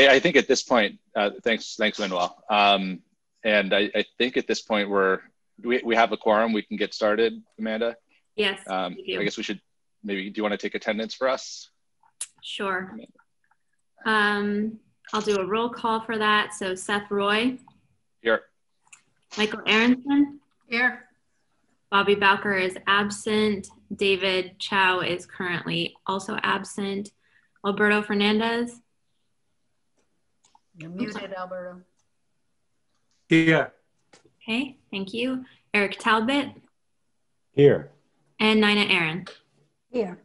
I think at this point, thanks, Manuel. And I think at this point we have a quorum. We can get started, Amanda. Yes. I guess we should maybe. Do you want to take attendance for us? Sure. I'll do a roll call for that. So Seth Roy. Here. Michael Aronson. Here. Bobby Bowker is absent. David Chow is currently also absent. Alberto Fernandez. You're muted, Alberto. Here. Okay, thank you. Eric Talbot. Here. And Nina Aaron. Here.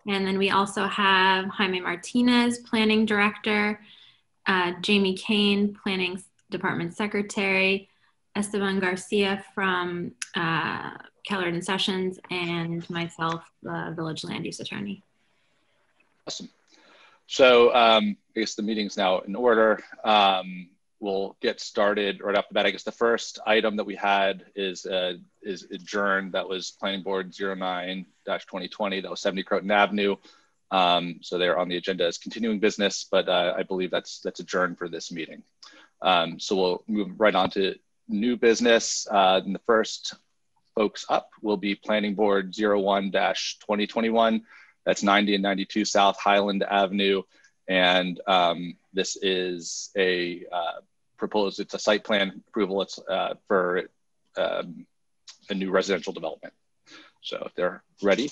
And then we also have Jaime Martinez, Planning Director, Jamie Kane, Planning Department Secretary, Esteban Garcia from Keller and Sessions, and myself, Village Land Use Attorney. Awesome. So I guess the meeting's now in order. We'll get started right off the bat. I guess the first item that we had is adjourned. That was Planning Board 09-2020. That was 70 Croton Avenue. So they're on the agenda as continuing business, but I believe that's adjourned for this meeting. So we'll move right on to new business. And the first folks up will be Planning Board 01-2021. That's 90 and 92 South Highland Avenue. And this is a proposed, it's a site plan approval. It's for a new residential development. So if they're ready.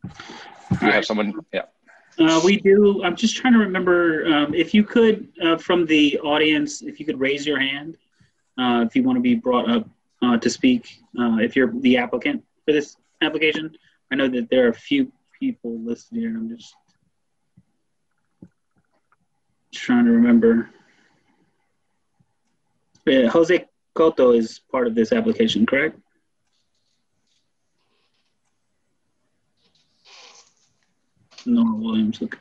Do you have someone? Yeah. We do. I'm just trying to remember if you could, from the audience, if you could raise your hand if you want to be brought up to speak, if you're the applicant for this application. I know that there are a few people listed here. I'm just trying to remember. Jose Cotto is part of this application, correct? Nora Williams, okay.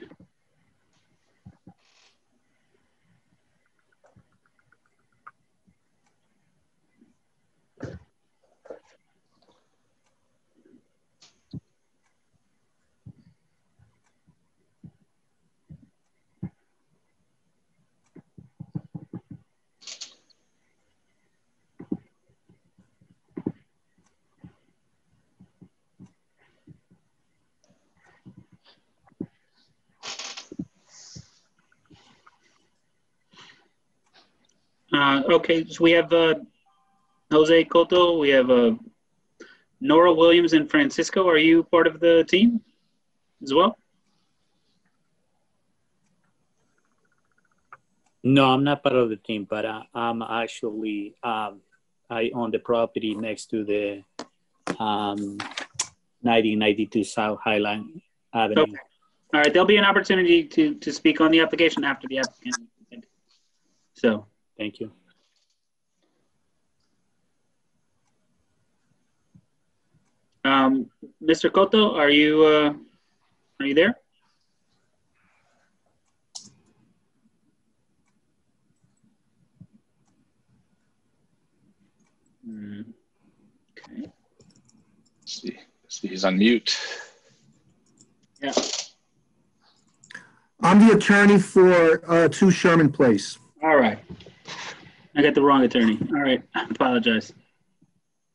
Okay, so we have Jose Cotto, we have Nora Williams and Francisco. Are you part of the team as well? No, I'm not part of the team, but I'm actually, I own the property next to the 9092 South Highland Avenue. Okay. All right, there'll be an opportunity to speak on the application after the applicant. So, thank you. Mr. Cotto, are you there? Okay. Let's see, he's on mute. Yeah. I'm the attorney for 2 Sherman Place. All right. I got the wrong attorney. All right. I apologize.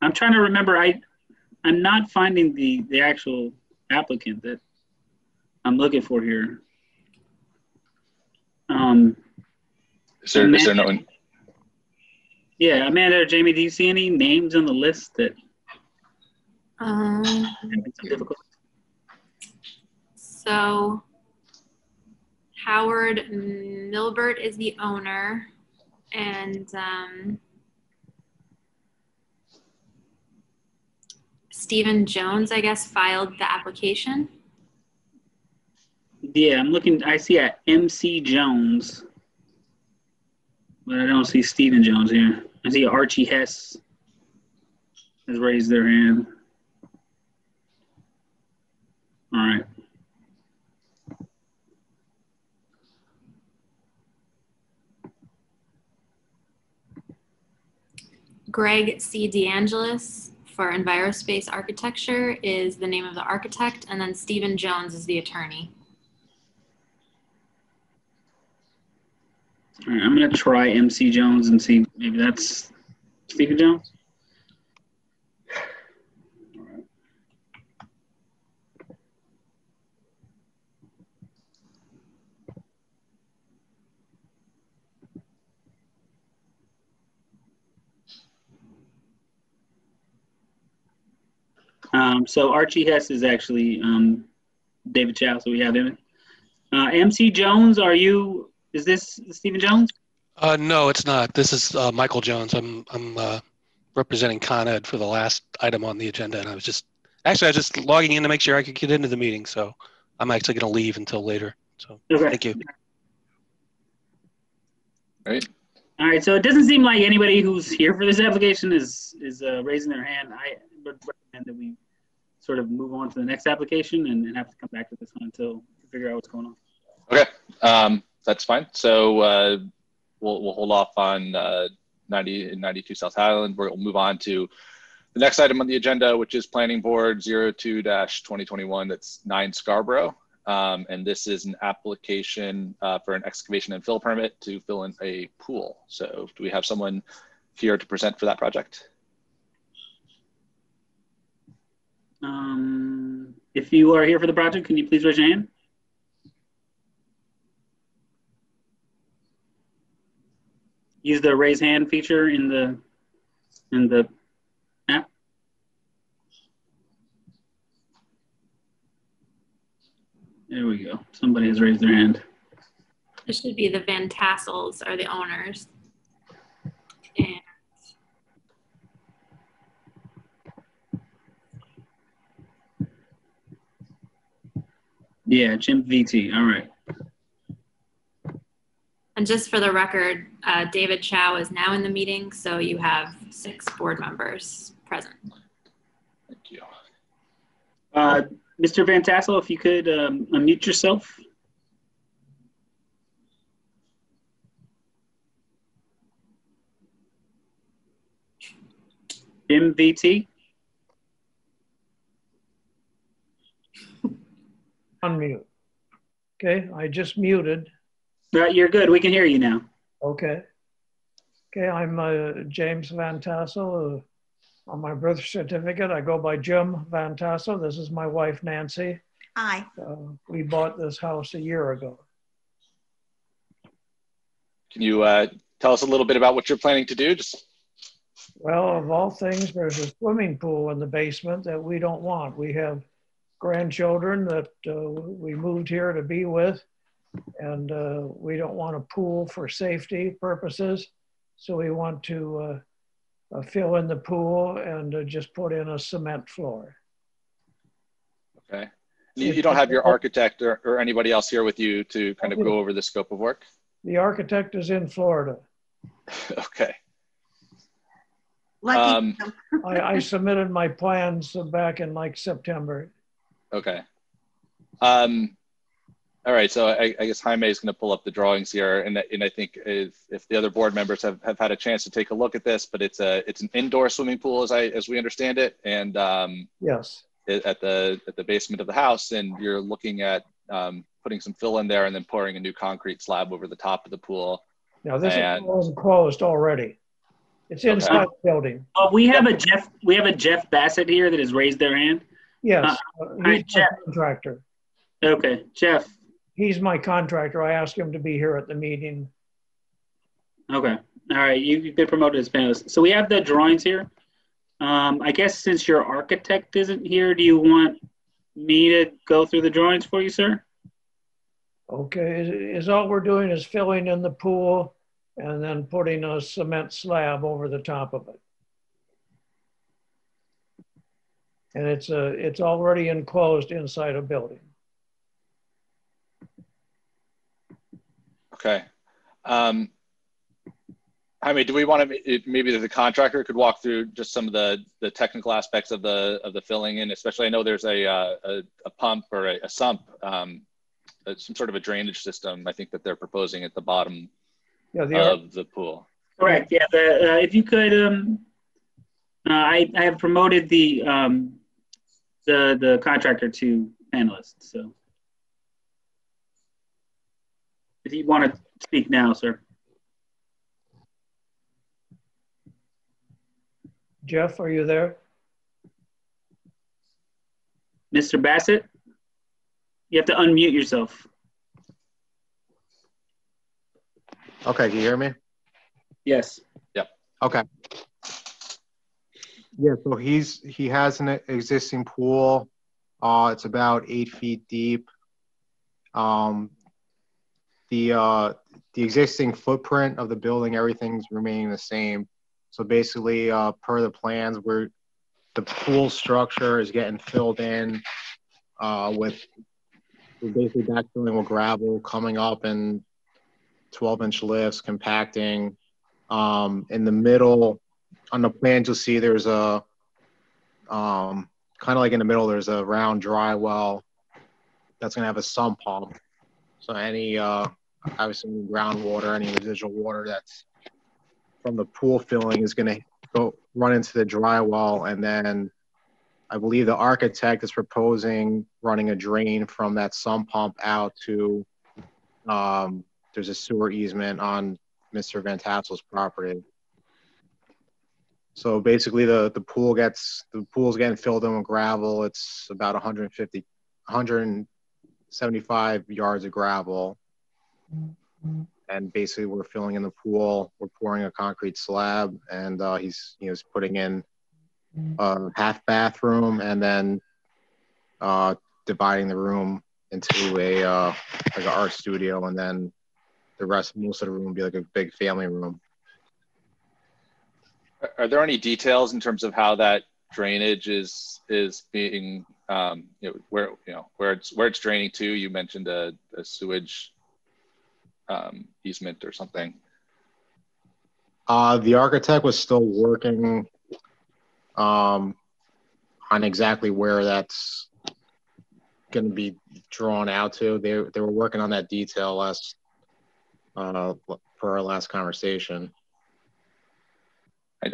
I'm trying to remember. I'm not finding the actual applicant that I'm looking for here. Is there no one? Yeah, Amanda or Jamie, do you see any names on the list that Um, some difficult? So Howard Milbert is the owner, and Stephen Jones, I guess, filed the application. Yeah, I'm looking. I see a MC Jones, but I don't see Stephen Jones here. I see Archie Hess has raised their hand. All right. Greg C. DeAngelis for Envirospace Architecture is the name of the architect, and then Stephen Jones is the attorney. All right, I'm going to try MC Jones and see maybe that's Stephen Jones. So Archie Hess is actually David Chow, so we have him. MC Jones, is this Stephen Jones? No, it's not. This is Michael Jones. I'm representing Con Ed for the last item on the agenda, and I was just logging in to make sure I could get into the meeting, so I'm actually going to leave until later. So okay. Thank you. Great. All right, so it doesn't seem like anybody who's here for this application is raising their hand. I would recommend that we sort of move on to the next application and have to come back to this one until we figure out what's going on. Okay, that's fine. So we'll hold off on 90 and 92 South Highland. We'll move on to the next item on the agenda, which is Planning Board 02-2021. That's 9 Scarborough. And this is an application for an excavation and fill permit to fill in a pool. So do we have someone here to present for that project? If you are here for the project, can you please raise your hand? Use the raise hand feature in the app. There we go. Somebody has raised their hand. It should be the Van Tassels are the owners. And Yeah, Jim VT. All right. And just for the record, David Chow is now in the meeting, so you have 6 board members present. Thank you. Mr. Van Tassel, if you could unmute yourself. Jim VT. Unmute. Okay, I just muted. You're good. We can hear you now. Okay. Okay, I'm James Van Tassel. On my birth certificate, I go by Jim Van Tassel. This is my wife, Nancy. Hi. We bought this house a year ago. Can you tell us a little bit about what you're planning to do? Well, of all things, there's a swimming pool in the basement that we don't want. We have grandchildren that we moved here to be with, and we don't want a pool for safety purposes. So we want to fill in the pool and just put in a cement floor. Okay. You don't have your architect or anybody else here with you to kind of go over the scope of work? The architect is in Florida. Okay. Lucky. I submitted my plans back in like September. Okay. All right. So I guess Jaime is going to pull up the drawings here, and I think if the other board members have had a chance to take a look at this, but it's an indoor swimming pool as we understand it, and yes, at the basement of the house, and you're looking at putting some fill in there and then pouring a new concrete slab over the top of the pool. Now this is enclosed already. It's inside the building. We have a Jeff Bassett here that has raised their hand. Yes, he's Jeff. my contractor. Okay, Jeff. He's my contractor. I asked him to be here at the meeting. Okay, all right. You've been promoted as panelist. So we have the drawings here. I guess since your architect isn't here, do you want me to go through the drawings for you, sir? Okay, is all we're doing is filling in the pool and then putting a cement slab over the top of it. And it's already enclosed inside a building. Okay. Jaime, do we want to maybe the contractor could walk through just some of the technical aspects of the filling in, especially I know there's a pump or a sump, some sort of a drainage system I think that they're proposing at the bottom of the pool. Correct. Yeah. If you could I have promoted the contractor to panelist. So if you want to speak now, sir. Jeff, are you there? Mr. Bassett, you have to unmute yourself. Okay, can you hear me? Yes. Yep. Okay. Yeah, so he has an existing pool. It's about 8 feet deep. The existing footprint of the building, everything's remaining the same. So basically, per the plans, the pool structure is getting filled in with we're basically backfilling with gravel, coming up in 12-inch lifts, compacting. In the middle, on the plans, you'll see there's a kind of like in the middle, there's a round dry well that's going to have a sump pump. So any obviously any groundwater, any residual water that's from the pool filling is going to go run into the dry well, and then I believe the architect is proposing running a drain from that sump pump out to there's a sewer easement on Mr. Van Tassel's property. So basically the pool's getting filled in with gravel. It's about 175 yards of gravel. And basically we're filling in the pool, we're pouring a concrete slab, and he's putting in a half bathroom, and then dividing the room into a like an art studio, and then most of the room will be like a big family room. Are there any details in terms of how that drainage is being where it's draining to? You mentioned a sewage easement or something. The architect was still working on exactly where that's going to be drawn out to. They were working on that detail for our last conversation.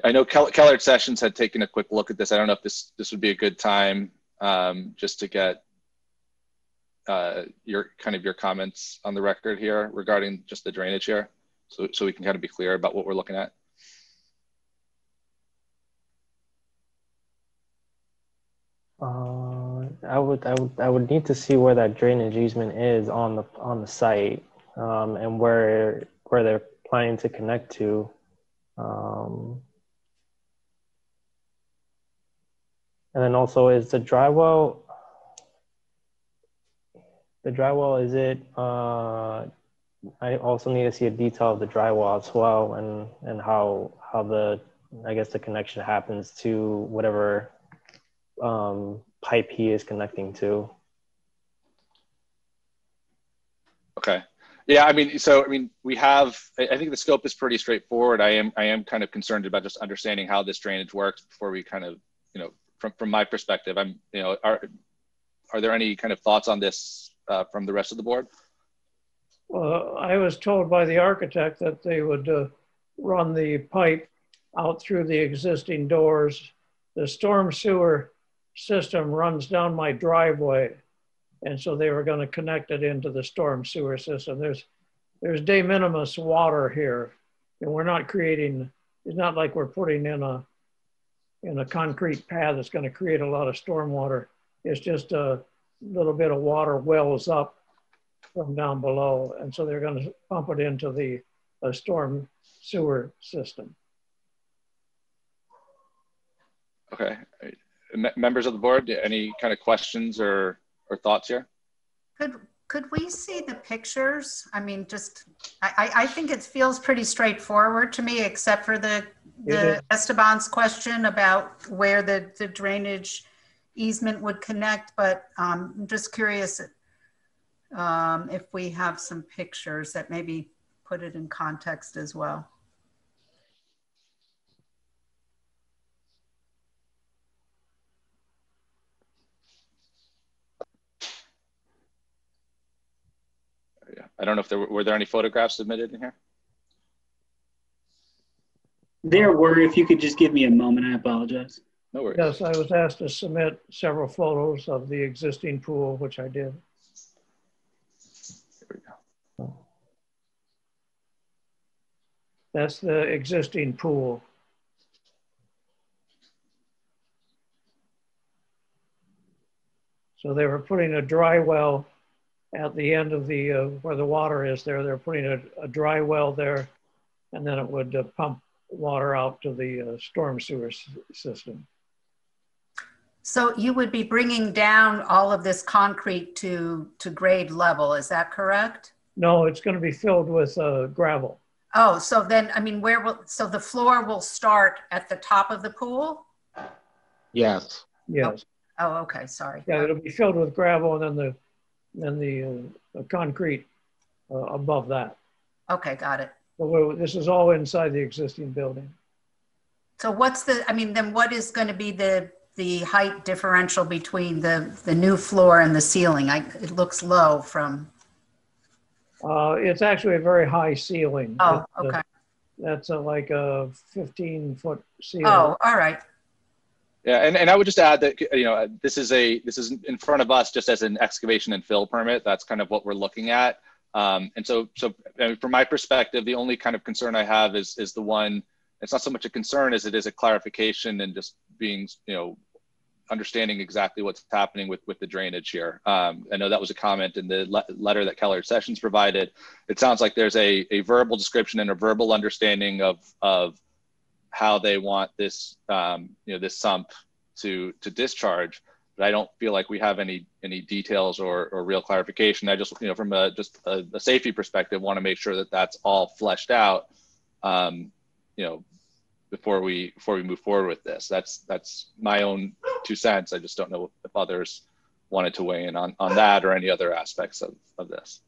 I know Keller Sessions had taken a quick look at this. I don't know if this would be a good time just to get your comments on the record here regarding just the drainage here, so we can kind of be clear about what we're looking at. I would need to see where that drainage easement is on the site, and where they're planning to connect to. And then also, is the dry well, is it, I also need to see a detail of the dry well as well, and how the, I guess the connection happens to whatever pipe he is connecting to. Okay. Yeah, I mean, we have, I think the scope is pretty straightforward. I am kind of concerned about just understanding how this drainage works before we kind of, from my perspective, are there any kind of thoughts on this from the rest of the board? Well, I was told by the architect that they would run the pipe out through the existing doors. The storm sewer system runs down my driveway, and so they were going to connect it into the storm sewer system. There's de minimis water here, and we're not creating, it's not like we're putting in a concrete pad that's going to create a lot of storm water. It's just a little bit of water wells up from down below, and so they're going to pump it into the storm sewer system. Okay. Members of the board, any kind of questions or thoughts here? Could we see the pictures? I mean, I think it feels pretty straightforward to me, except for the Esteban's question about where the drainage easement would connect. But I'm just curious if we have some pictures that maybe put it in context as well. Yeah, I don't know if were there any photographs submitted in here? There were, if you could just give me a moment, I apologize. No worries. Yes, I was asked to submit several photos of the existing pool, which I did. There we go. That's the existing pool. So they were putting a dry well at the end of the, where the water is there. They're putting a dry well there, and then it would pump water out to the storm sewer system. So you would be bringing down all of this concrete to grade level, is that correct? No, it's going to be filled with gravel. Oh, so then, I mean, so the floor will start at the top of the pool? Yes. Yes. Oh, okay, sorry. Yeah, it'll be filled with gravel and then the concrete above that. Okay, got it. So this is all inside the existing building. So what's then what is going to be the height differential between the new floor and the ceiling? It looks low from. It's actually a very high ceiling. Oh, okay. That's like a 15-foot ceiling. Oh, all right. Yeah, and I would just add that this is in front of us just as an excavation and fill permit. That's kind of what we're looking at. And so I mean, from my perspective, the only kind of concern I have is the one. It's not so much a concern as it is a clarification and just being understanding exactly what's happening with the drainage here. I know that was a comment in the letter that Keller Sessions provided. It sounds like there's a verbal description and a verbal understanding of how they want this this sump to discharge, but I don't feel like we have any details or real clarification. I just from a safety perspective want to make sure that that's all fleshed out before we move forward with this. That's my own 2 cents. I just don't know if others wanted to weigh in on that or any other aspects of this.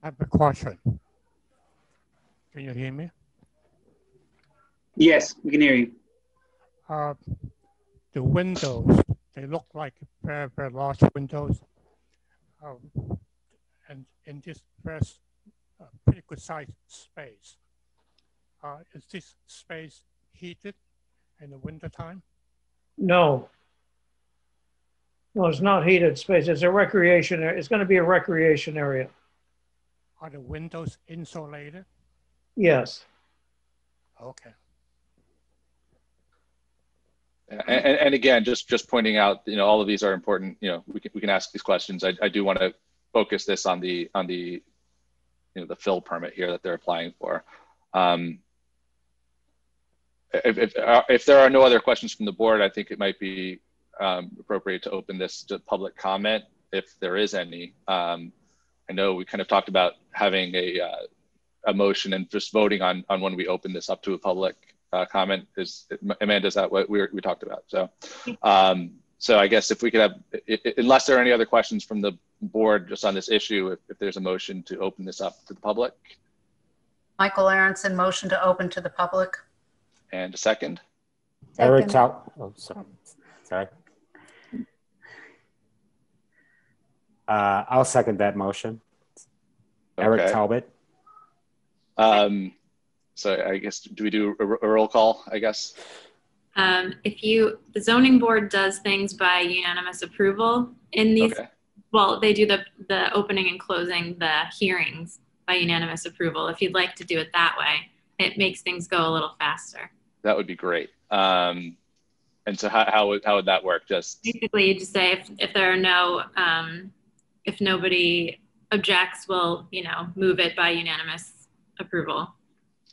I have a question. Can you hear me? Yes, we can hear you. The windows, they look like very, very large windows. And in this first pretty good sized space, is this space heated in the winter time? No. No, it's not heated space. It's a recreation area. It's going to be a recreation area. Are the windows insulated? Yes. Okay. And again, just pointing out, all of these are important. We can ask these questions. I do want to focus this on the the fill permit here that they're applying for. If there are no other questions from the board, I think it might be appropriate to open this to public comment if there is any. I know we kind of talked about having a motion and just voting on when we open this up to a public comment. Amanda, is that what we talked about? So, so I guess if we could have, unless there are any other questions from the board just on this issue, if there's a motion to open this up to the public. Michael Aronson, motion to open to the public. And a second. Eric oh, sorry. I'll second that motion. Okay. Eric Talbot. So I guess, do we do a roll call, I guess? The zoning board does things by unanimous approval in these, okay. Well, they do the opening and closing the hearings by unanimous approval. If you'd like to do it that way, it makes things go a little faster. That would be great. And so how would that work? Just basically, you just say if there are no, if nobody objects, we'll move it by unanimous approval.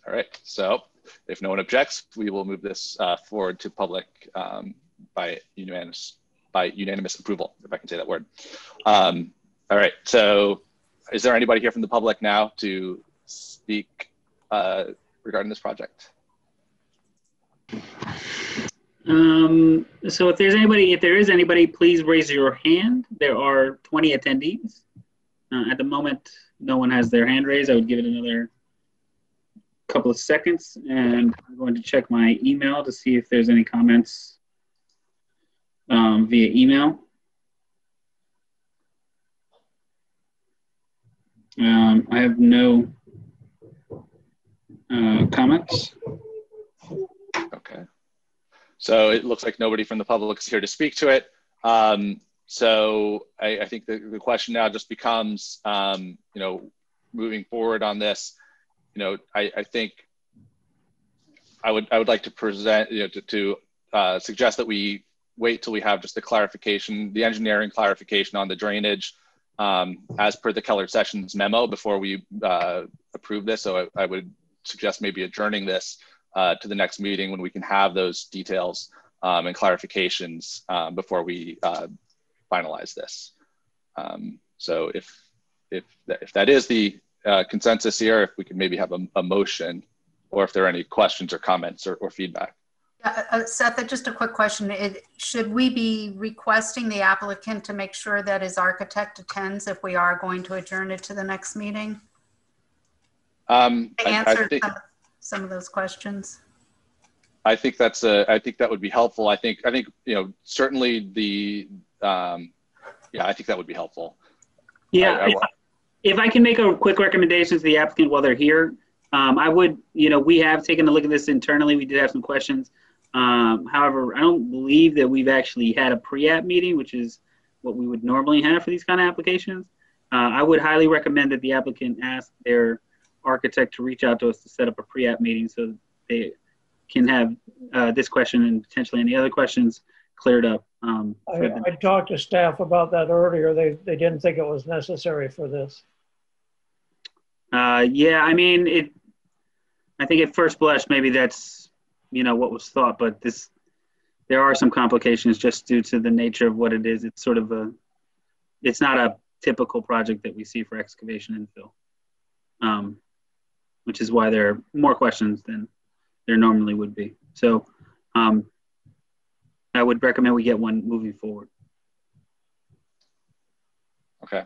All right. So if no one objects, we will move this forward to public by unanimous approval, if I can say that word. All right. So is there anybody here from the public now to speak regarding this project? So if there is anybody, please raise your hand. There are 20 attendees. At the moment, no one has their hand raised. I would give it another couple of seconds, and I'm going to check my email to see if there's any comments via email. I have no Comments? Okay. So it looks like nobody from the public is here to speak to it. So I think the question now just becomes, you know, moving forward on this, you know, I think I would like to present, you know, to suggest that we wait till we have just the clarification, the engineering clarification on the drainage as per the Keller Sessions memo before we approve this. So I would suggest maybe adjourning this to the next meeting when we can have those details and clarifications before we finalize this. So if that is the consensus here, if we could maybe have a motion, or if there are any questions or comments or feedback. Seth, just a quick question. Should we be requesting the applicant to make sure that his architect attends if we are going to adjourn it to the next meeting? To answer some of those questions. I think that's I think that would be helpful. I think you know, certainly the yeah, I think that would be helpful. Yeah, if I can make a quick recommendation to the applicant while they're here, I would, you know, we have taken a look at this internally. We did have some questions. However, I don't believe that we've actually had a pre-app meeting, which is what we would normally have for these kind of applications. I would highly recommend that the applicant ask their architect to reach out to us to set up a pre-app meeting so they can have this question and potentially any other questions cleared up. I talked to staff about that earlier. They didn't think it was necessary for this. Yeah, I mean, I think at first blush, maybe that's, you know, what was thought, but there are some complications just due to the nature of what it is. It's sort of it's not a typical project that we see for excavation and fill, which is why there are more questions than there normally would be. So I would recommend we get one moving forward. Okay.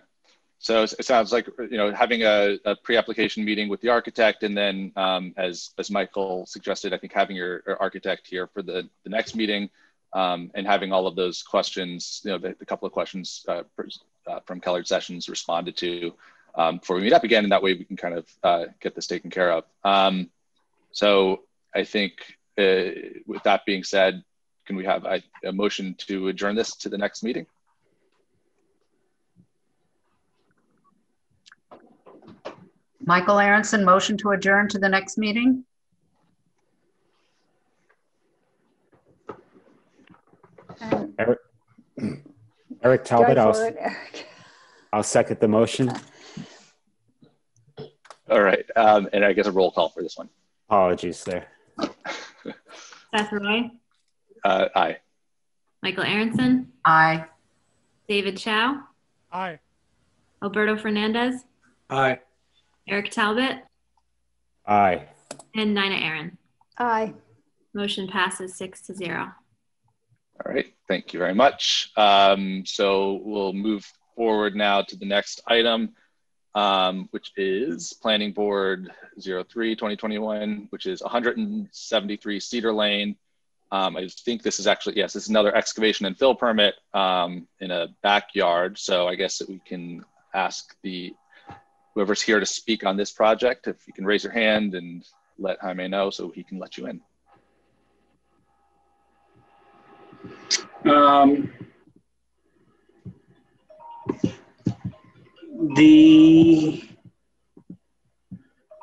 So it sounds like, you know, having a pre-application meeting with the architect, and then as Michael suggested, I think having your architect here for the next meeting, and having all of those questions, you know, the couple of questions from Keller Sessions responded to before we meet up again, and that way we can kind of get this taken care of. So I think with that being said, can we have a motion to adjourn this to the next meeting? Michael Aronson, motion to adjourn to the next meeting. Eric Talbot, I'll second the motion. All right, and I guess a roll call for this one. Apologies there. Seth Roy? Aye. Michael Aronson? Aye. David Chow? Aye. Alberto Fernandez? Aye. Eric Talbot? Aye. And Nina Aaron? Aye. Motion passes 6-0. All right, thank you very much. So we'll move forward now to the next item, which is Planning Board 03-2021, which is 173 Cedar Lane. I think this is actually, yes, this is another excavation and fill permit in a backyard. So I guess that we can ask whoever's here to speak on this project, if you can raise your hand and let Jaime know so he can let you in.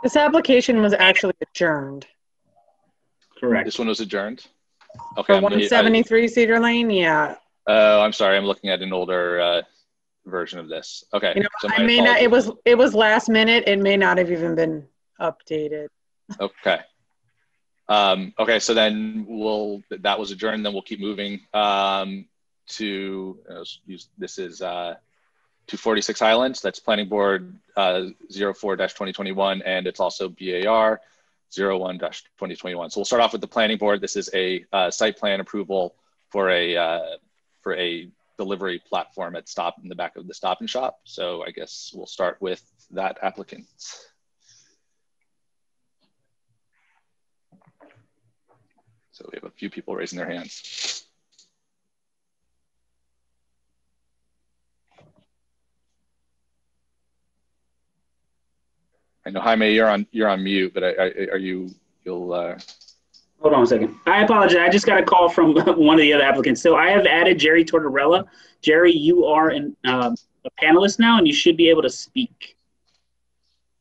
This application was actually adjourned. Correct. This one was adjourned? Okay. For 173 Cedar Lane, yeah. Oh, I'm sorry. I'm looking at an older version of this. Okay. You know, so I may not, it was last minute. It may not have even been updated. Okay. Okay, so then that was adjourned, then we'll keep moving to, this is 246 Highlands, that's Planning Board 04-2021, and it's also BAR 01-2021. So we'll start off with the Planning Board. This is a site plan approval for a delivery platform in the back of the Stop and Shop. So I guess we'll start with that applicant. So we have a few people raising their hands. I know Jaime, you're on mute, but are you? You'll. Hold on a second. I apologize. I just got a call from one of the other applicants. So I have added Jerry Tortorella. Jerry, you are a panelist now, and you should be able to speak.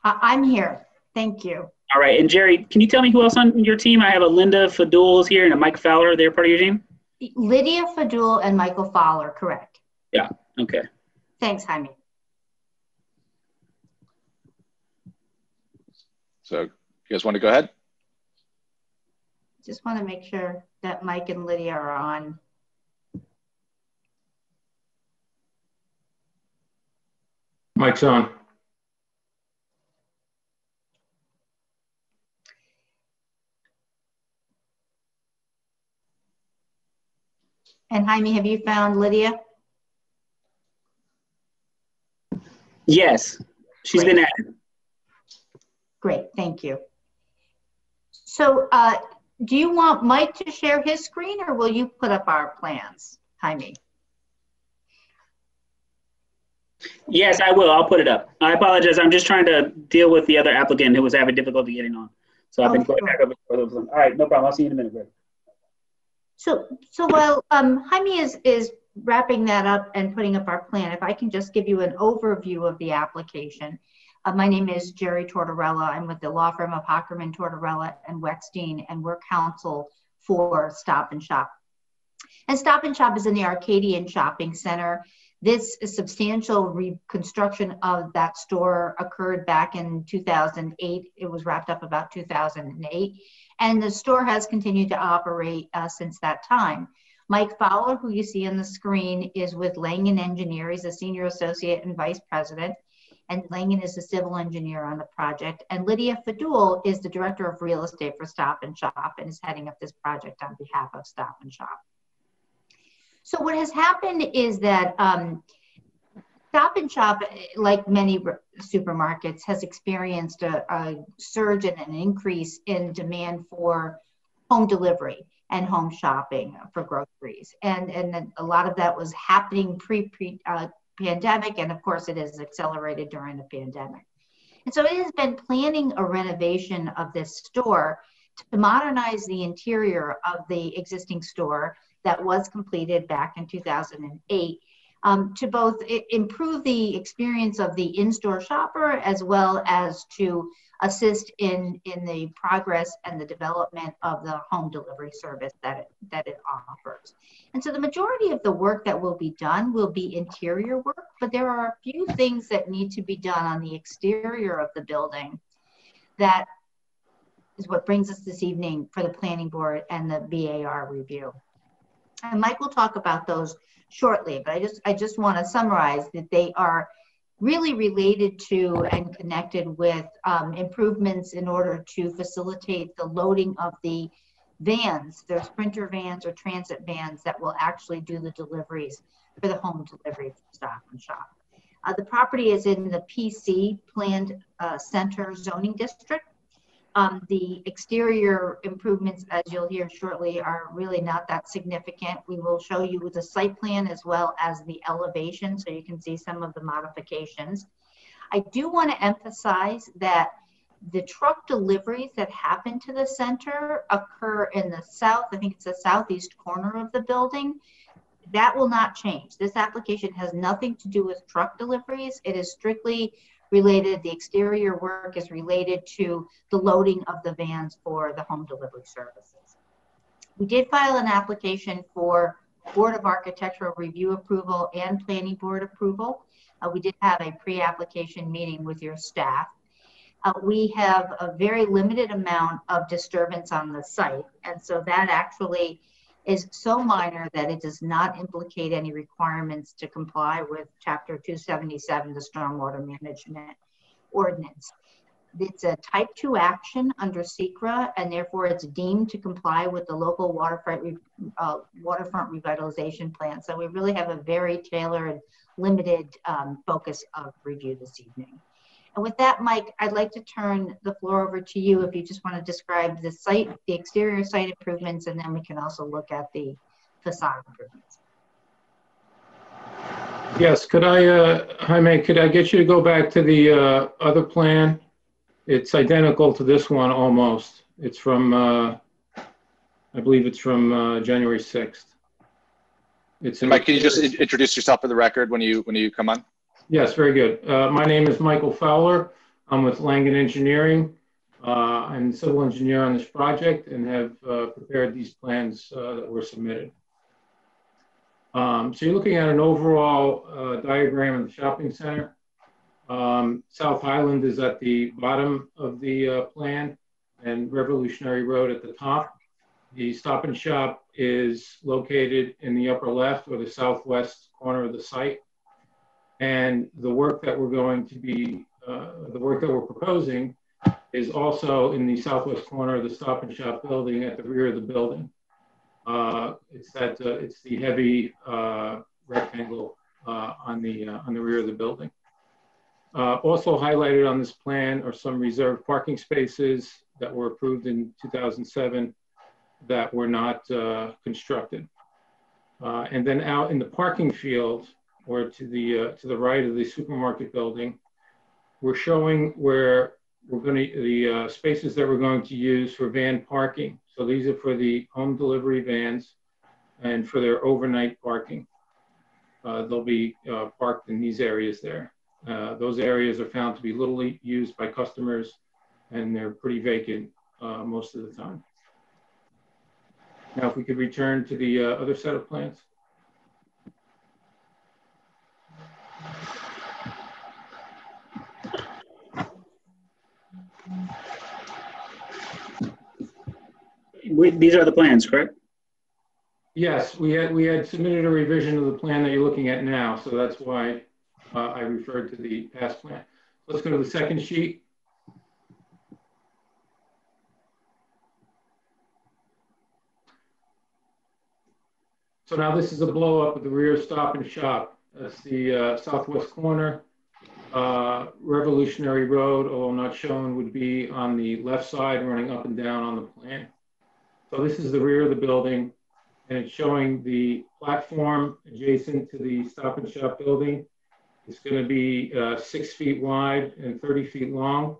I'm here. Thank you. All right. And Jerry, can you tell me who else on your team? I have a Linda Fadul here and a Mike Fowler. They're part of your team? Lydia Fadul and Michael Fowler, correct. Yeah. Okay. Thanks, Jaime. So you guys want to go ahead? Just want to make sure that Mike and Lydia are on. Mike's on. And Jaime, have you found Lydia? Yes, she's been added. Great, thank you. So do you want Mike to share his screen or will you put up our plans, Jaime? Yes, I will. I'll put it up. I apologize. I'm just trying to deal with the other applicant who was having difficulty getting on. So I've been going back over for those. All right, no problem. I'll see you in a minute, Greg. So while Jaime is wrapping that up and putting up our plan, if I can just give you an overview of the application. My name is Jerry Tortorella. I'm with the law firm of Hockerman, Tortorella, and Wexstein, and we're counsel for Stop and Shop. And Stop and Shop is in the Arcadian Shopping Center. This substantial reconstruction of that store occurred back in 2008. It was wrapped up about 2008. And the store has continued to operate since that time. Mike Fowler, who you see on the screen, is with Langen Engineer. He's a senior associate and vice president. And Langen is the civil engineer on the project. And Lydia Fadul is the director of real estate for Stop and Shop and is heading up this project on behalf of Stop and Shop. So what has happened is that Stop and Shop, like many supermarkets, has experienced a surge and an increase in demand for home delivery and home shopping for groceries. And a lot of that was happening pre-pandemic, and of course it is accelerated during the pandemic. And so it has been planning a renovation of this store to modernize the interior of the existing store that was completed back in 2008 to both improve the experience of the in-store shopper as well as to assist in the progress and the development of the home delivery service that it offers. And so the majority of the work that will be done will be interior work, but there are a few things that need to be done on the exterior of the building. That is what brings us this evening for the planning board and the BAR review. And Mike will talk about those shortly, but I just want to summarize that they are really related to and connected with improvements in order to facilitate the loading of the vans, their Sprinter vans or transit vans that will actually do the deliveries for the home delivery for Stop and Shop. The property is in the PC Planned Center zoning district. The exterior improvements, as you'll hear shortly, are really not that significant. We will show you the site plan as well as the elevation so you can see some of the modifications. I do want to emphasize that the truck deliveries that happen to the center occur in the south, I think it's the southeast corner of the building. That will not change. This application has nothing to do with truck deliveries. It is strictly related, the exterior work is related to the loading of the vans for the home delivery services. We did file an application for Board of Architectural Review approval and Planning Board approval. We did have a pre-application meeting with your staff. We have a very limited amount of disturbance on the site, and so that actually is so minor that it does not implicate any requirements to comply with Chapter 277, the Stormwater Management Ordinance. It's a Type 2 action under SECRA, and therefore it's deemed to comply with the local waterfront revitalization plan. So we really have a very tailored, limited focus of review this evening. And with that, Mike, I'd like to turn the floor over to you if you just want to describe the site, the exterior site improvements, and then we can also look at the facade improvements. Yes, could I, Jaime, could I get you to go back to the other plan? It's identical to this one almost. It's from, I believe it's from January 6th. It's Mike, can you just introduce yourself for the record when you come on? Yes, very good. My name is Michael Fowler. I'm with Langen Engineering. I'm the civil engineer on this project and have prepared these plans that were submitted. So you're looking at an overall diagram of the shopping center. South Highland is at the bottom of the plan and Revolutionary Road at the top. The Stop and Shop is located in the upper left or the southwest corner of the site. And the work that we're going to be, the work that we're proposing is also in the southwest corner of the Stop and Shop building at the rear of the building. It's the heavy rectangle on the rear of the building. Also highlighted on this plan are some reserved parking spaces that were approved in 2007 that were not constructed. And then out in the parking field, or to the right of the supermarket building, we're showing where we're going to, the spaces that we're going to use for van parking. So these are for the home delivery vans and for their overnight parking. They'll be parked in these areas there. Those areas are found to be little used by customers and they're pretty vacant most of the time. Now, if we could return to the other set of plans. These are the plans, correct? Yes, we had submitted a revision of the plan that you're looking at now, so that's why I referred to the past plan. Let's go to the second sheet. So now this is a blow up of the rear Stop and Shop. That's the southwest corner. Revolutionary Road, although not shown, would be on the left side running up and down on the plan. So this is the rear of the building, and it's showing the platform adjacent to the Stop and Shop building. It's going to be 6 feet wide and 30 feet long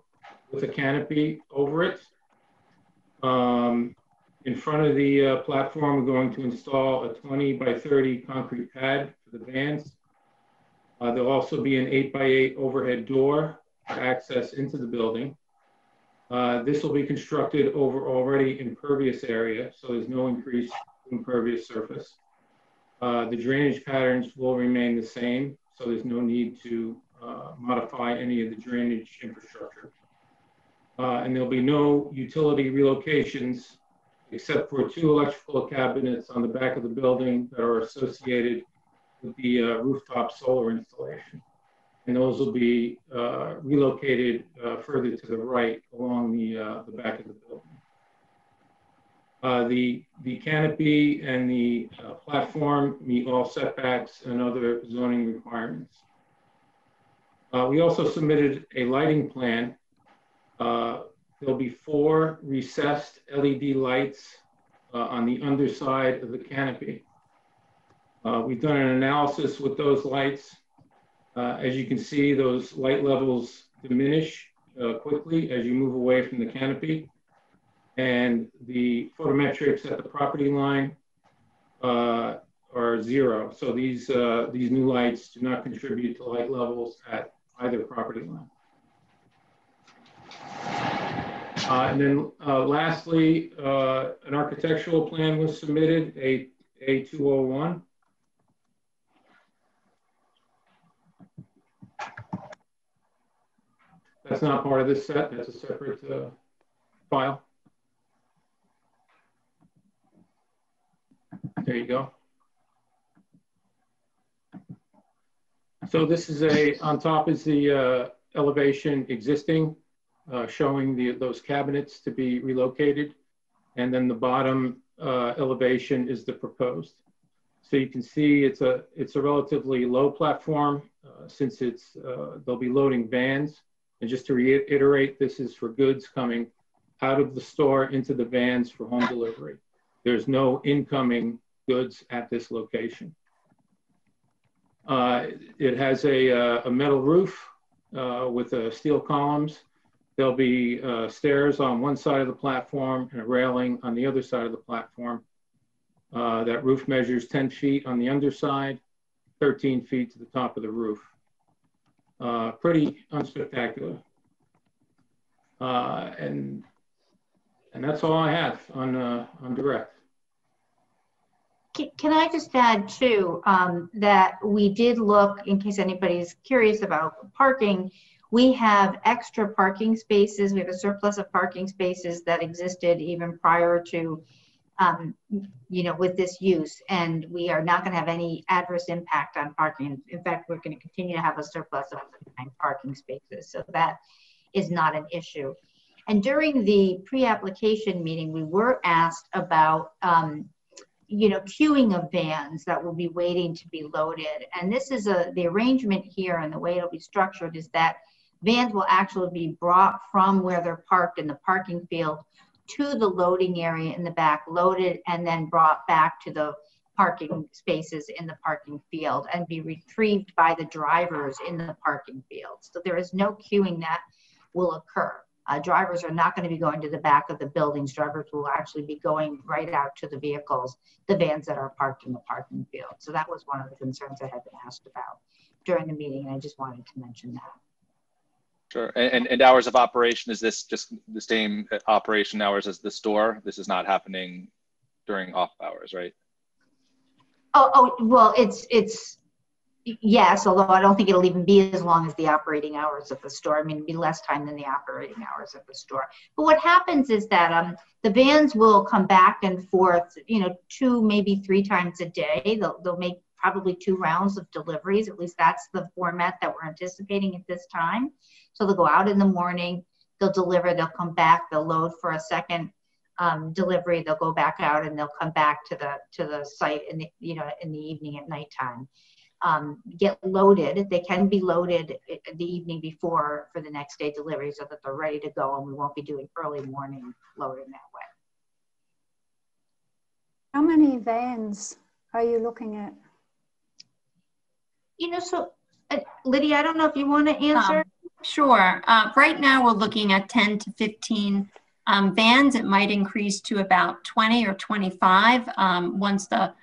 with a canopy over it. In front of the platform, we're going to install a 20 by 30 concrete pad for the vans. There'll also be an 8 by 8 overhead door for access into the building. This will be constructed over already impervious area, so there's no increased impervious surface. The drainage patterns will remain the same, so there's no need to modify any of the drainage infrastructure. And there'll be no utility relocations except for 2 electrical cabinets on the back of the building that are associated with the rooftop solar installation. And those will be relocated further to the right along the back of the building. The canopy and the platform meet all setbacks and other zoning requirements. We also submitted a lighting plan. There'll be 4 recessed LED lights on the underside of the canopy. We've done an analysis with those lights. As you can see, those light levels diminish quickly as you move away from the canopy. And the photometrics at the property line are 0. So these new lights do not contribute to light levels at either property line. And then lastly, an architectural plan was submitted, A201. That's not part of this set, that's a separate file. There you go. So this is on top is the elevation existing, showing those cabinets to be relocated. And then the bottom elevation is the proposed. So you can see it's a relatively low platform since they'll be loading vans. And just to reiterate, this is for goods coming out of the store into the vans for home delivery. There's no incoming goods at this location. It has a metal roof with steel columns. There'll be stairs on one side of the platform and a railing on the other side of the platform. That roof measures 10 feet on the underside, 13 feet to the top of the roof. Pretty unspectacular. And that's all I have on direct. Can I just add too, that we did look, in case anybody's curious about parking, we have extra parking spaces. We have a surplus of parking spaces that existed even prior to, with this use. And we are not gonna have any adverse impact on parking. In fact, we're gonna continue to have a surplus of parking spaces. So that is not an issue. And during the pre-application meeting, we were asked about, queuing of vans that will be waiting to be loaded. And this is the arrangement here, and the way it'll be structured is that vans will actually be brought from where they're parked in the parking field to the loading area in the back, loaded, and then brought back to the parking spaces in the parking field and be retrieved by the drivers in the parking field. So there is no queuing that will occur. Drivers are not going to be going to the back of the buildings. Drivers will actually be going right out to the vehicles, the vans that are parked in the parking field. So that was one of the concerns I had been asked about during the meeting, and I just wanted to mention that. Sure. And hours of operation, is this just the same operation hours as the store? This is not happening during off hours, right? Oh well, it's yes, although I don't think it'll even be as long as the operating hours of the store. I mean, it'd be less time than the operating hours of the store. But what happens is that the vans will come back and forth, 2, maybe 3 times a day. They'll make probably 2 rounds of deliveries. At least that's the format that we're anticipating at this time. So they'll go out in the morning, they'll deliver, they'll come back, they'll load for a second delivery, they'll go back out, and they'll come back to the site in the evening at nighttime. Get loaded. They can be loaded the evening before for the next day delivery so that they're ready to go, and we won't be doing early morning loading that way. How many vans are you looking at? Lydia, I don't know if you want to answer. Sure. Right now we're looking at 10 to 15 vans. It might increase to about 20 or 25 once the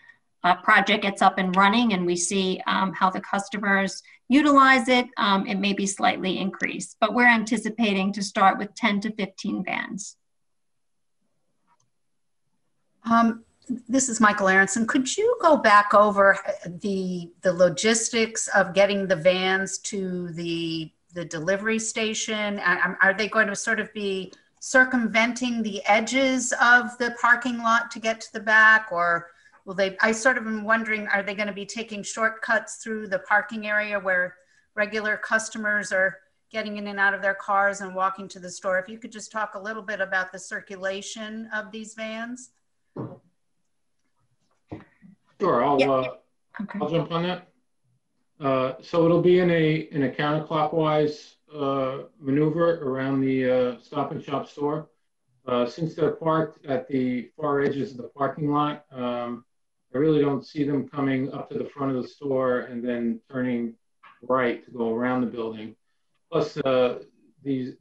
project gets up and running and we see how the customers utilize it. It may be slightly increased, but we're anticipating to start with 10 to 15 vans. This is Michael Aronson. Could you go back over the logistics of getting the vans to the delivery station? Are they going to sort of be circumventing the edges of the parking lot to get to the back, or will they? I sort of am wondering, are they going to be taking shortcuts through the parking area where regular customers are getting in and out of their cars and walking to the store? If you could just talk a little bit about the circulation of these vans. Sure, I'll jump on that. So it'll be in a counterclockwise maneuver around the Stop and Shop store. Since they're parked at the far edges of the parking lot, I really don't see them coming up to the front of the store and then turning right to go around the building. Plus, the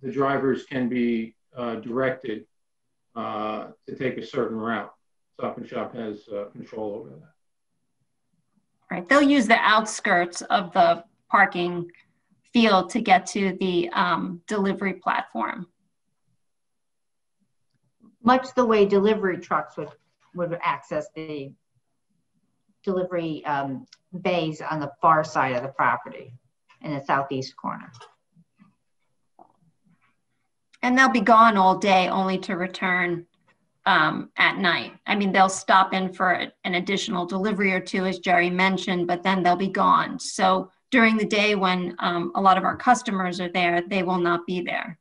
drivers can be directed to take a certain route. Stop and Shop has control over that. Right, they'll use the outskirts of the parking field to get to the delivery platform. Much the way delivery trucks would access the delivery bays on the far side of the property in the southeast corner. And they'll be gone all day only to return at night. I mean, they'll stop in for an additional delivery or 2, as Jerry mentioned, but then they'll be gone. So during the day when a lot of our customers are there, they will not be there.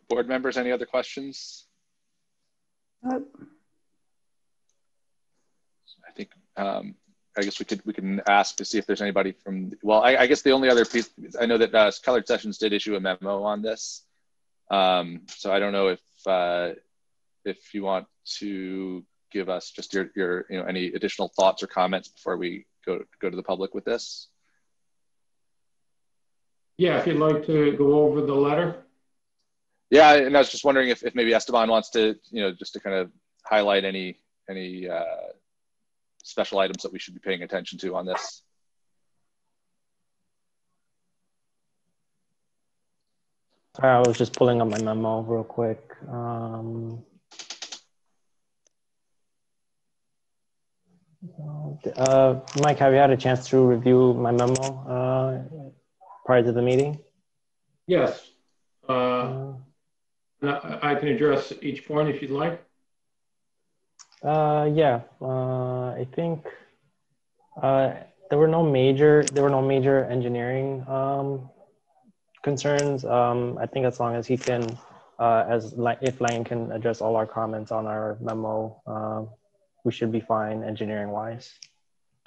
Board members, any other questions? I think I guess we can ask to see if there's anybody from. Well, I guess the only other piece, I know that Colored Sessions did issue a memo on this, so I don't know if you want to give us just your any additional thoughts or comments before we go to the public with this? Yeah, if you'd like to go over the letter. Yeah, and I was just wondering if maybe Esteban wants to, just to kind of highlight any special items that we should be paying attention to on this. Sorry, I was just pulling up my memo real quick. Mike, have you had a chance to review my memo prior to the meeting? Yes. I can address each point if you'd like. Yeah. I think there were no major engineering concerns. I think as long as he can, if Lang can address all our comments on our memo, we should be fine engineering wise.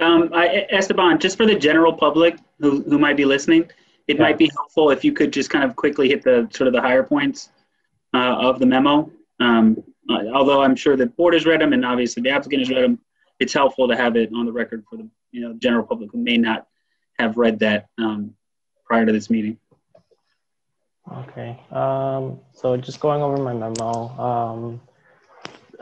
Esteban, just for the general public who might be listening, it might be helpful if you could just kind of quickly hit the sort of the higher points of the memo. Although I'm sure the board has read them and obviously the applicant has read them, it's helpful to have it on the record for the general public who may not have read that prior to this meeting. Okay. So just going over my memo.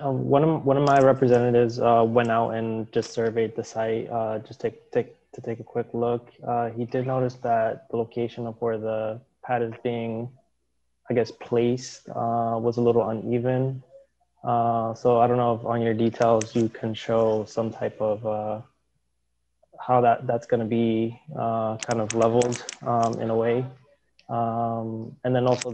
One of my representatives went out and just surveyed the site, just to take a quick look. He did notice that the location of where the pad is being, I guess, placed was a little uneven. So I don't know if on your details you can show some type of how that's going to be kind of leveled in a way. And then also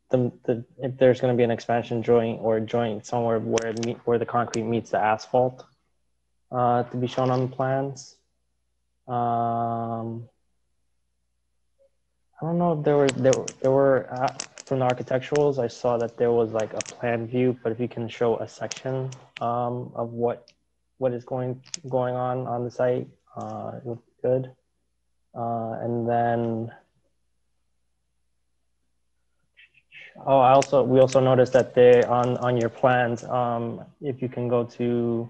if there's going to be an expansion joint or joint somewhere where the concrete meets the asphalt to be shown on the plans. I don't know if there were from the architecturals, I saw that there was like a plan view, but if you can show a section of what is going on the site, it would be good. And then we also noticed that they on your plans, if you can go to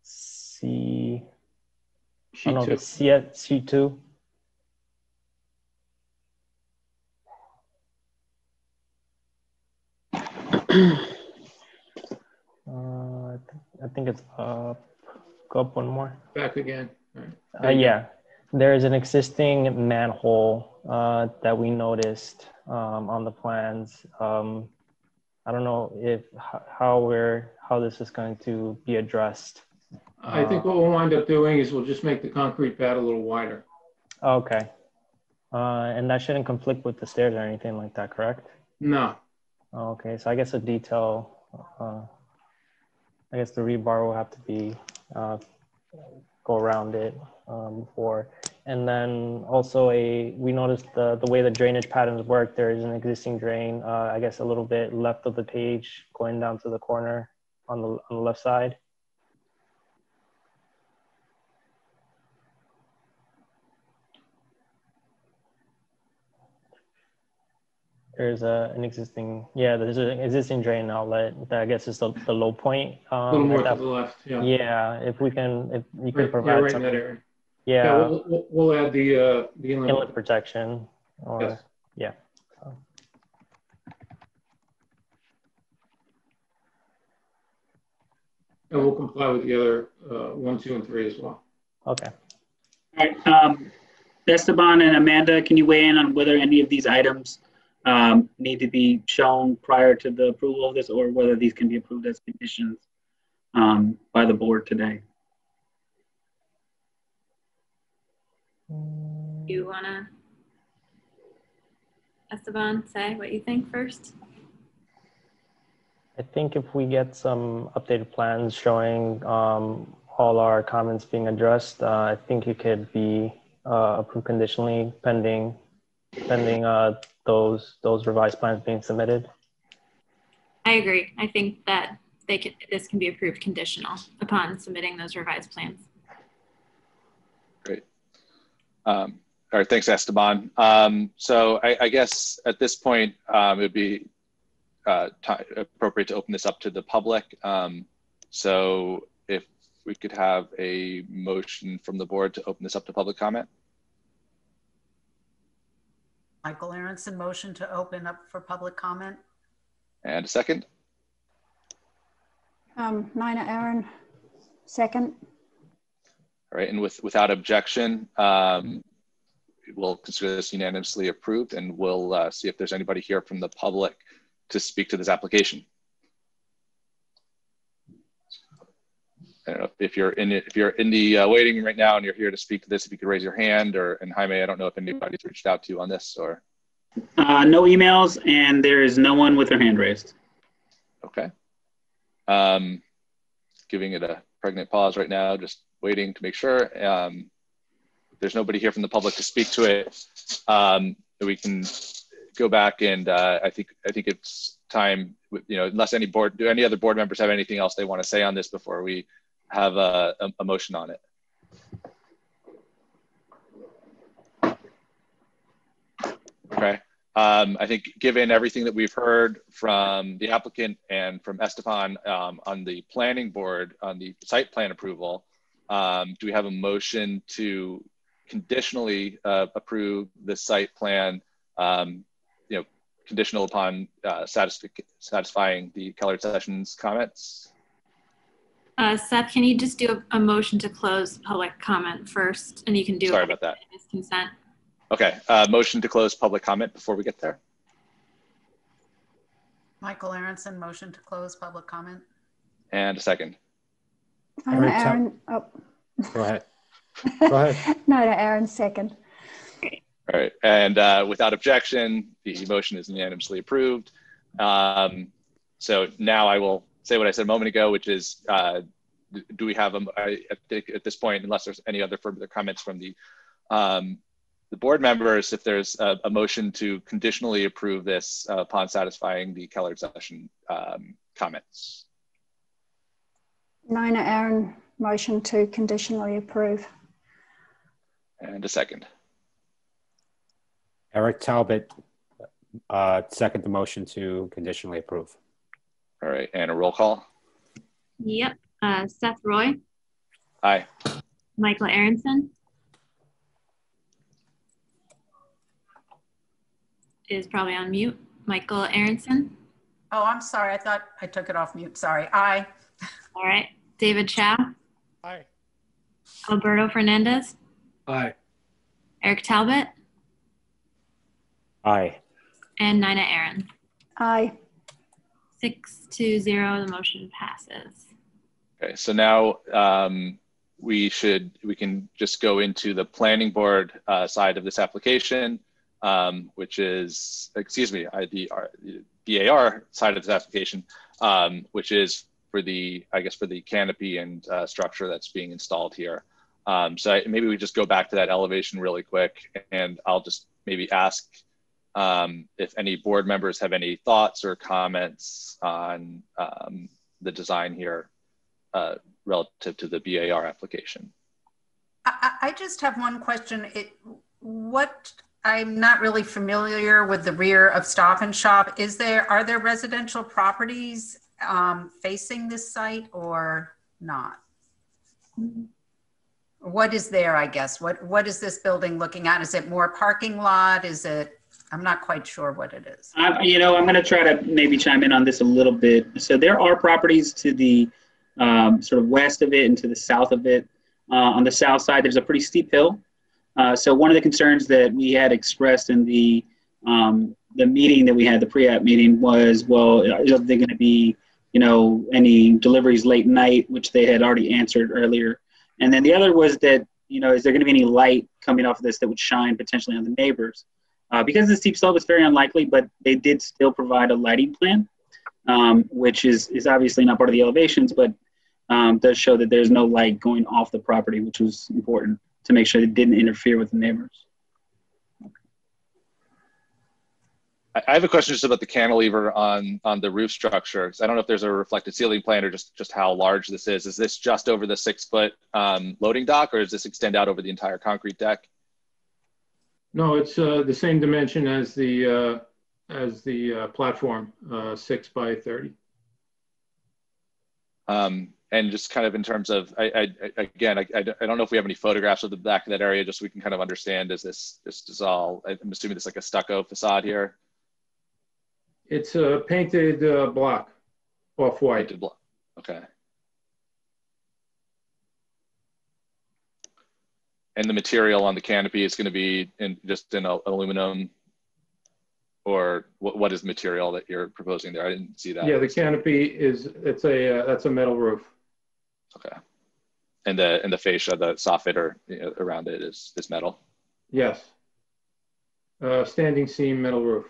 sheet 2. I think it's up. Go up one more. Back again. Right. Yeah, there is an existing manhole that we noticed on the plans. I don't know how this is going to be addressed. I think what we'll wind up doing is we'll just make the concrete pad a little wider. Okay. And that shouldn't conflict with the stairs or anything like that, correct? No. Okay, so I guess a detail, I guess the rebar will have to be, go around it before. And then also we noticed the way the drainage patterns work, there is an existing drain, I guess a little bit left of the page going down to the corner on the left side. There's an existing drain outlet that I guess is the low point. A little more to the left, yeah. Yeah, if you can provide right some. in that area. Yeah. We'll add the inlet protection. Or, yes. Yeah. And we'll comply with the other 1, 2, and 3 as well. Okay. All right. Esteban and Amanda, can you weigh in on whether any of these items need to be shown prior to the approval of this, or whether these can be approved as conditions by the board today? You wanna, Esteban, say what you think first? I think if we get some updated plans showing all our comments being addressed, I think it could be approved conditionally pending those revised plans being submitted. I agree. I think that this can be approved conditional upon submitting those revised plans. Great. All right, thanks, Esteban. So I guess at this point, it would be appropriate to open this up to the public. So if we could have a motion from the board to open this up to public comment. Michael Aronson, motion to open up for public comment. And a second. Nina Aaron, second. All right, and without objection, we'll consider this unanimously approved, and we'll see if there's anybody here from the public to speak to this application. I don't know if you're in the waiting room right now and you're here to speak to this, if you could raise your hand, and Jaime, I don't know if anybody's reached out to you on this or. No emails, and there is no one with their hand raised. Okay. Giving it a pregnant pause right now, just waiting to make sure. If there's nobody here from the public to speak to it, we can go back and I think it's time, unless any other board members have anything else they want to say on this before we have a motion on it. Okay. I think given everything that we've heard from the applicant and from Esteban on the planning board, on the site plan approval, do we have a motion to conditionally approve the site plan, conditional upon satisfying the Keller Sessions comments? Seth, can you just do a motion to close public comment first, and you can do Sorry about that. Consent. Okay, motion to close public comment before we get there. Michael Aronson, motion to close public comment. And a second. Nina Aaron, oh. Go ahead. Go ahead. Nina Aaron, second. All right, and without objection, the motion is unanimously approved. So now I will say what I said a moment ago, which is, do we have I think at this point, unless there's any other further comments from the board members, if there's a motion to conditionally approve this upon satisfying the Keller Session comments. Nina Aaron, motion to conditionally approve. And a second. Eric Talbot, second the motion to conditionally approve. All right, and a roll call. Yep. Seth Roy. Aye. Michael Aronson. Is probably on mute. Michael Aronson. Oh, I'm sorry. I thought I took it off mute. Sorry. Aye. All right. David Chow. Aye. Alberto Fernandez. Aye. Eric Talbot. Aye. And Nina Aaron. Aye. 6-0, the motion passes. Okay, so now we can just go into the planning board side of this application, which is, the BAR side of this application, which is for the canopy and structure that's being installed here. So maybe we just go back to that elevation really quick, and I'll just maybe ask if any board members have any thoughts or comments on the design here relative to the BAR application. I just have one question. I'm not really familiar with the rear of Stop and Shop. Are there residential properties facing this site or not? What is there, I guess? What is this building looking at? Is it more parking lot? Is it, I'm not quite sure what it is. I'm going to try to maybe chime in on this a little bit. So there are properties to the sort of west of it and to the south of it. On the south side, there's a pretty steep hill. So one of the concerns that we had expressed in the meeting that we had, the pre-app meeting, was, well, is there going to be, any deliveries late night, which they had already answered earlier. And then the other was that, is there going to be any light coming off of this that would shine potentially on the neighbors? Because the steep slope is very unlikely, but they did still provide a lighting plan, which is obviously not part of the elevations, but does show that there's no light going off the property, which was important to make sure it didn't interfere with the neighbors. I have a question just about the cantilever on the roof structure. I don't know if there's a reflected ceiling plan or just how large this is. Is this just over the 6-foot loading dock, or does this extend out over the entire concrete deck? No, it's the same dimension as the platform, 6 by 30. And just kind of in terms of, I don't know if we have any photographs of the back of that area, just so we can kind of understand, is this is all, I'm assuming it's like a stucco facade here? It's a painted block, off-white. Painted block, okay. And the material on the canopy is going to be just in aluminum, or what is the material that you're proposing there? I didn't see that. Yeah, the canopy that's a metal roof. Okay. And the fascia, the soffit or around it is metal? Yes. Standing seam metal roof.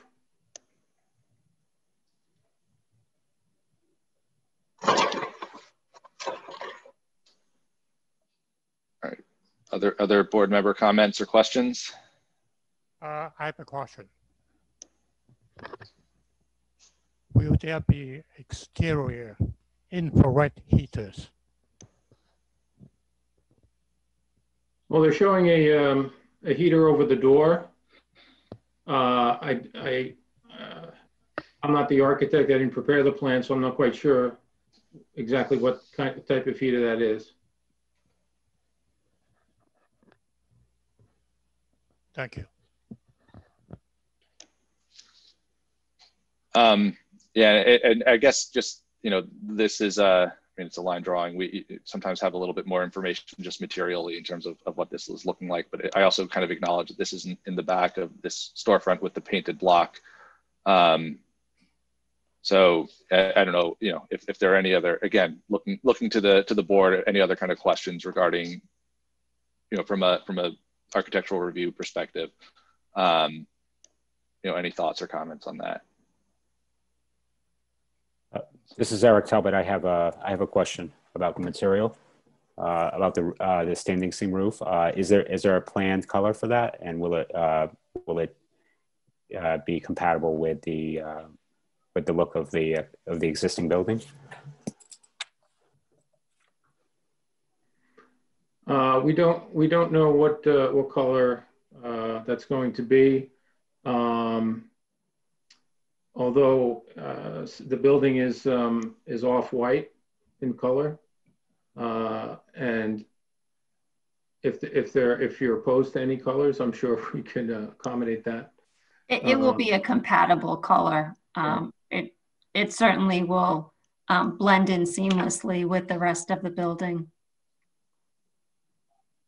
All right. Other board member comments or questions? I have a question. Will there be exterior infrared heaters? Well, they're showing a heater over the door. I'm not the architect. I didn't prepare the plan, so I'm not quite sure exactly what type of heater that is. Thank you. Yeah, and I guess just, this is it's a line drawing. We sometimes have a little bit more information just materially in terms of what this is looking like, but I also kind of acknowledge that this isn't in the back of this storefront with the painted block. So I don't know, if there are any other, again, looking to the board, any other kind of questions regarding, from a architectural review perspective, any thoughts or comments on that? This is Eric Talbot. I have a question about the material, about the standing seam roof. Is there a planned color for that, and will it be compatible with the look of the existing building? We don't know what color that's going to be. Although the building is off-white in color, and if you're opposed to any colors, I'm sure we could accommodate that. It will be a compatible color. It certainly will blend in seamlessly with the rest of the building.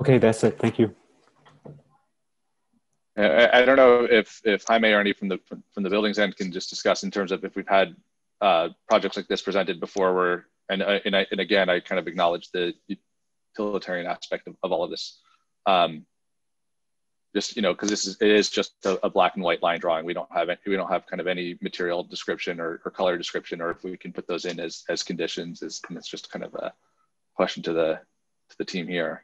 Okay, that's it. Thank you. I don't know if Jaime or any from the building's end can just discuss in terms of if we've had projects like this presented before, and again, I kind of acknowledge the utilitarian aspect of all of this. Just because it is just a black and white line drawing. We don't have kind of any material description or color description, or if we can put those in as conditions. And it's just kind of a question to the team here.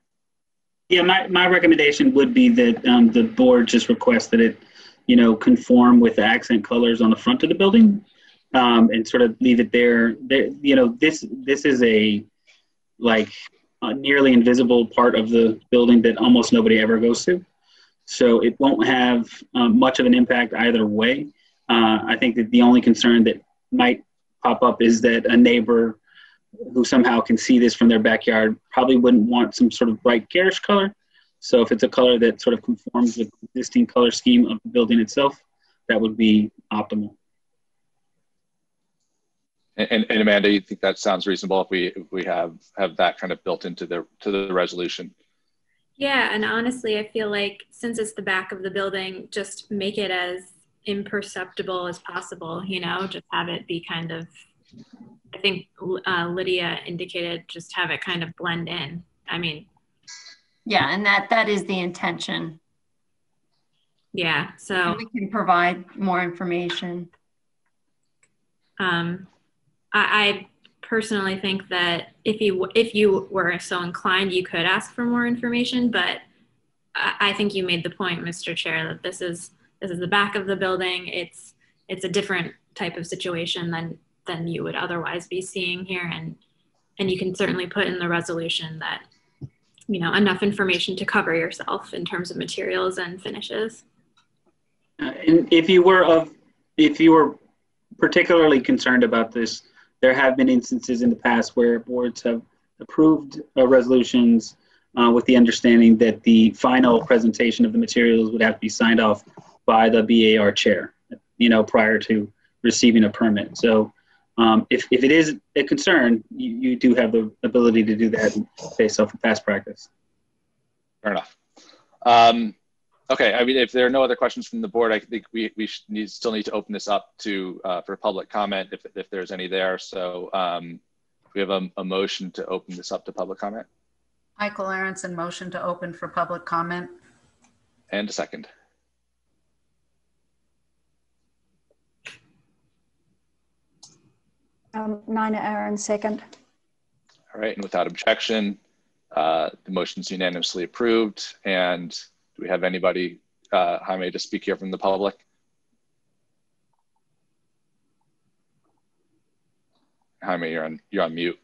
Yeah, my recommendation would be that the board just request that it, conform with the accent colors on the front of the building, and sort of leave it there. This is a nearly invisible part of the building that almost nobody ever goes to, so it won't have much of an impact either way. I think that the only concern that might pop up is that a neighbor who somehow can see this from their backyard probably wouldn't want some sort of bright garish color. So if it's a color that sort of conforms with the existing color scheme of the building itself, that would be optimal. And Amanda, you think that sounds reasonable if we have that kind of built into the resolution? Yeah, and honestly, I feel like since it's the back of the building, just make it as imperceptible as possible, just have it be kind of, I think Lydia indicated, just have it kind of blend in. Yeah, and that is the intention. Yeah, so and we can provide more information. I personally think that if you were so inclined, you could ask for more information, but I think you made the point, Mr. Chair, that this is the back of the building. It's a different type of situation than you would otherwise be seeing here, and you can certainly put in the resolution that enough information to cover yourself in terms of materials and finishes. And if you were particularly concerned about this there have been instances in the past where boards have approved resolutions with the understanding that the final presentation of the materials would have to be signed off by the BAR chair, prior to receiving a permit. So if it is a concern, you do have the ability to do that based off of past practice. Fair enough. Okay, I mean, if there are no other questions from the board, I think we still need to open this up to for public comment if there's any there. So we have a motion to open this up to public comment. Michael Aronson, motion to open for public comment. And a second. Nina Aaron, second. All right, and without objection, the motion is unanimously approved. And do we have anybody, Jaime, to speak here from the public? Jaime, you're on mute.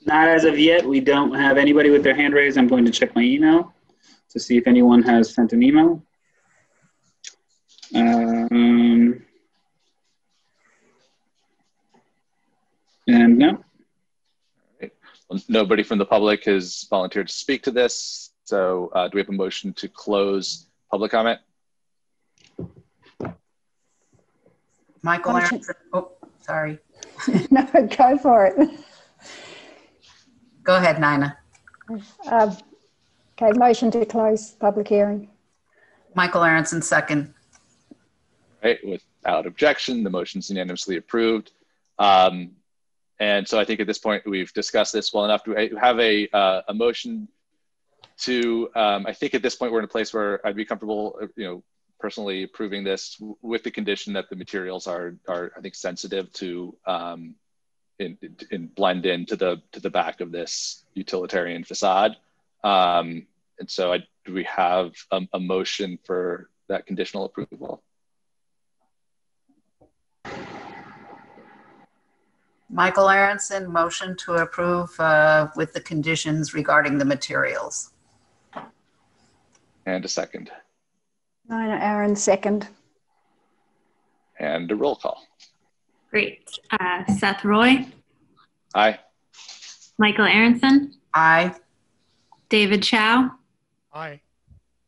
Not as of yet. We don't have anybody with their hand raised. I'm going to check my email to see if anyone has sent an email. And no. All right. Well, nobody from the public has volunteered to speak to this. So do we have a motion to close public comment? Michael Aronson. Oh, sorry. No, go for it. Go ahead, Nina. Okay, motion to close public hearing. Michael Aronson, second. Right, without objection, the motion is unanimously approved. And so I think at this point we've discussed this well enough. Do I have a motion to? I think at this point we're in a place where I'd be comfortable, personally approving this with the condition that the materials are I think sensitive to in blend into the back of this utilitarian facade. And so do we have a motion for that conditional approval? Michael Aronson, motion to approve with the conditions regarding the materials. And a second. Nina Aaron, second. And a roll call. Great. Seth Roy. Aye. Michael Aronson. Aye. David Chow. Aye.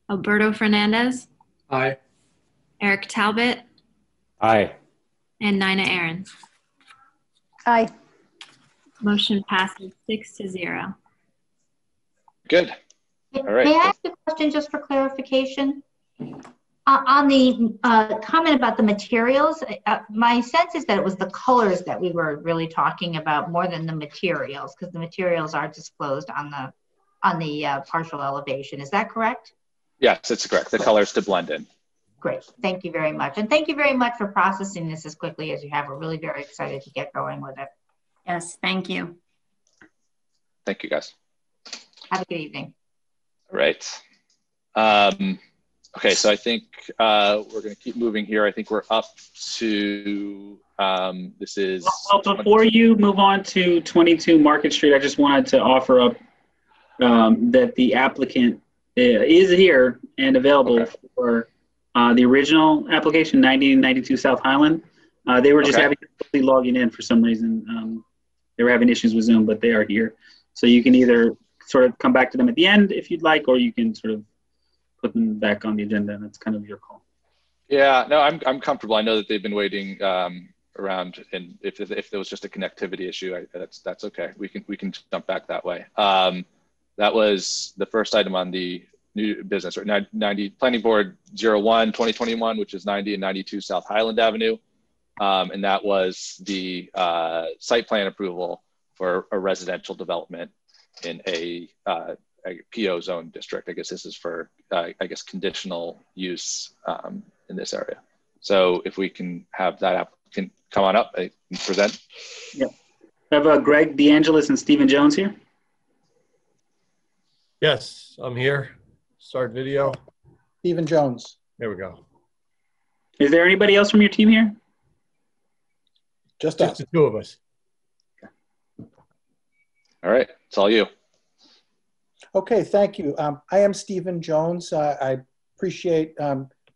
Alberto Fernandez. Aye. Eric Talbot. Aye. And Nina Aaron. Aye. Motion passes 6-0. Good. All right. May I ask a question just for clarification? On the comment about the materials, my sense is that it was the colors that we were really talking about more than the materials, because the materials are disclosed on the partial elevation. Is that correct? Yes, it's correct. The colors to blend in. Great. Thank you very much. And thank you very much for processing this as quickly as you have. We're really very excited to get going with it. Yes, thank you. Thank you, guys. Have a good evening. All right. Okay, so I think we're going to keep moving here. I think we're up to, this is... Well, before you move on to 22 Market Street, I just wanted to offer up that the applicant is here and available for the original application, 90 and 92 South Highland. They were just having difficulty logging in for some reason. They were having issues with Zoom, but they are here. So you can either sort of come back to them at the end if you'd like, or you can sort of put them back on the agenda, and it's kind of your call. Yeah, no, I'm comfortable. I know that they've been waiting around, and if there was just a connectivity issue, that's okay. We can jump back that way. That was the first item on the new business, or 90 Planning Board 01/2021, which is 90 and 92 South Highland Avenue, and that was the site plan approval for a residential development in a PO zone district. I guess this is for, conditional use in this area. So if we can have that applicant come on up and present. Yeah. I have Greg DeAngelis and Stephen Jones here. Yes, I'm here. Start video. Stephen Jones. There we go. Is there anybody else from your team here? Just the two of us. All right, it's all you. Okay, thank you. I am Stephen Jones. I appreciate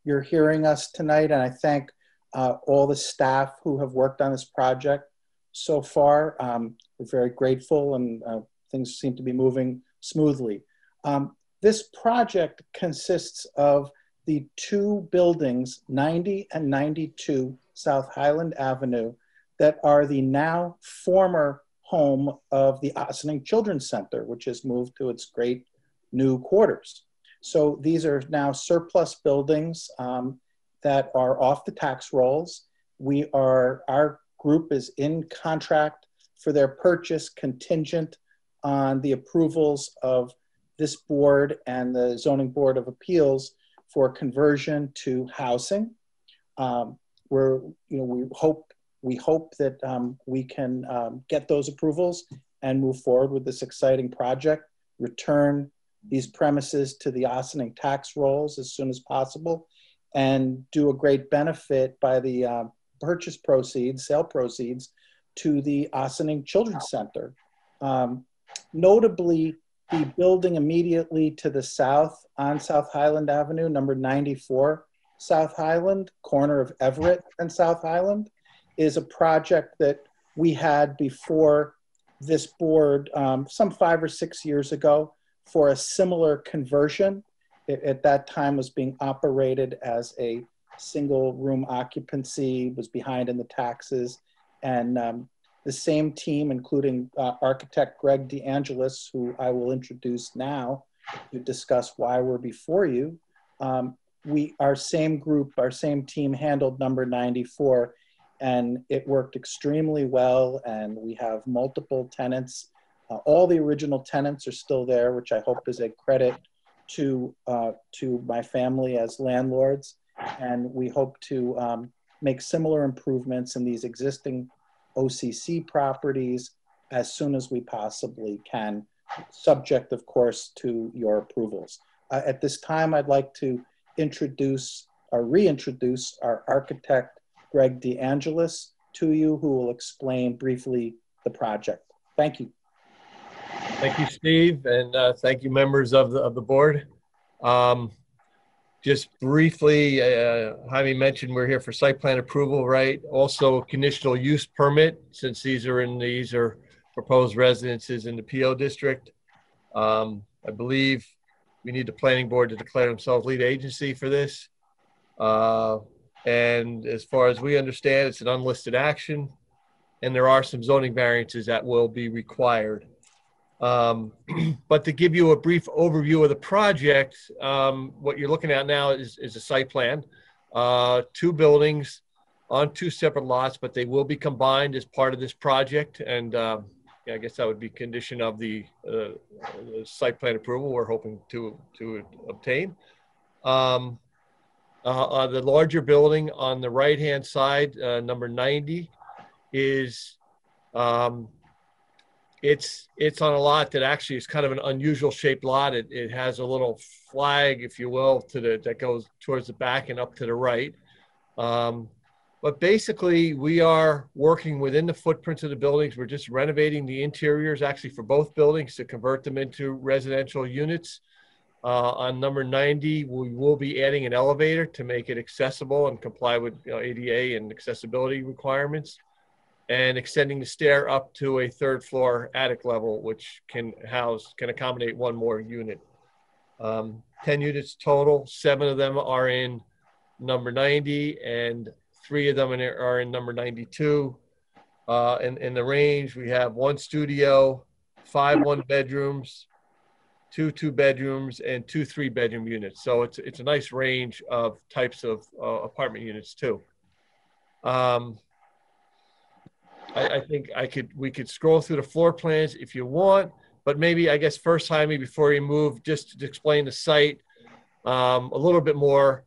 your hearing us tonight, and I thank all the staff who have worked on this project. so far. We're very grateful, and things seem to be moving smoothly. This project consists of the two buildings, 90 and 92 South Highland Avenue, that are the now former home of the Ossining Children's Center, which has moved to its great new quarters. So these are now surplus buildings that are off the tax rolls. Our group is in contract for their purchase contingent on the approvals of this board and the Zoning Board of Appeals for conversion to housing. We hope that we can get those approvals and move forward with this exciting project, return these premises to the Ossining tax rolls as soon as possible, and do a great benefit by the purchase proceeds, sale proceeds, to the Ossining Children's Center. Notably, the building immediately to the south on South Highland Avenue, number 94 South Highland, corner of Everett and South Highland, is a project that we had before this board some 5 or 6 years ago for a similar conversion. It, at that time, was being operated as a single room occupancy, was behind in the taxes, and the same team, including architect Greg DeAngelis, who I will introduce now to discuss why we're before you. Our same group, our same team handled number 94, and it worked extremely well, and we have multiple tenants. All the original tenants are still there, which I hope is a credit to my family as landlords, and we hope to make similar improvements in these existing OCC properties as soon as we possibly can, subject, of course, to your approvals. At this time, I'd like to introduce or reintroduce our architect, Greg DeAngelis, to you, who will explain briefly the project. Thank you. Thank you, Steve, and thank you, members of the board. Just briefly, Jaime mentioned we're here for site plan approval, right? Also, conditional use permit, since these are proposed residences in the PO district. I believe we need the planning board to declare themselves lead agency for this. And as far as we understand, it's an unlisted action, and there are some zoning variances that will be required. But to give you a brief overview of the project, what you're looking at now is a site plan, 2 buildings on 2 separate lots, but they will be combined as part of this project. And yeah, I guess that would be condition of the site plan approval we're hoping to obtain. The larger building on the right-hand side, number 90, is it's on a lot that actually is kind of an unusual shaped lot. It has a little flag, if you will, that goes towards the back and up to the right. But basically, we are working within the footprints of the buildings. We're just renovating the interiors actually for both buildings to convert them into residential units. On number 90, we will be adding an elevator to make it accessible and comply with ADA and accessibility requirements, and extending the stair up to a 3rd floor attic level, which can accommodate 1 more unit. 10 units total, 7 of them are in number 90, and 3 of them are in number 92. In the range, we have 1 studio, 5 1-bedrooms, 2 2-bedrooms, and 2 3-bedroom units. So it's a nice range of types of apartment units too. I think we could scroll through the floor plans if you want, but maybe, I guess first, Jaime, before you move, just to explain the site a little bit more.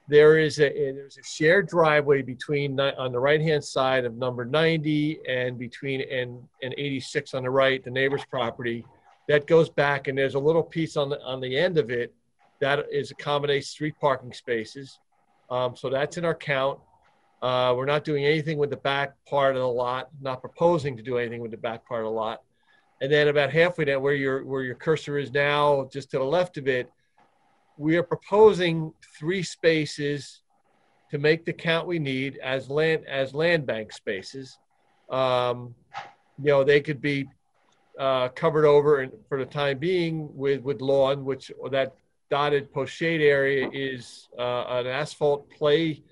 There's a shared driveway between, on the right-hand side of number 90 and between and 86 on the right, the neighbor's property, that goes back, and there's a little piece on the end of it that accommodates 3 parking spaces. So that's in our count. We're not doing anything with the back part of the lot, not proposing to do anything with the back part of the lot. And then about halfway down, where your cursor is now, just to the left of it, we are proposing 3 spaces to make the count we need as land bank spaces. You know, they could be covered over and for the time being with lawn, which that dotted pochade area is an asphalt play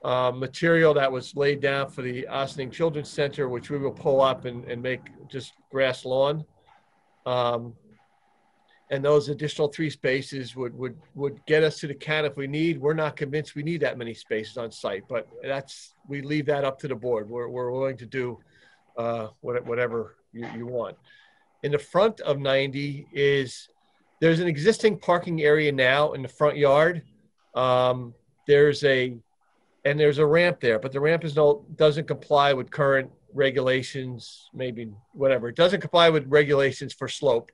material that was laid down for the Ossining Children's Center, which we will pull up and make just grass lawn. And those additional 3 spaces would get us to the count if we need. We're not convinced we need that many spaces on site, but we leave that up to the board. We're willing to do whatever you want. In the front of 90 there's an existing parking area now in the front yard. There's a ramp there, but the ramp doesn't comply with current regulations, maybe whatever. It doesn't comply with regulations for slope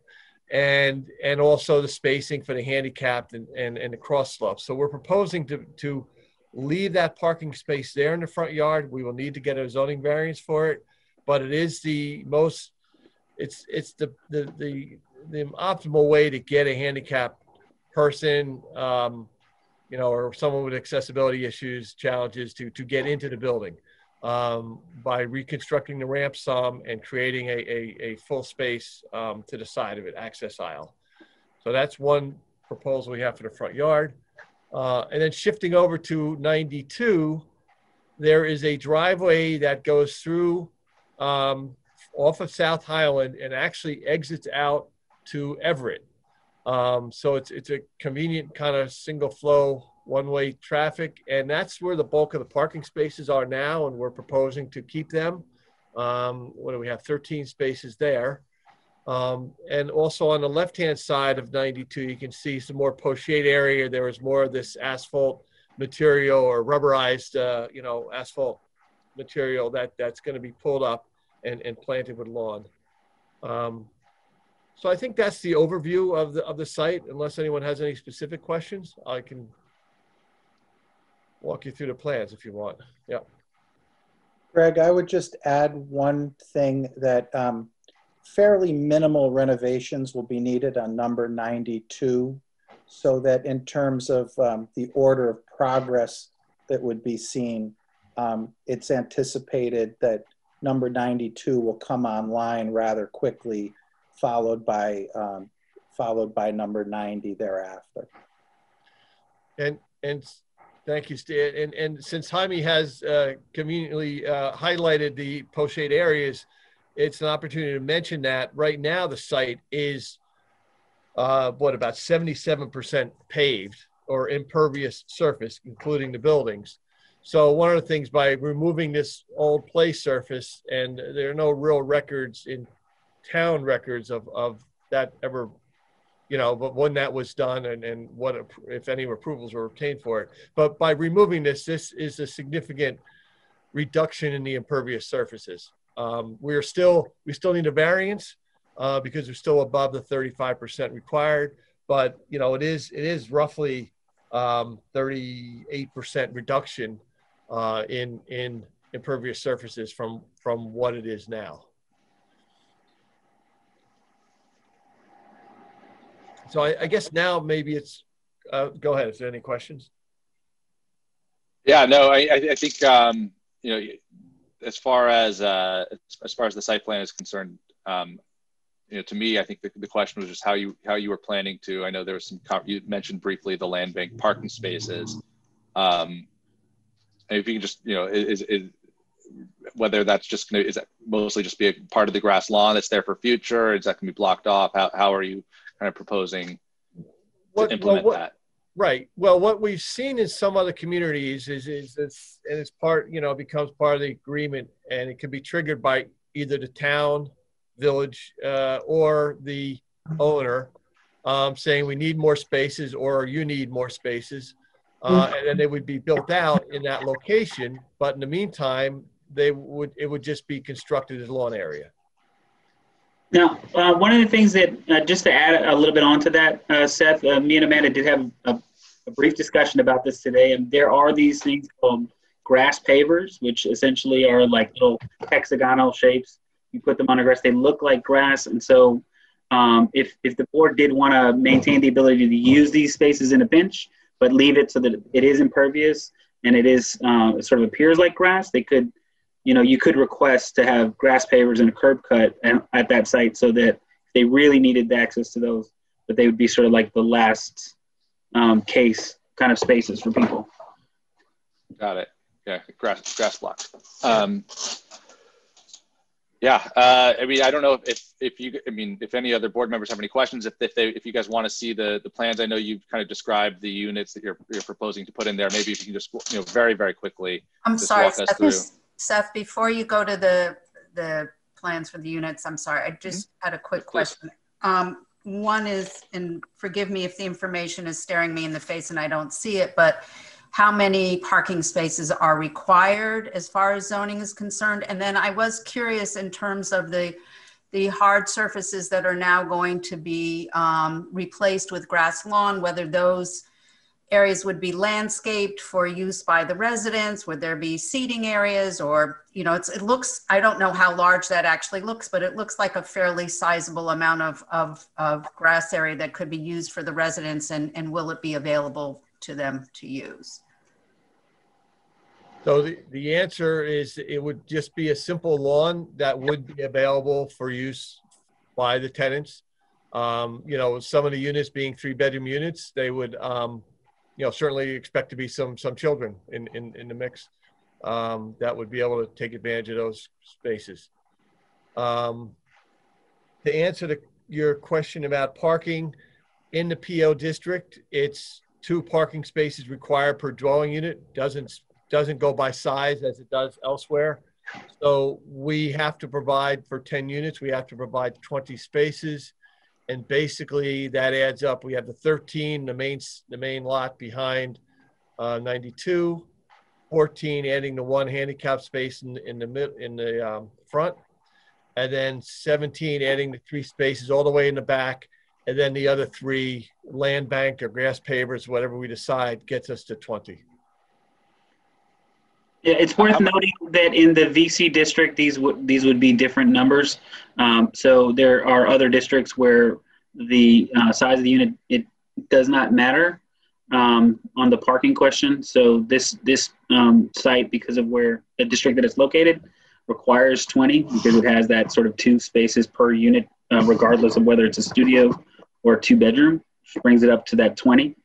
and also the spacing for the handicapped and the cross slope. So we're proposing to leave that parking space there in the front yard. We will need to get a zoning variance for it, but it is the optimal way to get a handicapped person, you know, or someone with accessibility issues, challenges to get into the building by reconstructing the ramp some and creating a full space to the side of it, access aisle. So that's one proposal we have for the front yard. And then shifting over to 92, there is a driveway that goes through off of South Highland and actually exits out to Everett. So it's a convenient kind of single flow one-way traffic, and that's where the bulk of the parking spaces are now, and we're proposing to keep them. What do we have? 13 spaces there. And also on the left-hand side of 92, you can see some more pochade area. There is more of this asphalt material or rubberized, you know, asphalt material that's going to be pulled up and planted with lawn. So I think that's the overview of the site. Unless anyone has any specific questions, I can walk you through the plans if you want. Yeah. Greg, I would just add one thing that fairly minimal renovations will be needed on number 92, so that in terms of the order of progress that would be seen, it's anticipated that number 92 will come online rather quickly, followed by number 90 thereafter. And thank you, Steve. And since Jaime has conveniently highlighted the pochade areas, it's an opportunity to mention that right now the site is about 77% paved or impervious surface, including the buildings. So one of the things, by removing this old play surface, and there are no real records in town records of that ever, you know, but when that was done and what, if any approvals were obtained for it. But by removing this is a significant reduction in the impervious surfaces. We still need a variance because we're still above the 35% required, but you know, it is roughly 38% reduction in impervious surfaces from what it is now. So I guess now maybe it's, go ahead, is there any questions? Yeah, no, I think, you know, as far as the site plan is concerned, you know, to me, I think the question was just how you were planning to, I know there was some, you mentioned briefly the land bank parking spaces. And if you can just, you know, is whether that's just going to, is that mostly just be a part of the grass lawn that's there for future, or is that going to be blocked off? How are you kind of proposing to implement that? Right. Well, what we've seen in some other communities is this, and it's part, you know, becomes part of the agreement, and it can be triggered by either the town, village, or the owner saying we need more spaces, or you need more spaces. And then they would be built out in that location. But in the meantime, it would just be constructed as lawn area. Now, one of the things that, just to add a little bit onto that, Seth, me and Amanda did have a brief discussion about this today, and there are these things called grass pavers, which essentially are like little hexagonal shapes. You put them on the grass, they look like grass, and so if the board did want to maintain the ability to use these spaces in a pinch, but leave it so that it is impervious, and it is, it sort of appears like grass, they could, you could request to have grass pavers and a curb cut at that site so that if they really needed the access to those, that they would be sort of like the last case kind of spaces for people. Got it. Yeah, grass blocks. Yeah, I mean, I don't know if any other board members have any questions. If you guys want to see the plans, I know you've kind of described the units that you're proposing to put in there. Maybe if you can just very, very quickly. I'm just sorry, walk us through. Seth. Before you go to the plans for the units, I'm sorry. I just had a quick question. One is, and forgive me if the information is staring me in the face and I don't see it, but how many parking spaces are required as far as zoning is concerned? And then I was curious in terms of the hard surfaces that are now going to be replaced with grass lawn, whether those areas would be landscaped for use by the residents, would there be seating areas, or, it looks, I don't know how large that actually looks, but it looks like a fairly sizable amount of grass area that could be used for the residents, and will it be available to them to use? So the answer is it would just be a simple lawn that would be available for use by the tenants. Some of the units being 3-bedroom units, they would, certainly expect to be some children in the mix that would be able to take advantage of those spaces. To answer your question about parking in the PO district, it's 2 parking spaces required per dwelling unit. Doesn't go by size as it does elsewhere. So we have to provide for 10 units, we have to provide 20 spaces. And basically that adds up. We have the 13, the main lot behind 92, 14 adding the 1 handicap space in the front, and then 17 adding the 3 spaces all the way in the back, and then the other 3 land bank or grass pavers, whatever we decide, gets us to 20. Yeah, it's worth noting that in the VC district, these would be different numbers. So there are other districts where the size of the unit, it does not matter on the parking question. So this site, because of where the district that it's located, requires 20 because it has that sort of 2 spaces per unit, regardless of whether it's a studio or 2-bedroom, brings it up to that 20.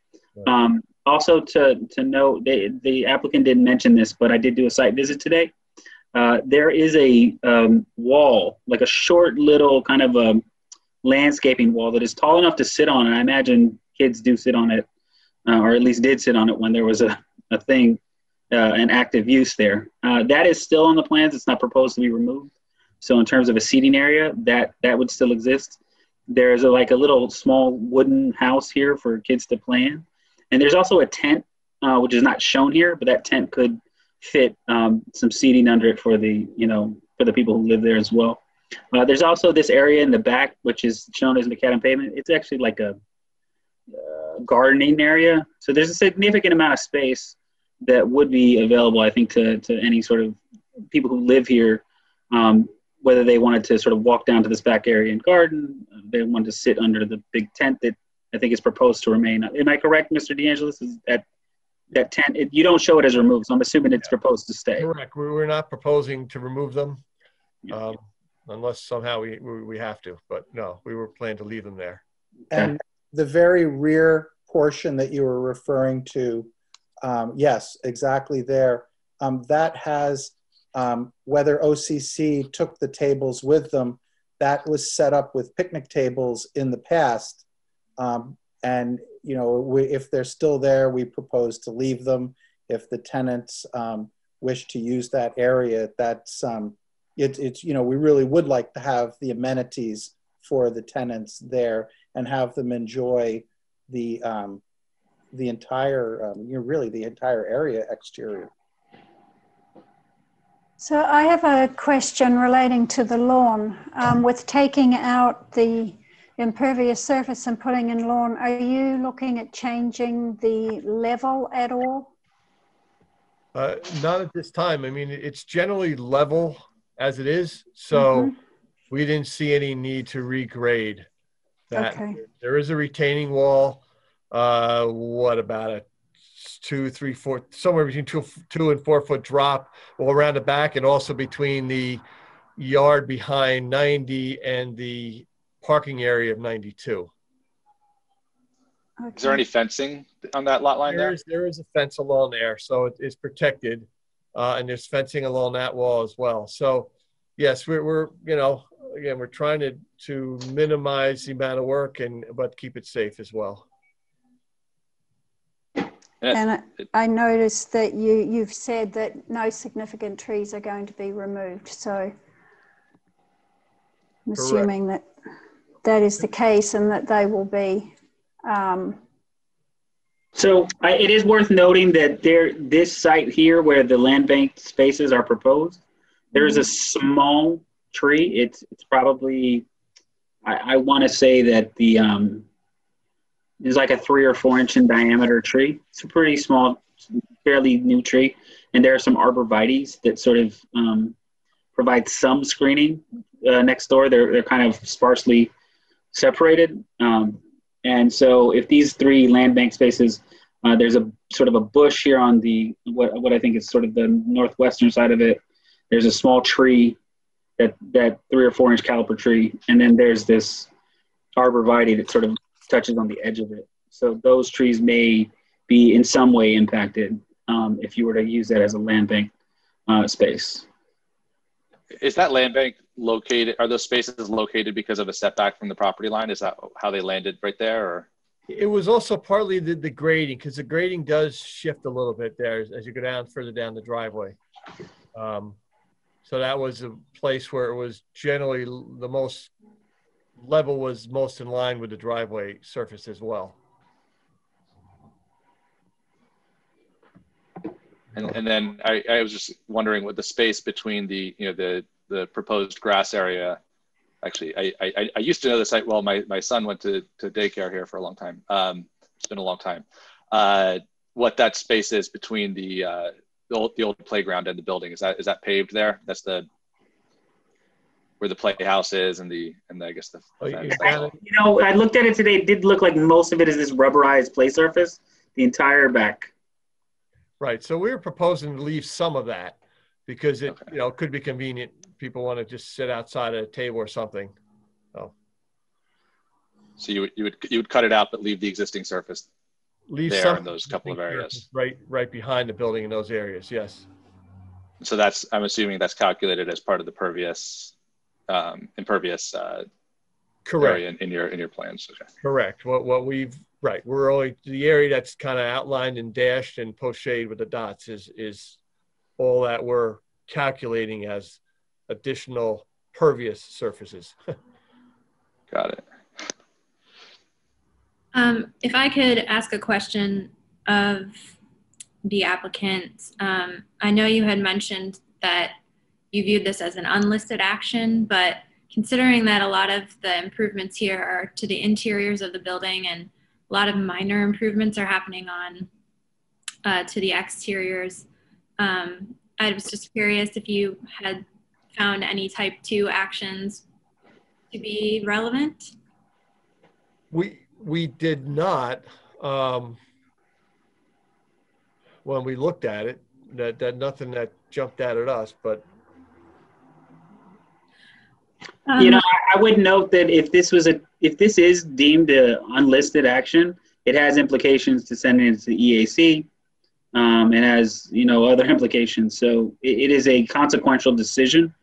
Also to note, the applicant didn't mention this, but I did do a site visit today. There is a wall, like a short little kind of a landscaping wall that is tall enough to sit on, and I imagine kids do sit on it, or at least did sit on it when there was an active use there. That is still on the plans. It's not proposed to be removed. So in terms of a seating area, that would still exist. There's like a little small wooden house here for kids to play in. And there's also a tent, which is not shown here, but that tent could fit some seating under it for the people who live there as well. There's also this area in the back, which is shown as macadam pavement. It's actually like a gardening area. So there's a significant amount of space that would be available, I think, to any sort of people who live here, whether they wanted to sort of walk down to this back area and garden, they wanted to sit under the big tent that I think is proposed to remain. Am I correct, Mr. DeAngelis? Is that tent, you don't show it as removed, so I'm assuming it's proposed to stay. Correct. We're not proposing to remove them unless somehow we have to, but no, we were planning to leave them there. And the very rear portion that you were referring to, yes, exactly there, that has, whether OCC took the tables with them, that was set up with picnic tables in the past. And, if they're still there, we propose to leave them. If the tenants wish to use that area, that's, we really would like to have the amenities for the tenants there and have them enjoy the entire, really the entire area exterior. So I have a question relating to the lawn. With taking out the impervious surface and putting in lawn, are you looking at changing the level at all? Not at this time. I mean, it's generally level as it is. So we didn't see any need to regrade that. Okay. There is a retaining wall, about a 2, 3, 4, somewhere between 2 and 4 foot drop all around the back, and also between the yard behind 90 and the parking area of 92. Okay. Is there any fencing on that lot line there? There is a fence along there, so it's protected, and there's fencing along that wall as well. So yes, we're you know, again, we're trying to minimize the amount of work but keep it safe as well. And I noticed that you've said that no significant trees are going to be removed. So I'm assuming that that is the case and that they will be. So it is worth noting that this site here where the land bank spaces are proposed, there is a small tree. It's probably, I want to say that the is like a 3 or 4 inch in diameter tree. It's a pretty small, fairly new tree. And there are some arborvitaes that sort of provide some screening next door. They're kind of sparsely separated. And so if these 3 land bank spaces, there's a sort of a bush here on the, what I think is sort of the northwestern side of it. There's a small tree, that 3 or 4 inch caliper tree. And then there's this arborvitae that sort of touches on the edge of it. So those trees may be in some way impacted if you were to use that as a land bank space. Is that land bank located, are those spaces located because of a setback from the property line? Is that how they landed right there? Or? It was also partly the grading, because the grading does shift a little bit there as you go down further down the driveway. So that was a place where it was generally the most level was most in line with the driveway surface as well. And then I was just wondering what the space between the, you know, the proposed grass area. Actually, I used to know the site well. My son went to daycare here for a long time. It's been a long time. What that space is between the old playground and the building, is that paved there? That's where the playhouse is and I guess the you know, I looked at it today. It did look like most of it is this rubberized play surface, the entire back. Right. So we were proposing to leave some of that because it, you know, could be convenient. People want to just sit outside at a table or something. So you would cut it out, but leave the existing surface there in those couple of areas. Right behind the building in those areas. Yes. So I'm assuming that's calculated as part of the impervious correct area in your plans. Okay. Correct. We're only the area that's kind of outlined and dashed and post-shade with the dots is all that we're calculating as additional pervious surfaces. Got it. If I could ask a question of the applicant, I know you had mentioned that you viewed this as an unlisted action, but considering that a lot of the improvements here are to the interiors of the building and a lot of minor improvements are happening on to the exteriors, I was just curious if you had found any type 2 actions to be relevant. We did not, when we looked at it, that nothing that jumped out at us, but. You know, I would note that if this is deemed an unlisted action, it has implications to send it to the EAC. It has, you know, other implications. So it is a consequential decision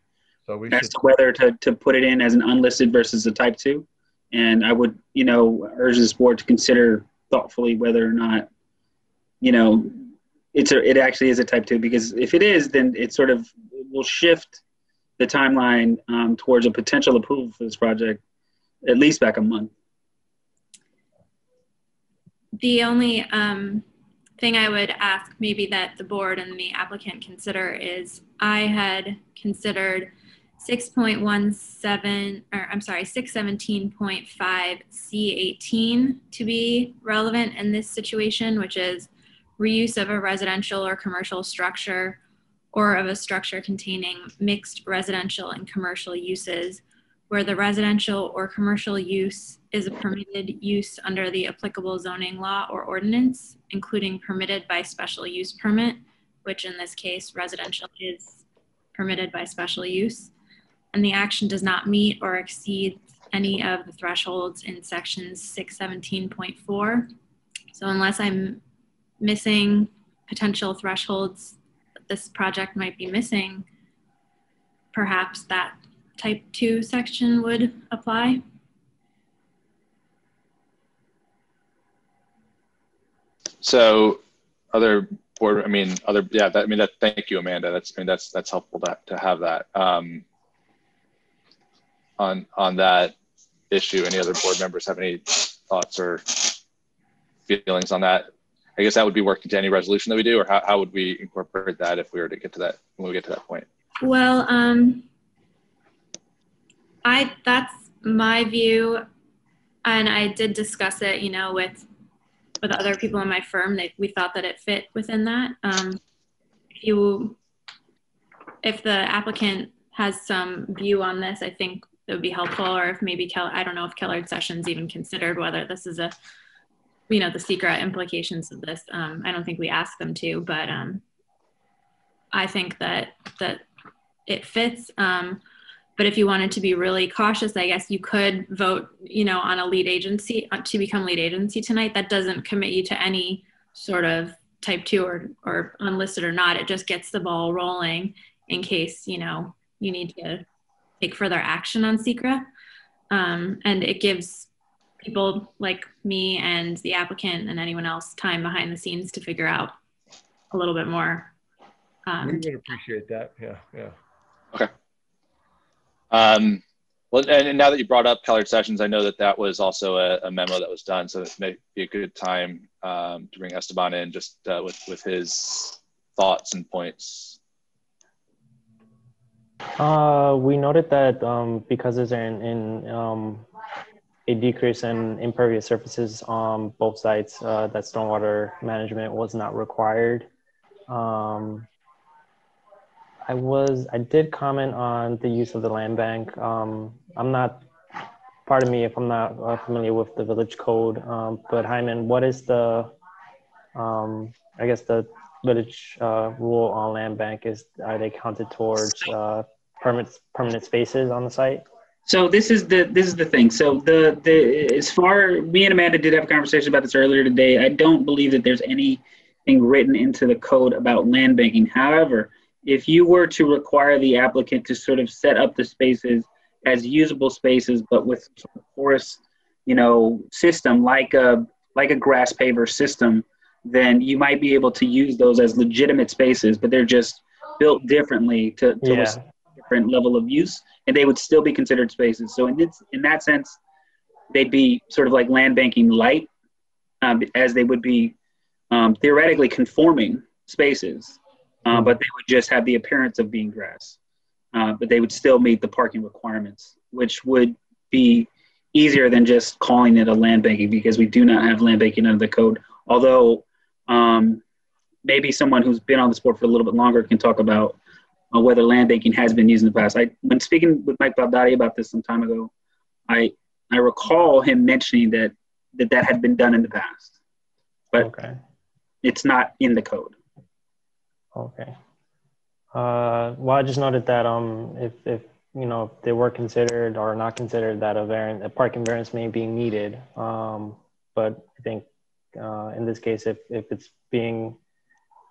as to whether to put it in as an unlisted versus a type 2. And I would, you know, urge this board to consider thoughtfully whether or not, you know, it actually is a type 2, because if it is, then it sort of will shift the timeline towards a potential approval for this project at least back a month. The only thing I would ask maybe that the board and the applicant consider is I had considered 617.5 C18 to be relevant in this situation, which is reuse of a residential or commercial structure or of a structure containing mixed residential and commercial uses where the residential or commercial use is a permitted use under the applicable zoning law or ordinance, including permitted by special use permit, which in this case, residential is permitted by special use, and the action does not meet or exceed any of the thresholds in sections 617.4. So unless I'm missing potential thresholds that this project might be missing, perhaps that type 2 section would apply. So other board, thank you, Amanda. That's helpful to have that. On that issue, any other board members have any thoughts or feelings on that? I guess that would be working to any resolution that we do, or how would we incorporate that if we were to get to that, when we get to that point? Well, that's my view, and I did discuss it, you know, with other people in my firm. We thought that it fit within that. If the applicant has some view on this, I think it would be helpful, or if maybe I don't know if Kellard Sessions even considered whether this is the secret implications of this. I don't think we asked them to, but I think that it fits. But if you wanted to be really cautious, I guess you could vote, you know, on a lead agency to become lead agency tonight. That doesn't commit you to any sort of type 2 or unlisted or not. It just gets the ball rolling in case, you know, you need to take further action on secret. And it gives people like me and the applicant and anyone else time behind the scenes to figure out a little bit more. We would appreciate that. Yeah. Okay. Well, and now that you brought up Kellard Sessions, I know that was also a memo that was done, so it may be a good time to bring Esteban in just with his thoughts and points. We noted that because there's a decrease in impervious surfaces on both sites, that stormwater management was not required. I did comment on the use of the land bank. Pardon me if I'm not familiar with the village code, but Hyman, what is the village rule on land bank? Are they counted towards permanent spaces on the site? So this is the thing. So me and Amanda did have a conversation about this earlier today. I don't believe that there's anything written into the code about land banking. However, if you were to require the applicant to sort of set up the spaces as usable spaces, but with sort of porous, you know, system like a grass paver system, then you might be able to use those as legitimate spaces, but they're just built differently to a different level of use, and they would still be considered spaces. So in that sense, they'd be sort of like land banking light, as they would be theoretically conforming spaces. But they would just have the appearance of being grass. But they would still meet the parking requirements, which would be easier than just calling it a land banking, because we do not have land banking under the code. Although maybe someone who's been on the sport for a little bit longer can talk about whether land banking has been used in the past. When speaking with Mike Baldati about this some time ago, I recall him mentioning that had been done in the past, but it's not in the code. Okay. Well, I just noted that if you know, if they were considered or not considered, that a parking variance may be needed. But I think in this case, if it's being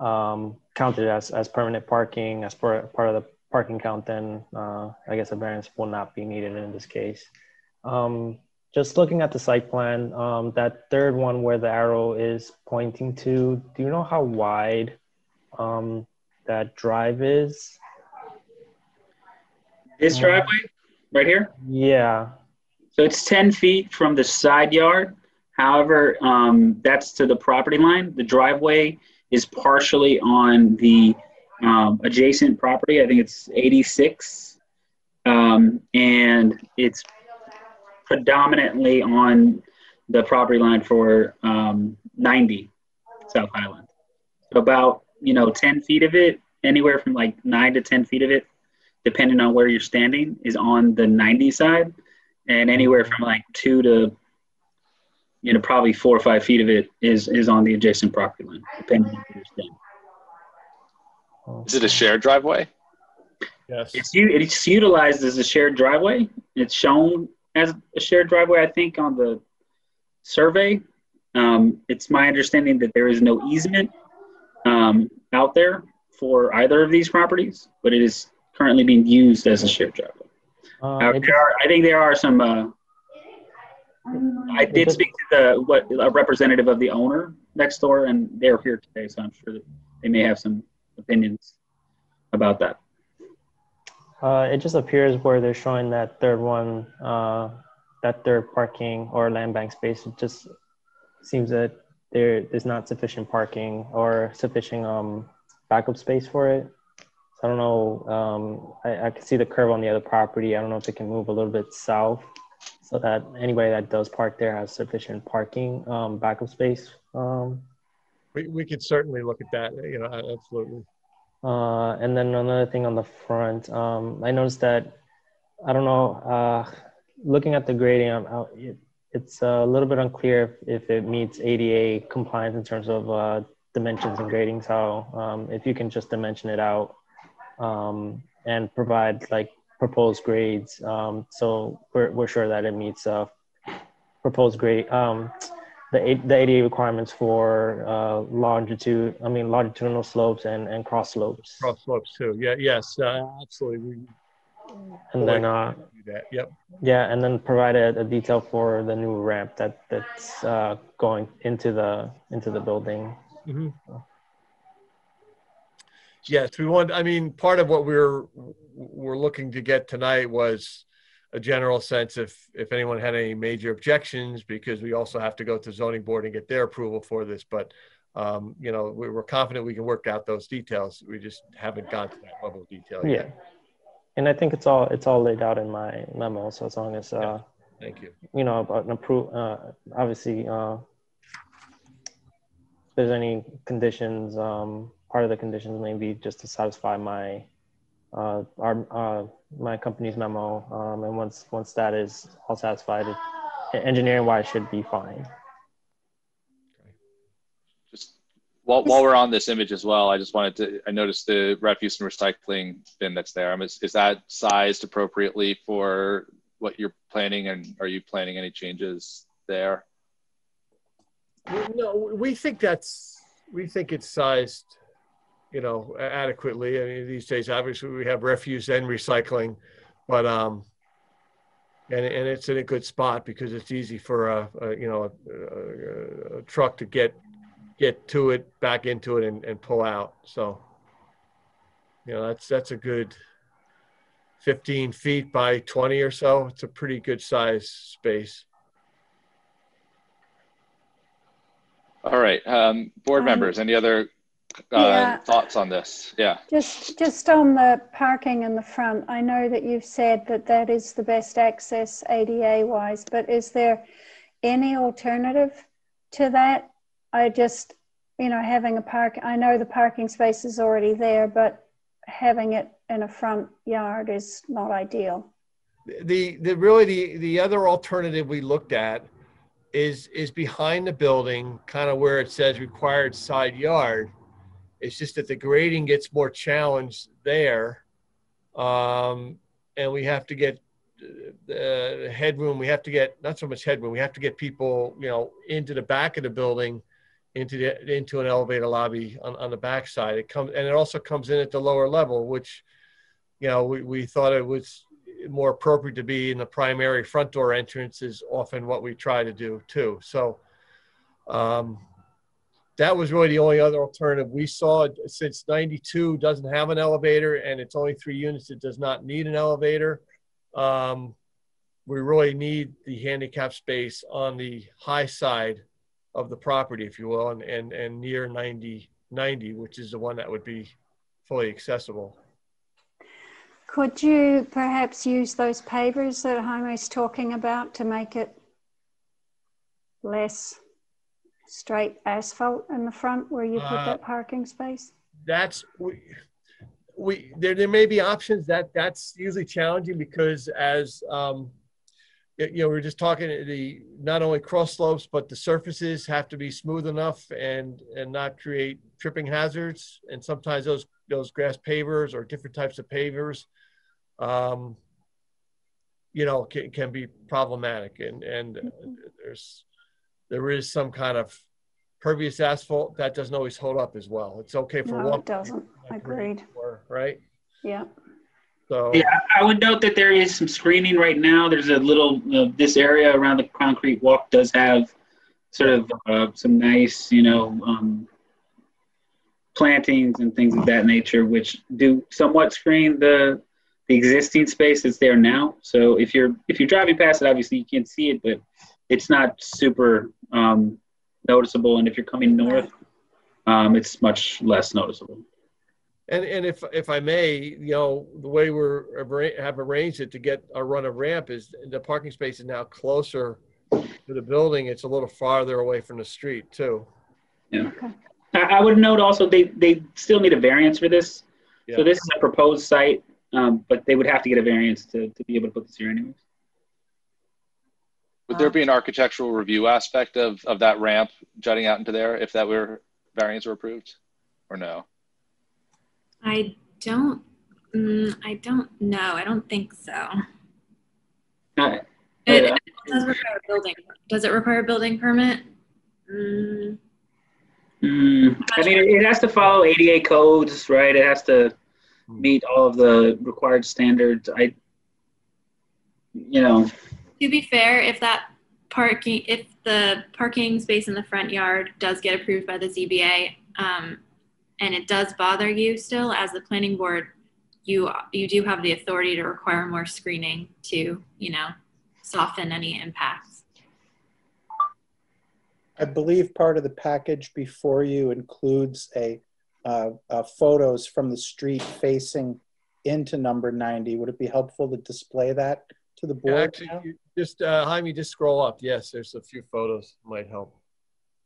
counted as permanent parking, as part of the parking count, then I guess a variance will not be needed in this case. Just looking at the site plan, that third one where the arrow is pointing to, do you know how wide that drive is? This driveway right here? Yeah. So it's 10 feet from the side yard. However, that's to the property line. The driveway is partially on the adjacent property. I think it's 86. And it's predominantly on the property line for 90 South Highland. So about, 10 feet of it, anywhere from like 9 to 10 feet of it depending on where you're standing, is on the 90 side, and anywhere from like 2 to probably 4 or 5 feet of it is on the adjacent property line, depending on where you're standing. Is it a shared driveway? Yes. It's utilized as a shared driveway. It's shown as a shared driveway, I think, on the survey. It's my understanding that there is no easement out there for either of these properties, but it is currently being used as a shared driveway. I think there are some. I did speak to a representative of the owner next door, and they're here today, so I'm sure that they may have some opinions about that. It just appears where they're showing that third one, that third parking or land bank space, it just seems that there is not sufficient parking or sufficient backup space for it. So I don't know, I can see the curve on the other property. I don't know if it can move a little bit south so that anybody that does park there has sufficient parking backup space. We could certainly look at that, absolutely. And then another thing on the front, I noticed that, I don't know, looking at the grading, it's a little bit unclear if it meets ADA compliance in terms of dimensions and grading. So if you can just dimension it out and provide like proposed grades, so we're sure that it meets proposed grade, the ADA requirements for longitudinal slopes and cross slopes. Cross slopes too. Yeah. Yes. Absolutely. And then do that. Yep. Yeah, and then provide a detail for the new ramp that's going into the building. Mm-hmm. Yes, we want. I mean, part of what we're looking to get tonight was a general sense if anyone had any major objections, because we also have to go to zoning board and get their approval for this. But we're confident we can work out those details. We just haven't got to that level of detail yet. Yeah, and I think it's all laid out in my memo. So as long as thank you. About an obviously, if there's any conditions, part of the conditions may be just to satisfy my my company's memo, and once that is all satisfied, engineering wise should be fine. Just while we're on this image as well, I noticed the refuse and recycling bin that's there. Is that sized appropriately for what you're planning, and are you planning any changes there? No, we think it's sized, adequately. I mean, these days, obviously, we have refuse and recycling, but and it's in a good spot because it's easy for a truck to get to it, back into it, and pull out. So, that's a good 15 feet by 20 or so. It's a pretty good size space. All right, board members, any other thoughts on this? Yeah. Just on the parking in the front, I know that you've said that is the best access ADA wise, but is there any alternative to that? I just, having I know the parking space is already there, but having it in a front yard is not ideal. The other alternative we looked at is behind the building, kind of where it says required side yard. It's just that the grading gets more challenged there. And we have to get headroom. We have to get, not so much headroom, we have to get people, into the back of the building, into an elevator lobby on the back side. It also comes in at the lower level, which, we thought it was more appropriate to be in the primary front door entrance is often what we try to do too. So, that was really the only other alternative we saw. Since 92 doesn't have an elevator and it's only 3 units, it does not need an elevator. We really need the handicap space on the high side of the property, if you will, and near 90, which is the one that would be fully accessible. Could you perhaps use those pavers that Jaime's talking about to make it less straight asphalt in the front where you put that parking space? there may be options that's usually challenging because as we're just talking not only cross slopes, but the surfaces have to be smooth enough and not create tripping hazards. And sometimes those grass pavers or different types of pavers, can be problematic. And there is some kind of pervious asphalt that doesn't always hold up as well. It's okay for No, walking. it doesn't. Agreed. Right? Yeah. So yeah, I would note that there is some screening right now. There's a little, this area around the concrete walk does have sort of some nice, plantings and things of that nature, which do somewhat screen the existing space that's there now. So if you're driving past it, obviously you can't see it, but it's not super noticeable. And if you're coming north, it's much less noticeable. And if I may, the way have arranged it to get a run of ramp is the parking space is now closer to the building. It's a little farther away from the street too. Yeah. Okay. I would note also they still need a variance for this. Yeah. So this is a proposed site, but they would have to get a variance to be able to put this here anyways. Would there be an architectural review aspect of that ramp jutting out into there if that variance were approved, or no? I don't know. I don't think so. It does require a building. Does it require a building permit? I mean, it has to follow ADA codes, right? It has to meet all of the required standards. To be fair, if the parking space in the front yard does get approved by the ZBA, and it does bother you still, as the planning board, you do have the authority to require more screening to, soften any impacts. I believe part of the package before you includes photos from the street facing into number 90. Would it be helpful to display that to the board? Actually, Jaime, just scroll up. Yes, there's a few photos might help.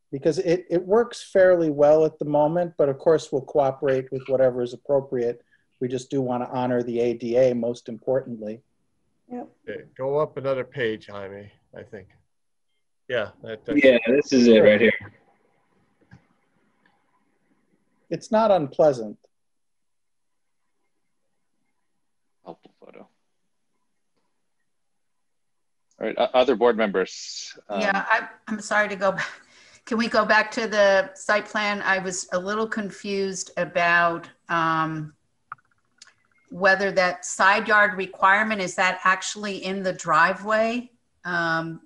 Because it works fairly well at the moment, but of course we'll cooperate with whatever is appropriate. We just do want to honor the ADA most importantly. Yep. Okay, go up another page, Jaime, I think. Yeah. Yeah, this is it right here. It's not unpleasant. Helpful photo. All right, other board members. Yeah, I'm sorry to go back. Can we go back to the site plan? I was a little confused about whether that side yard requirement, is that actually in the driveway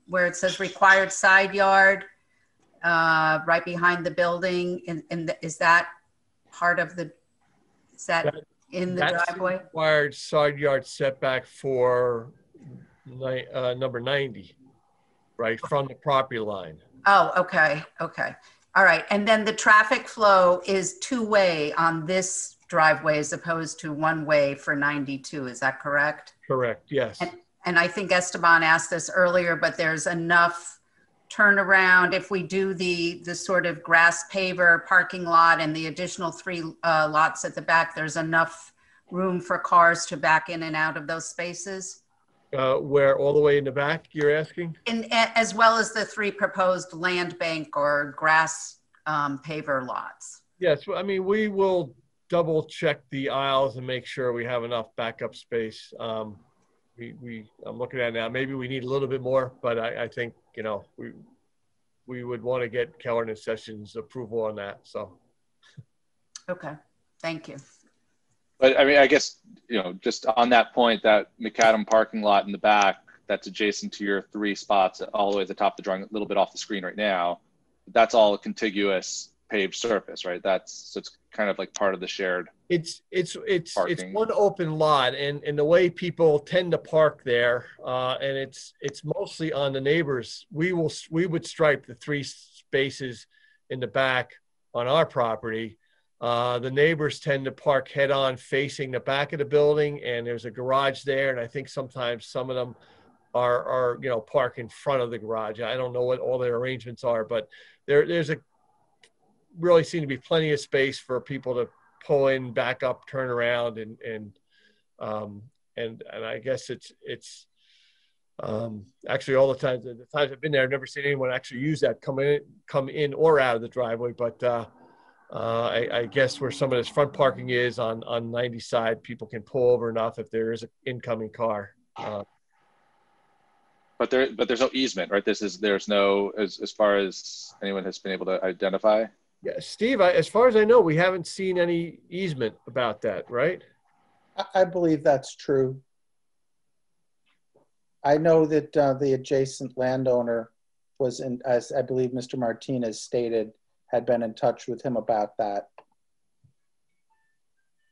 where it says required side yard right behind the building? And is that part of the, in the driveway? Required side yard setback for number 90, right from the property line. Oh, okay. Okay. All right. And then the traffic flow is two-way on this driveway as opposed to one-way for 92. Is that correct? Correct. Yes. And I think Esteban asked this earlier, but there's enough turnaround if we do the sort of grass paver parking lot and the additional 3 lots at the back, there's enough room for cars to back in and out of those spaces? Where all the way in the back, you're asking? As well as the 3 proposed land bank or grass paver lots. Yes, I mean, we will double check the aisles and make sure we have enough backup space. I'm looking at it now. Maybe we need a little bit more, but I think, we would want to get Keller and Sessions approval on that, so. Okay, thank you. But I mean, I guess, just on that point, that McAdam parking lot in the back, that's adjacent to your 3 spots all the way at the top of the drawing, a little bit off the screen right now. That's all a contiguous paved surface, right? So it's kind of like part of the shared. It's one open lot, and the way people tend to park there, and it's mostly on the neighbors. We would stripe the 3 spaces in the back on our property. The neighbors tend to park head on facing the back of the building, and there's a garage there. And I think sometimes some of them are park in front of the garage. I don't know what all their arrangements are, but there's really seem to be plenty of space for people to pull in, back up, turn around, and I guess it's actually all the times I've been there, I've never seen anyone actually use that come in or out of the driveway. But I guess where some of this front parking is on 90 side, people can pull over enough if there is an incoming car. But there's no easement, right? There's no, as far as anyone has been able to identify. Yeah, Steve, as far as I know, we haven't seen any easement about that, right? I believe that's true. I know that the adjacent landowner was in, as I believe Mr. Martinez stated, had been in touch with him about that,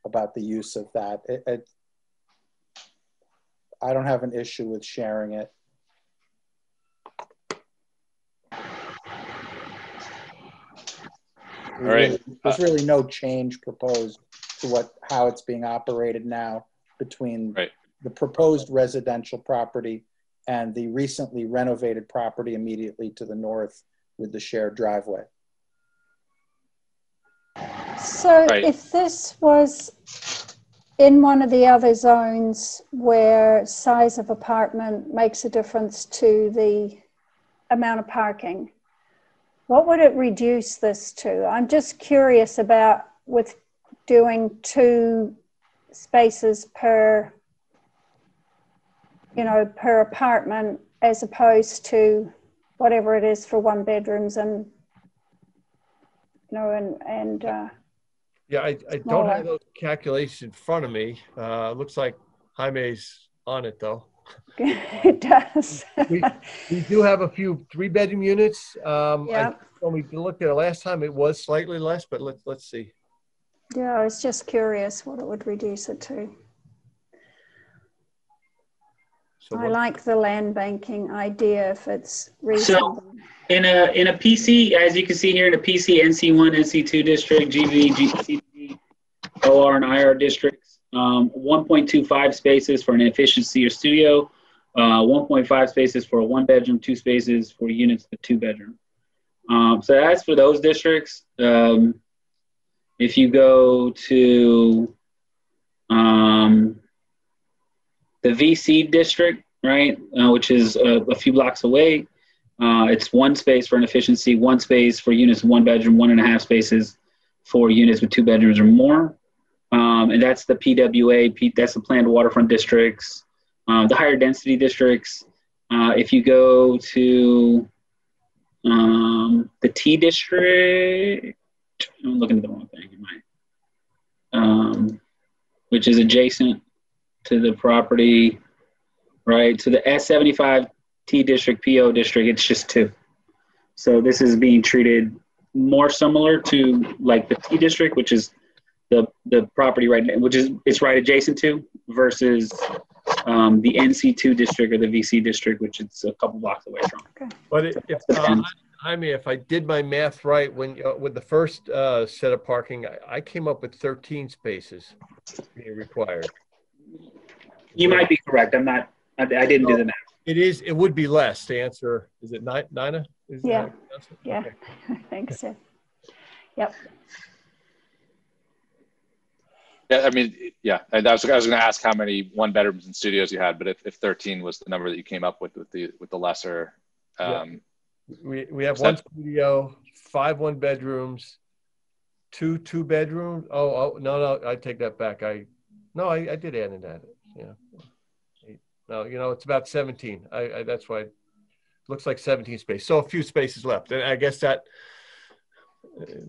about the use of that. I don't have an issue with sharing it. There's really no change proposed to how it's being operated now between the proposed residential property and the recently renovated property immediately to the north with the shared driveway. So if this was in one of the other zones where size of apartment makes a difference to the amount of parking, what would it reduce this to? I'm just curious about with doing 2 spaces per, per apartment as opposed to whatever it is for 1 bedrooms and, yeah, I don't have those calculations in front of me. Looks like Jaime's on it though. It does. we do have a few 3-bedroom units. When we looked at it last time, it was slightly less, but let's see. Yeah, I was just curious what it would reduce it to. So I like the land banking idea if it's reasonable. So in a PC, as you can see here, in a PC, NC1, NC2 district, GB, GCD, OR, and IR districts, 1.25 spaces for an efficiency or studio, 1.5 spaces for a 1-bedroom, 2 spaces for units of 2-bedroom. So that's for those districts. If you go to the VC district, right, which is a few blocks away, it's 1 space for an efficiency, 1 space for units of 1-bedroom, 1.5 spaces for units with 2 bedrooms or more. And that's the PWA, that's the planned waterfront districts, the higher density districts. If you go to the T district, I'm looking at the wrong thing, which is adjacent to the property, right? So the S75 T district, PO district, it's just 2. So this is being treated more similar to like the T district, which is the property right now, which is it's right adjacent to, versus the NC2 district or the VC district, which it's a couple blocks away from. Okay. But if I did my math right, when with the first set of parking, I came up with 13 spaces being required. You might be correct. I'm not. I didn't do the math. It would be less. To answer, is it Nina? Yeah. Yeah, okay. I think so. Yep. Yeah, I mean, yeah. And I was going to ask how many 1-bedrooms and studios you had, but if 13 was the number that you came up with the lesser. We have 1 studio, 5 1-bedrooms, 2 2-bedrooms. Oh no, I take that back. I did add in that. Yeah. No, it's about 17. That's why it looks like 17 space. So a few spaces left, and I guess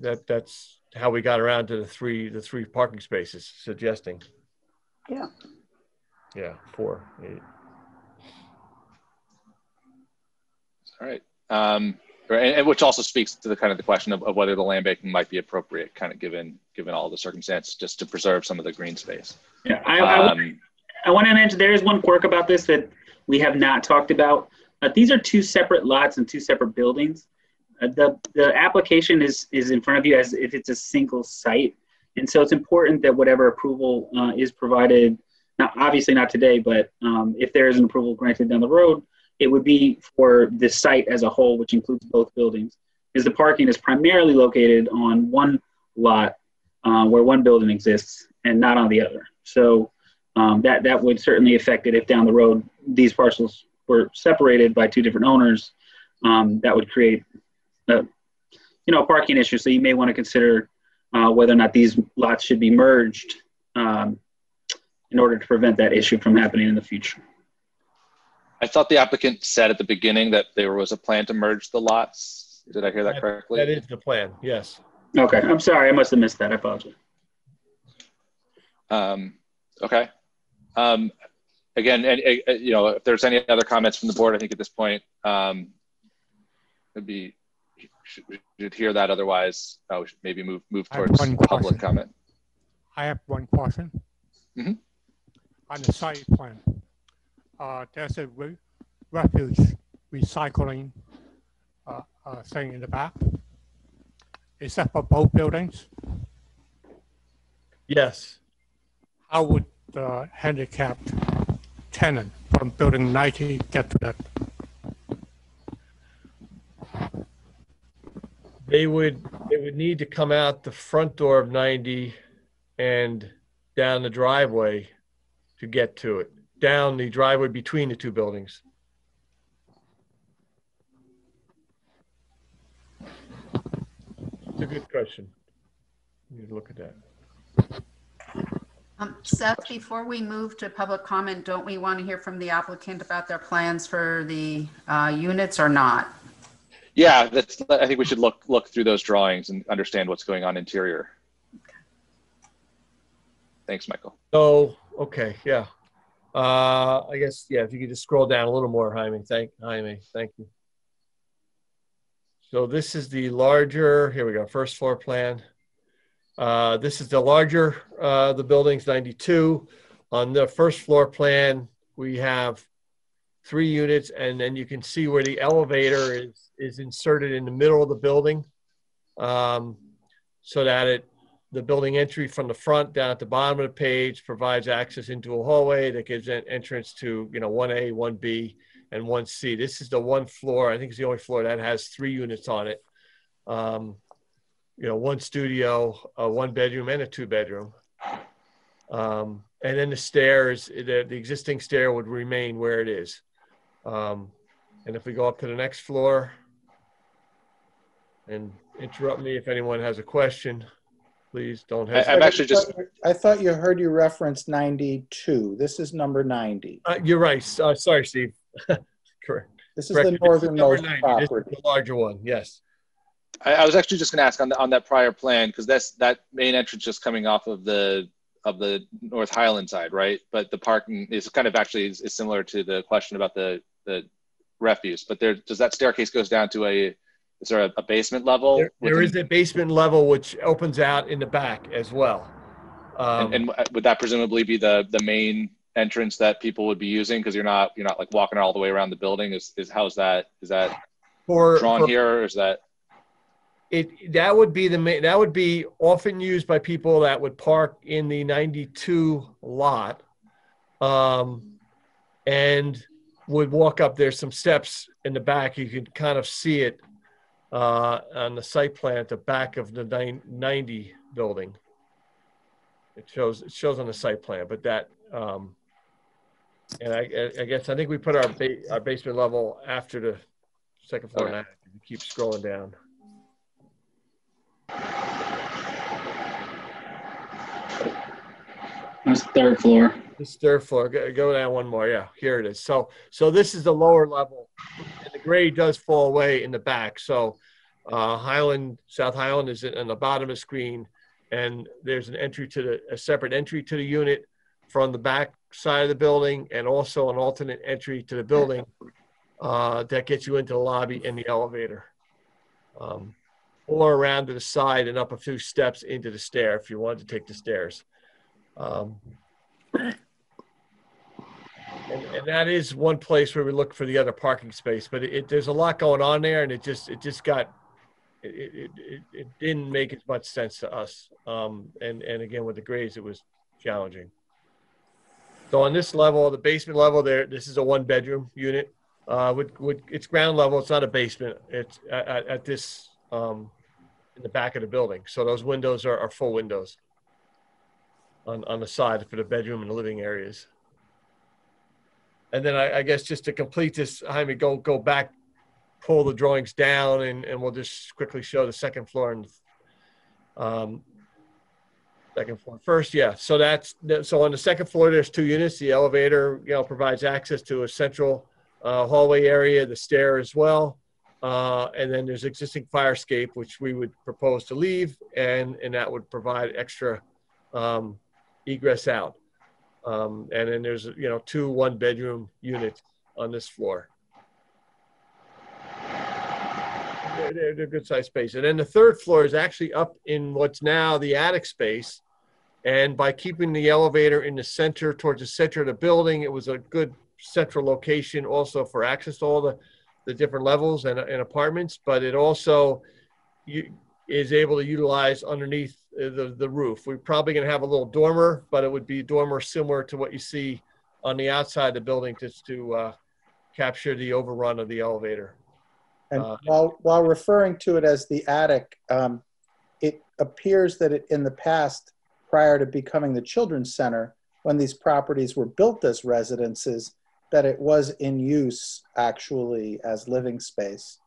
that's how we got around to the three parking spaces, suggesting. Yeah. Yeah, 4, 8. All right. And which also speaks to the kind of the question of whether the land banking might be appropriate, kind of given all the circumstances, just to preserve some of the green space. Yeah, I want to mention there is one quirk about this that we have not talked about. These are 2 separate lots and 2 separate buildings. The application is in front of you as if it's a single site, and so it's important that whatever approval is provided, now obviously not today, but if there is an approval granted down the road, it would be for the site as a whole, which includes both buildings, because the parking is primarily located on one lot where one building exists and not on the other. So that would certainly affect it if down the road these parcels were separated by two different owners. That would create a parking issue. So you may want to consider whether or not these lots should be merged in order to prevent that issue from happening in the future. I thought the applicant said at the beginning that there was a plan to merge the lots. Did I hear that correctly? That is the plan, yes. Okay, I'm sorry, I must have missed that. I apologize. Okay. Again, and if there's any other comments from the board, I think at this point, we should hear that. Otherwise, we should maybe move towards public comment. I have one question. Mm-hmm. On the site plan, there's a refuge recycling thing in the back. Is that for both buildings? Yes. How would the handicapped tenant from building 90 get to that? They would need to come out the front door of 90 and down the driveway to get to it. Down the driveway between the two buildings. It's a good question. You need to look at that. Seth, before we move to public comment, don't we want to hear from the applicant about their plans for the units or not? Yeah, I think we should look through those drawings and understand what's going on interior. Okay. Thanks, Michael. Oh, okay, yeah. I guess, yeah, if you could just scroll down a little more, Jaime. Thank you. So this is the larger, here we go, first floor plan. This is the larger, the building's 92. On the first floor plan, we have 3 units, and then you can see where the elevator is inserted in the middle of the building, so that the building entry from the front down at the bottom of the page provides access into a hallway that gives an entrance to 1A, 1B, and 1C. This is the one floor, I think it's the only floor that has 3 units on it. 1 studio, a 1 bedroom, and a 2 bedroom. And then the stairs, the existing stair would remain where it is. And if we go up to the next floor, and interrupt me if anyone has a question, please don't hesitate. I thought you heard you reference 92. This is number 90. You're right. Sorry, Steve. Correct. This is the northernmost property. This is the larger one, yes. I was actually just going to ask on that prior plan, because that main entrance just coming off of the North Highland side, right? But the parking is kind of actually is similar to the question about the refuse. But does that staircase goes down to is there a basement level? There is a basement level which opens out in the back as well. And would that presumably be the main entrance that people would be using? Because you're not like walking all the way around the building. Is that drawn here, or is that? That would be often used by people that would park in the 92 lot, and would walk up. There's some steps in the back. You can kind of see it on the site plan at the back of the 90 building. It shows on the site plan, but that, and I think we put our basement level after the second floor. Okay. Now you keep scrolling down. That's the third floor. This third floor. Go down one more. Yeah, here it is. So this is the lower level, and the grade does fall away in the back. So South Highland is on the bottom of the screen, and there's a separate entry to the unit from the back side of the building, and also an alternate entry to the building that gets you into the lobby and the elevator. Or around to the side and up a few steps into the stair if you wanted to take the stairs. And that is one place where we look for the other parking space, but there's a lot going on there, and it didn't make as much sense to us. And again, with the grades, it was challenging. So on this level, the basement level this is a 1-bedroom unit. It's ground level. It's not a basement. It's at this, in in the back of the building. So those windows are full windows on the side for the bedroom and the living areas. And then I guess just to complete this, Jaime, go back, pull the drawings down, and we'll just quickly show the second floor and second floor first. Yeah, so so on the second floor, there's 2 units. The elevator, provides access to a central hallway area, the stair as well. And then there's existing fire escape, which we would propose to leave, and that would provide extra egress out. And then there's 2 1-bedroom units on this floor. They're good sized space. And then the third floor is actually up in what's now the attic space. And by keeping the elevator in the center, towards the center of the building, it was a good central location also for access to all the different levels and apartments. But it also is able to utilize underneath the roof. We're probably going to have a little dormer, but it would be a dormer similar to what you see on the outside of the building, just to capture the overrun of the elevator. And while referring to it as the attic, it appears that in the past, prior to becoming the Children's Center, when these properties were built as residences, that it was in use actually as living space.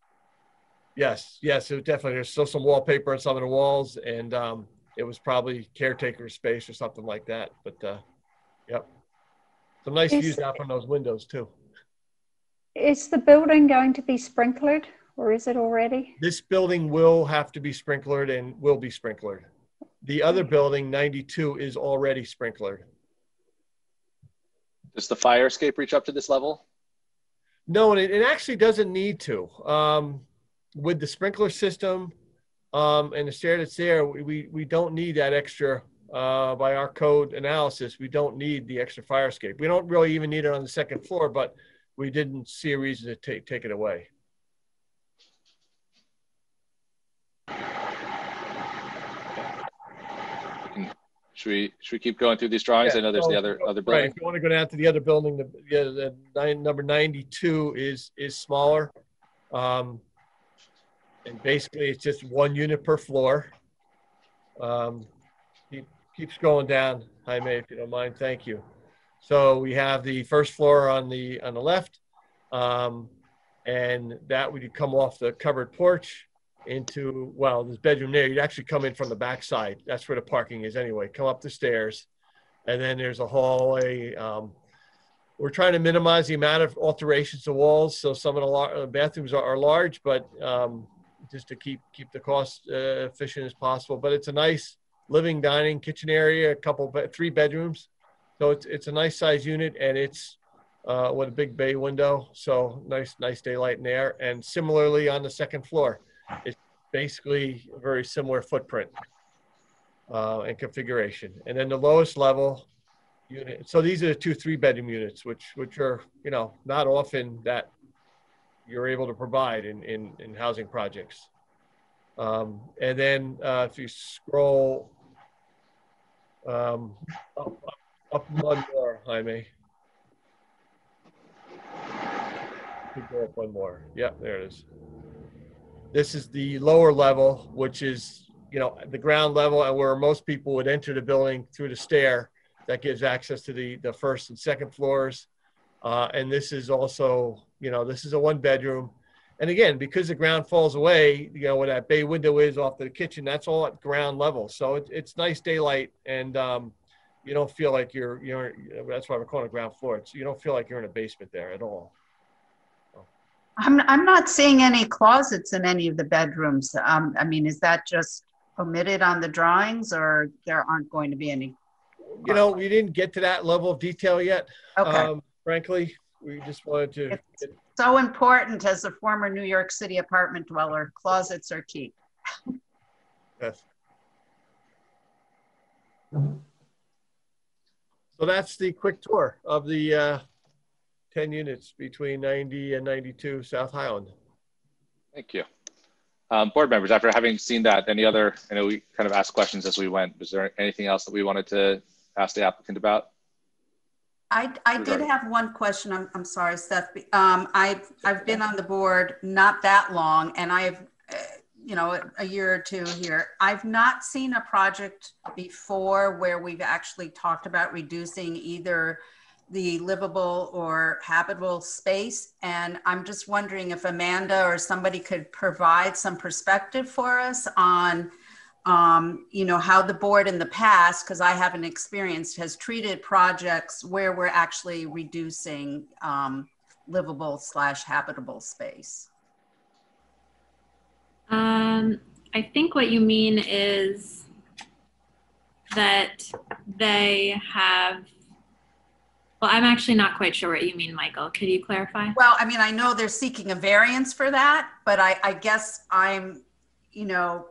Yes, it definitely. There's still some wallpaper on some of the walls, and it was probably caretaker space or something like that. But yep, some nice views out from those windows too. Is the building going to be sprinklered, or is it already? This building will have to be sprinklered and will be sprinklered. The other building, 92, is already sprinklered. Does the fire escape reach up to this level? No, and it actually doesn't need to. With the sprinkler system and the stair that's there, we don't need that extra, by our code analysis, we don't need the extra fire escape. We don't really even need it on the second floor, but we didn't see a reason to take it away. Should we keep going through these drawings? Yeah, I know there's the other building. Right, if you want to go down to the other building, number 92 is smaller. And basically it's just 1 unit per floor. Keep scrolling down, Jaime, if you don't mind. Thank you. So we have the first floor on the left, and that would come off the covered porch into, well, this bedroom there. You'd actually come in from the back side. That's where the parking is anyway. Come up the stairs, and then there's a hallway. We're trying to minimize the amount of alterations to walls, so some of the bathrooms are large, but just to keep the cost efficient as possible. But it's a nice living, dining, kitchen area, 3 bedrooms. So it's a nice size unit, and it's with a big bay window. So nice daylight in there. And similarly on the second floor, it's basically a very similar footprint and configuration. And then the lowest level unit. So these are the 2 3-bedroom units, which are, not often that you're able to provide in housing projects. And then if you scroll up 1 more, Jaime. Go up 1 more. Yeah, there it is. This is the lower level, which is, the ground level, and where most people would enter the building through the stair that gives access to the first and second floors. And this is also, this is a 1-bedroom. And again, because the ground falls away, where that bay window is off to the kitchen, that's all at ground level. So it's nice daylight, and you don't feel like you're that's why we're calling it ground floor. You don't feel like you're in a basement there at all. I'm not seeing any closets in any of the bedrooms. I mean, is that just omitted on the drawings, or there aren't going to be any? We didn't get to that level of detail yet. Okay. Frankly, we just wanted to. It's so important as a former New York City apartment dweller. Closets are key. Yes. So that's the quick tour of the 10 units between 90 and 92 South Highland. Thank you. Board members, after having seen that, I know we kind of asked questions as we went. Was there anything else that we wanted to ask the applicant about? I did have one question. I'm sorry, Seth. I've been on the board not that long, and I've you know, a year or two here. I've not seen a project before where we've actually talked about reducing either the livable or habitable space. And I'm just wondering if Amanda or somebody could provide some perspective for us on, you know, how the board in the past, because I haven't experienced, has treated projects where we're actually reducing livable/habitable space. I think what you mean is that they have, well, I'm actually not quite sure what you mean, Michael. Could you clarify? Well, I mean, I know they're seeking a variance for that, but I guess I'm, you know,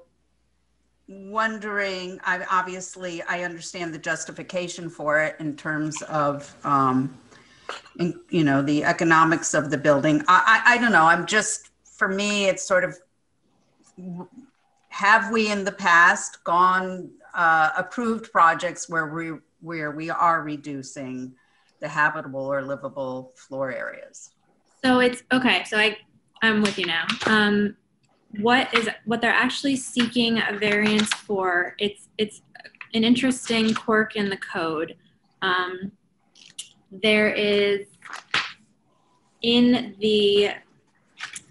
wondering, obviously I understand the justification for it in terms of, you know, the economics of the building. I don't know. I'm just, for me, it's sort of, have we in the past gone approved projects where we are reducing the habitable or livable floor areas? So it's okay. So I'm with you now. What they're actually seeking a variance for? It's an interesting quirk in the code. There is in the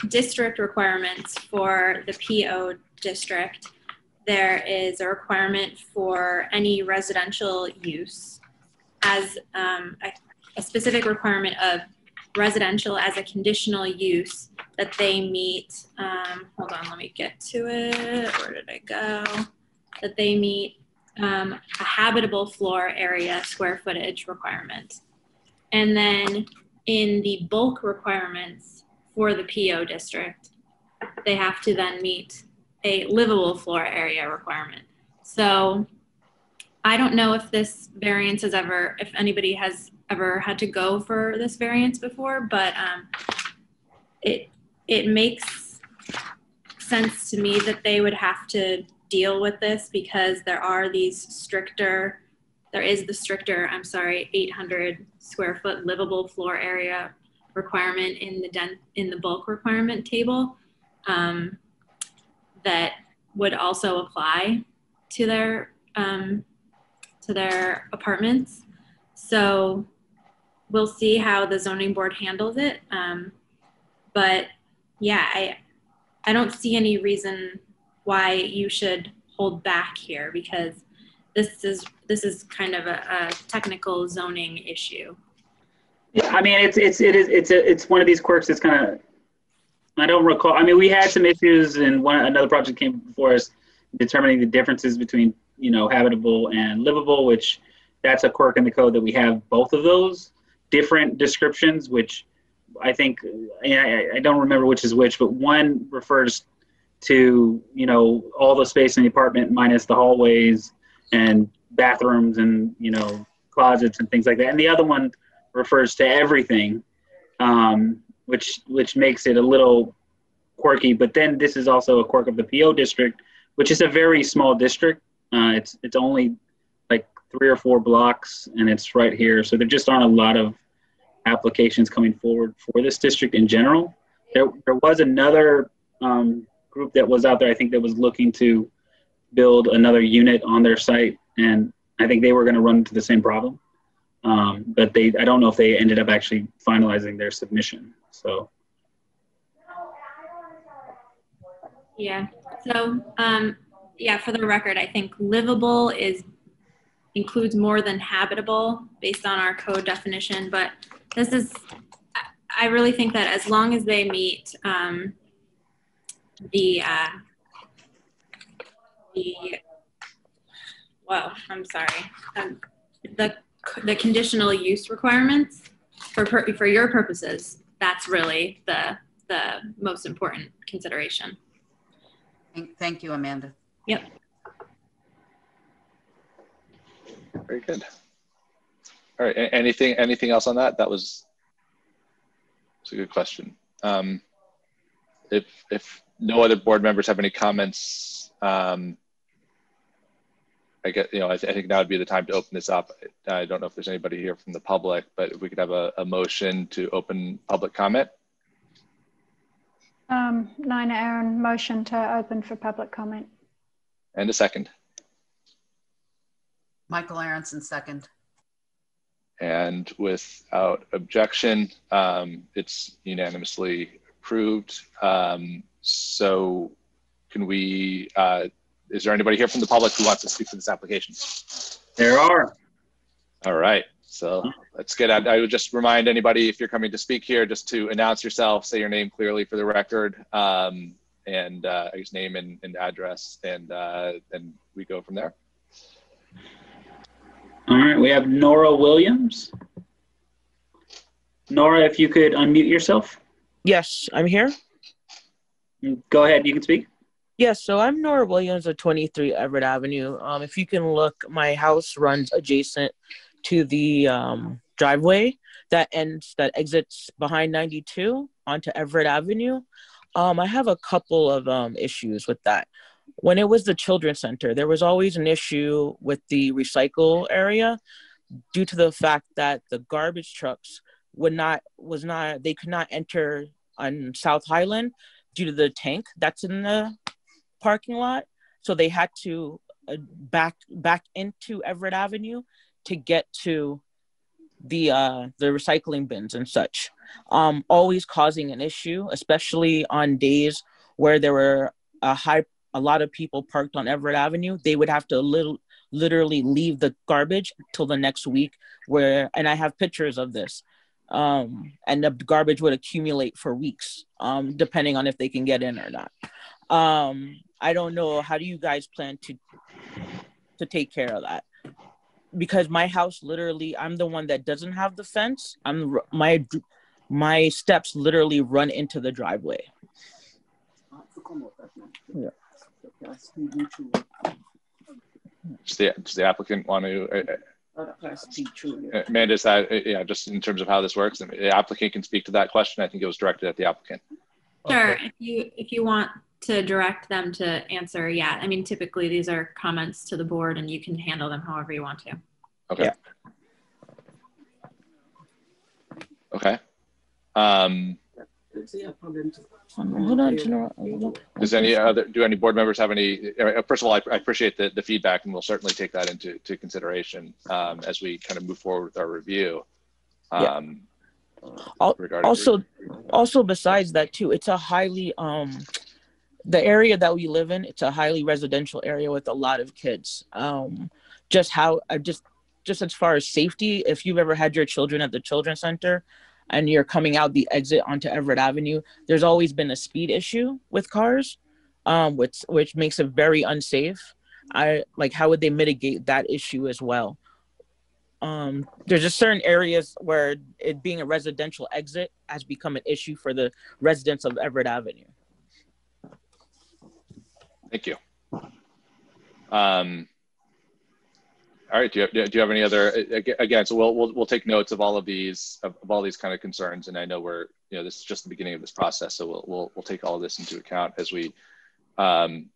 district requirements for the PO district, there is a requirement for any residential use as a specific requirement of residential as a conditional use that they meet, hold on, let me get to it. Where did I go? That they meet a habitable floor area square footage requirement. And then in the bulk requirements for the PO district, they have to then meet a livable floor area requirement. So I don't know if this variance has ever, if anybody has ever had to go for this variance before, but it makes sense to me that they would have to deal with this because there are these stricter, there is the stricter, 800 square foot livable floor area requirement in the bulk requirement table that would also apply to their apartments. So we'll see how the zoning board handles it. But yeah, I don't see any reason why you should hold back here because this is kind of a technical zoning issue. Yeah, I mean it's one of these quirks that's kind of, I don't recall. I mean, we had some issues and another project came before us determining the differences between, you know, habitable and livable, which that's a quirk in the code that we have both of those different descriptions, which I think, I don't remember which is which, but one refers to, you know, all the space in the apartment minus the hallways and bathrooms and, you know, closets and things like that. And the other one refers to everything, which makes it a little quirky. But then this is also a quirk of the PO district, which is a very small district. It's only like 3 or 4 blocks and it's right here. So there just aren't a lot of applications coming forward for this district in general. There was another group that was out there, I think, that was looking to build another unit on their site. And I think they were going to run into the same problem. But I don't know if they ended up actually finalizing their submission. So. Yeah, so yeah, for the record, I think livable includes more than habitable based on our code definition, but I really think that as long as they meet the conditional use requirements for your purposes, that's really the most important consideration. Thank you, Amanda. Yep. Very good. All right. Anything else on that? That's a good question. If no other board members have any comments, I think now would be the time to open this up. I don't know if there's anybody here from the public, but if we could have a motion to open public comment. Nina Aaron, motion to open for public comment. And a second. Michael Aronson, second. And without objection, it's unanimously approved. So can we, is there anybody here from the public who wants to speak to this application? There are. All right, so let's get out. I would just remind anybody, if you're coming to speak here, just to announce yourself, say your name clearly for the record, and I guess name and address, and then we go from there. All right, we have Nora Williams. Nora, if you could unmute yourself. Yes, I'm here. Go ahead, you can speak. Yes, so I'm Nora Williams of 23 Everett Avenue. If you can look, my house runs adjacent to the driveway that exits behind 92 onto Everett Avenue. I have a couple of issues with that. When it was the children's center, there was always an issue with the recycle area due to the fact that the garbage trucks could not enter on South Highland due to the tank that's in the parking lot. So they had to back into Everett Avenue to get to the recycling bins and such, always causing an issue, especially on days where there were a lot of people parked on Everett Avenue. They would have to literally leave the garbage till the next week, and I have pictures of this, and the garbage would accumulate for weeks, depending on if they can get in or not. I don't know, how do you guys plan to take care of that? Because my house, literally, I'm the one that doesn't have the fence. My steps literally run into the driveway. Yeah. Does the applicant want to, Amanda, is that, yeah, just in terms of how this works, the applicant can speak to that question. I think it was directed at the applicant. Sure, if you want to direct them to answer, yeah. I mean, typically these are comments to the board and you can handle them however you want to. Okay. Yeah. Okay. Does do any board members have any, first of all, I appreciate the feedback, and we'll certainly take that into consideration as we kind of move forward with our review. Also besides that too, it's a highly, the area that we live in, it's a highly residential area with a lot of kids. Just as far as safety, if you've ever had your children at the children's center and you're coming out the exit onto Everett Avenue, there's always been a speed issue with cars, which makes it very unsafe. How would they mitigate that issue as well? There's just certain areas where it being a residential exit has become an issue for the residents of Everett Avenue. Thank you. All right. Do you have any other? Again, so we'll take notes of all of these kind of concerns, and I know this is just the beginning of this process, so we'll take all of this into account as we kind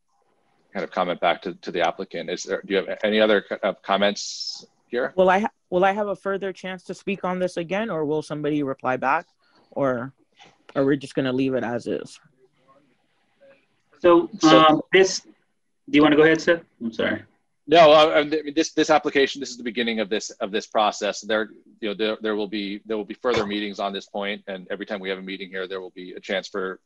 of comment back to the applicant. Do you have any other comments here? Will I have a further chance to speak on this again, or will somebody reply back, or are we just going to leave it as is? So this, do you want to go ahead, Seth? I'm sorry. No, I mean, this application, this is the beginning of this process. There will be further meetings on this point, and every time we have a meeting here, there will be a chance for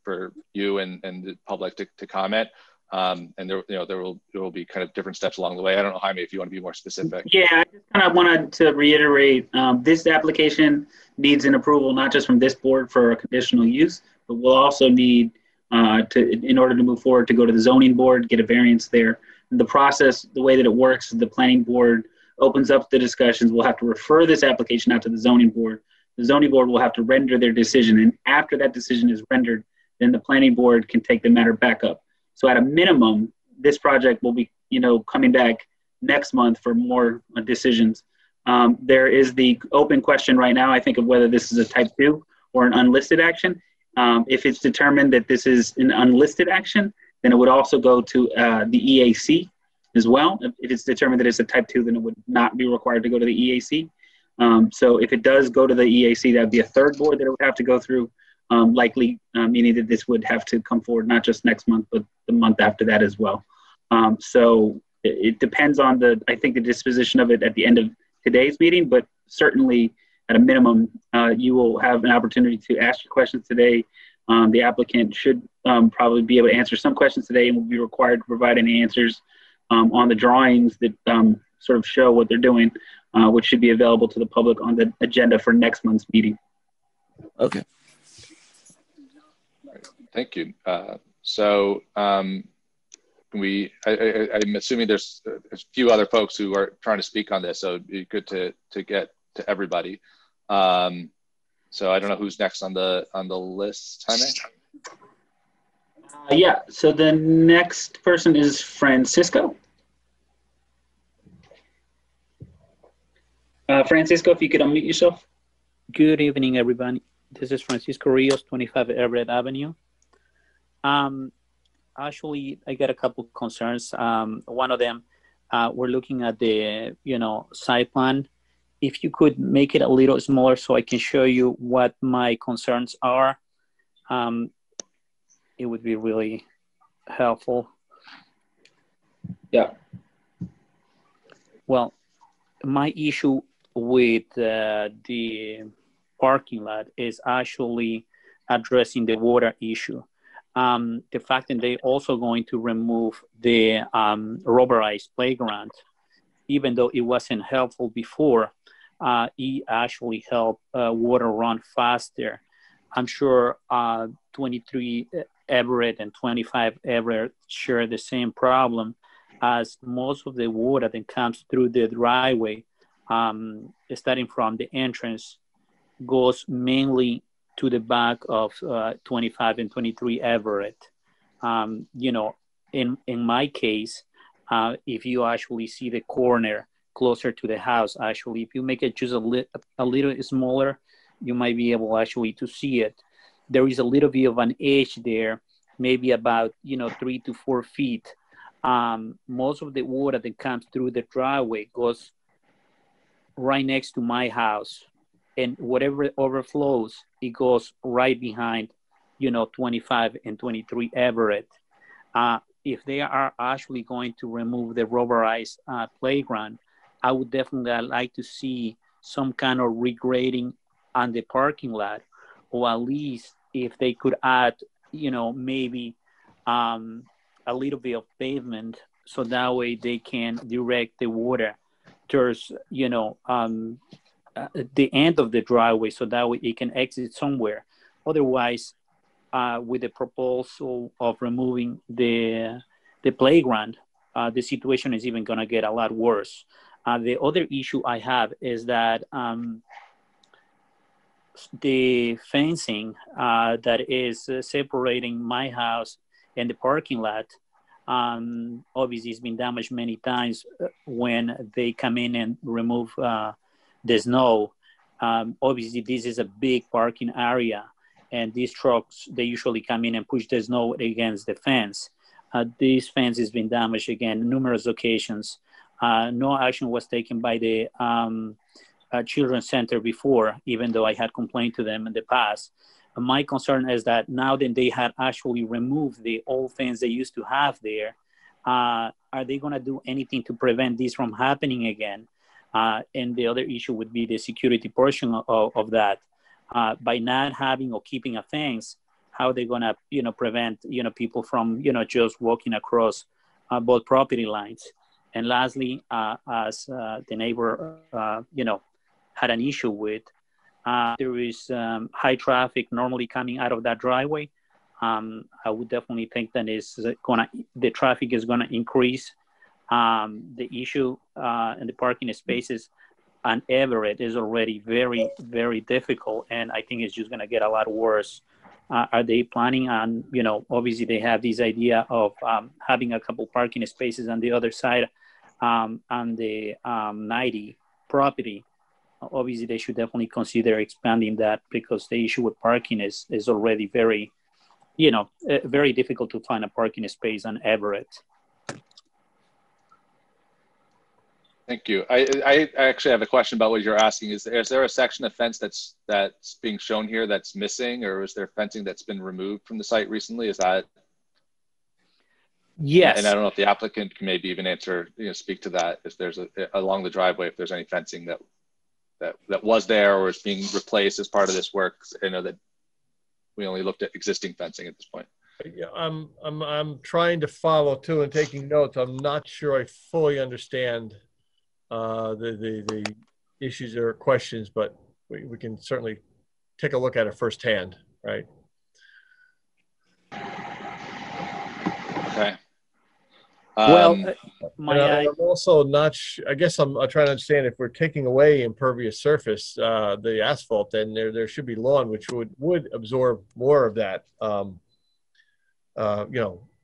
you and the public to comment. And there will be kind of different steps along the way. I don't know, Jaime, if you want to be more specific. Yeah, I just kind of wanted to reiterate, this application needs an approval not just from this board for a conditional use, but we'll also need in order to move forward, to go to the zoning board, get a variance there. The process, the way that it works, the planning board opens up the discussions. We'll have to refer this application out to the zoning board. The zoning board will have to render their decision. And after that decision is rendered, then the planning board can take the matter back up. So at a minimum, this project will be, coming back next month for more decisions. There is the open question right now, I think, of whether this is a type 2 or an unlisted action. If it's determined that this is an unlisted action, then it would also go to the EAC as well. If it's determined that it's a type 2, then it would not be required to go to the EAC. So if it does go to the EAC, that would be a third board that it would have to go through. likely meaning that this would have to come forward not just next month, but the month after that as well. So it depends on I think the disposition of it at the end of today's meeting, but certainly at a minimum, you will have an opportunity to ask your questions today. The applicant should probably be able to answer some questions today and will be required to provide any answers on the drawings that sort of show what they're doing, which should be available to the public on the agenda for next month's meeting. Okay. Thank you. I'm assuming there's a few other folks who are trying to speak on this, so it'd be good to get to everybody. So I don't know who's next on the list, Jaime? Yeah, so the next person is Francisco. Francisco, if you could unmute yourself. Good evening, everybody. This is Francisco Rios, 25 Everett Avenue. Actually, I got a couple of concerns. One of them, we're looking at the, site plan. If you could make it a little smaller so I can show you what my concerns are, it would be really helpful. Yeah. Well, my issue with the parking lot is actually addressing the water issue. The fact that they're also going to remove the rubberized playground, even though it wasn't helpful before, it actually helped water run faster. I'm sure 23 Everett and 25 Everett share the same problem, as most of the water that comes through the driveway, starting from the entrance, goes mainly to the back of 25 and 23 Everett. In my case, if you actually see the corner closer to the house, actually, if you make it just a little smaller, you might be able actually to see it. There is a little bit of an edge there, maybe about 3 to 4 feet. Most of the water that comes through the driveway goes right next to my house, and whatever overflows, it goes right behind 25 and 23 Everett. If they are actually going to remove the rubberized playground, I would definitely like to see some kind of regrading on the parking lot, or at least if they could add, maybe a little bit of pavement, so that way they can direct the water towards, the end of the driveway, so that way it can exit somewhere. Otherwise, with the proposal of removing the playground, the situation is even going to get a lot worse. The other issue I have is that the fencing that is separating my house and the parking lot, obviously it's been damaged many times when they come in and remove the snow. Obviously this is a big parking area, and these trucks, they usually come in and push the snow against the fence. This fence has been damaged again numerous occasions. No action was taken by the Children's Center before, even though I had complained to them in the past. My concern is that now that they had actually removed the old fence they used to have there, are they going to do anything to prevent this from happening again? And the other issue would be the security portion of that. By not having or keeping a fence, how are they going to, prevent, people from, just walking across both property lines? And lastly, as the neighbor, had an issue with, there is high traffic normally coming out of that driveway. I would definitely think that the traffic is gonna increase. The issue in the parking spaces on Everett is already very, very difficult, and I think it's just gonna get a lot worse. Are they planning on, obviously they have this idea of having a couple parking spaces on the other side on the 90 property. Obviously they should definitely consider expanding that, because the issue with parking is already very, very difficult to find a parking space on Everett. Thank you. I actually have a question about what you're asking. Is there a section of fence that's being shown here that's missing, or is there fencing that's been removed from the site recently? Is that? Yes. And I don't know if the applicant can maybe even answer, speak to that. If there's along the driveway, if there's any fencing that was there or is being replaced as part of this work. I know that we only looked at existing fencing at this point. Yeah, I'm trying to follow too and taking notes. I'm not sure I fully understand the issues or questions, but we can certainly take a look at it firsthand, right? Okay. I'm also not. I guess I'm trying to understand if we're taking away impervious surface, the asphalt, then there should be lawn, which would absorb more of that.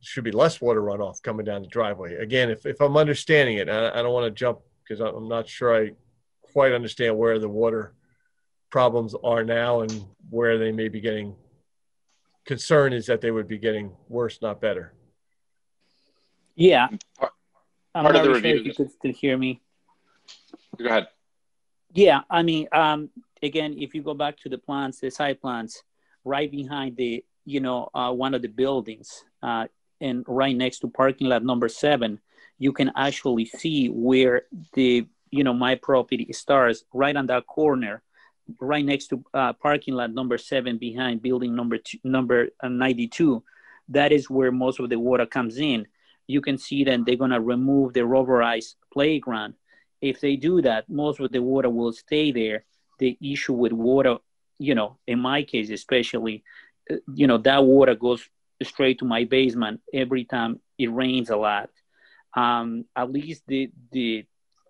Should be less water runoff coming down the driveway. Again, if I'm understanding it, I don't want to jump because I'm not sure I quite understand where the water problems are now and where they may be getting. Concern is that they would be getting worse, not better. Yeah. I'm Part not of the really sure review. if you could still hear me. Go ahead. Yeah, I mean, again, if you go back to the plans, the site plans, right behind the, one of the buildings, and right next to parking lot number 7, you can actually see where the, my property starts right on that corner, right next to parking lot number 7 behind building number 92. That is where most of the water comes in. You can see that they're gonna remove the rubberized playground. If they do that, most of the water will stay there. The issue with water, in my case especially, that water goes straight to my basement every time it rains a lot. At least the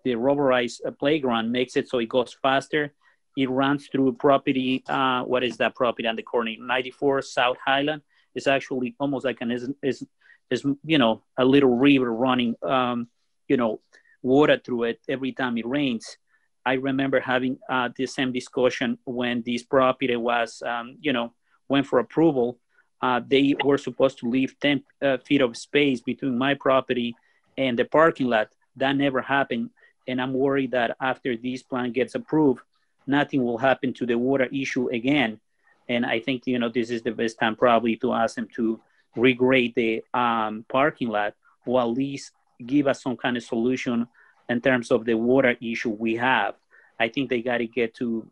rubberized playground makes it so it goes faster. It runs through property. What is that property on the corner? 94 South Highland. It's actually almost like is a little river running, water through it every time it rains. I remember having the same discussion when this property was, went for approval. They were supposed to leave 10 feet of space between my property and the parking lot. That never happened. And I'm worried that after this plan gets approved, nothing will happen to the water issue again. And I think, this is the best time probably to ask them to regrade the parking lot, or at least give us some kind of solution in terms of the water issue we have. I think they got to get to,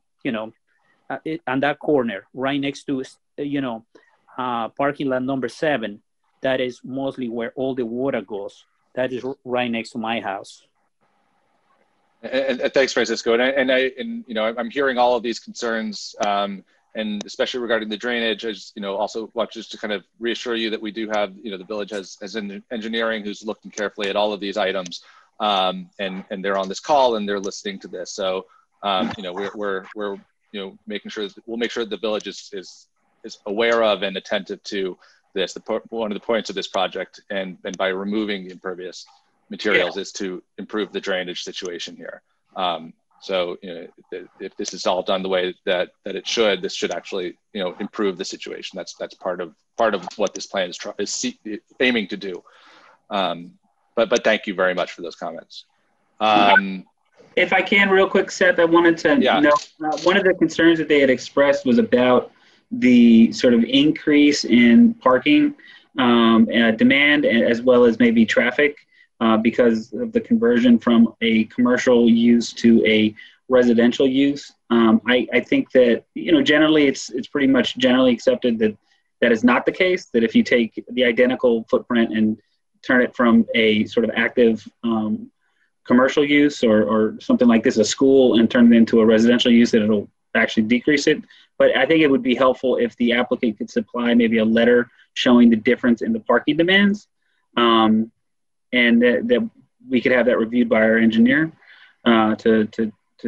on that corner, right next to, parking lot number 7. That is mostly where all the water goes. That is right next to my house. And thanks, Francisco. And I'm hearing all of these concerns. And especially regarding the drainage, I just, also want just to kind of reassure you that we do have, the village has an engineering who's looking carefully at all of these items, and they're on this call and they're listening to this. So, we're making sure that we'll make sure that the village is aware of and attentive to this. One of the points of this project, and by removing the impervious materials, is to improve the drainage situation here. So, if this is all done the way that it should, this should actually, improve the situation. That's part of what this plan is aiming to do. But thank you very much for those comments. If I can, real quick, Seth, I wanted to know, one of the concerns that they had expressed was about the sort of increase in parking demand, as well as maybe traffic. Because of the conversion from a commercial use to a residential use. I think that, generally it's pretty much generally accepted that is not the case, that if you take the identical footprint and turn it from a sort of active commercial use or something like this, a school, and turn it into a residential use, that it'll actually decrease it. But I think it would be helpful if the applicant could supply maybe a letter showing the difference in the parking demands. And that we could have that reviewed by our engineer to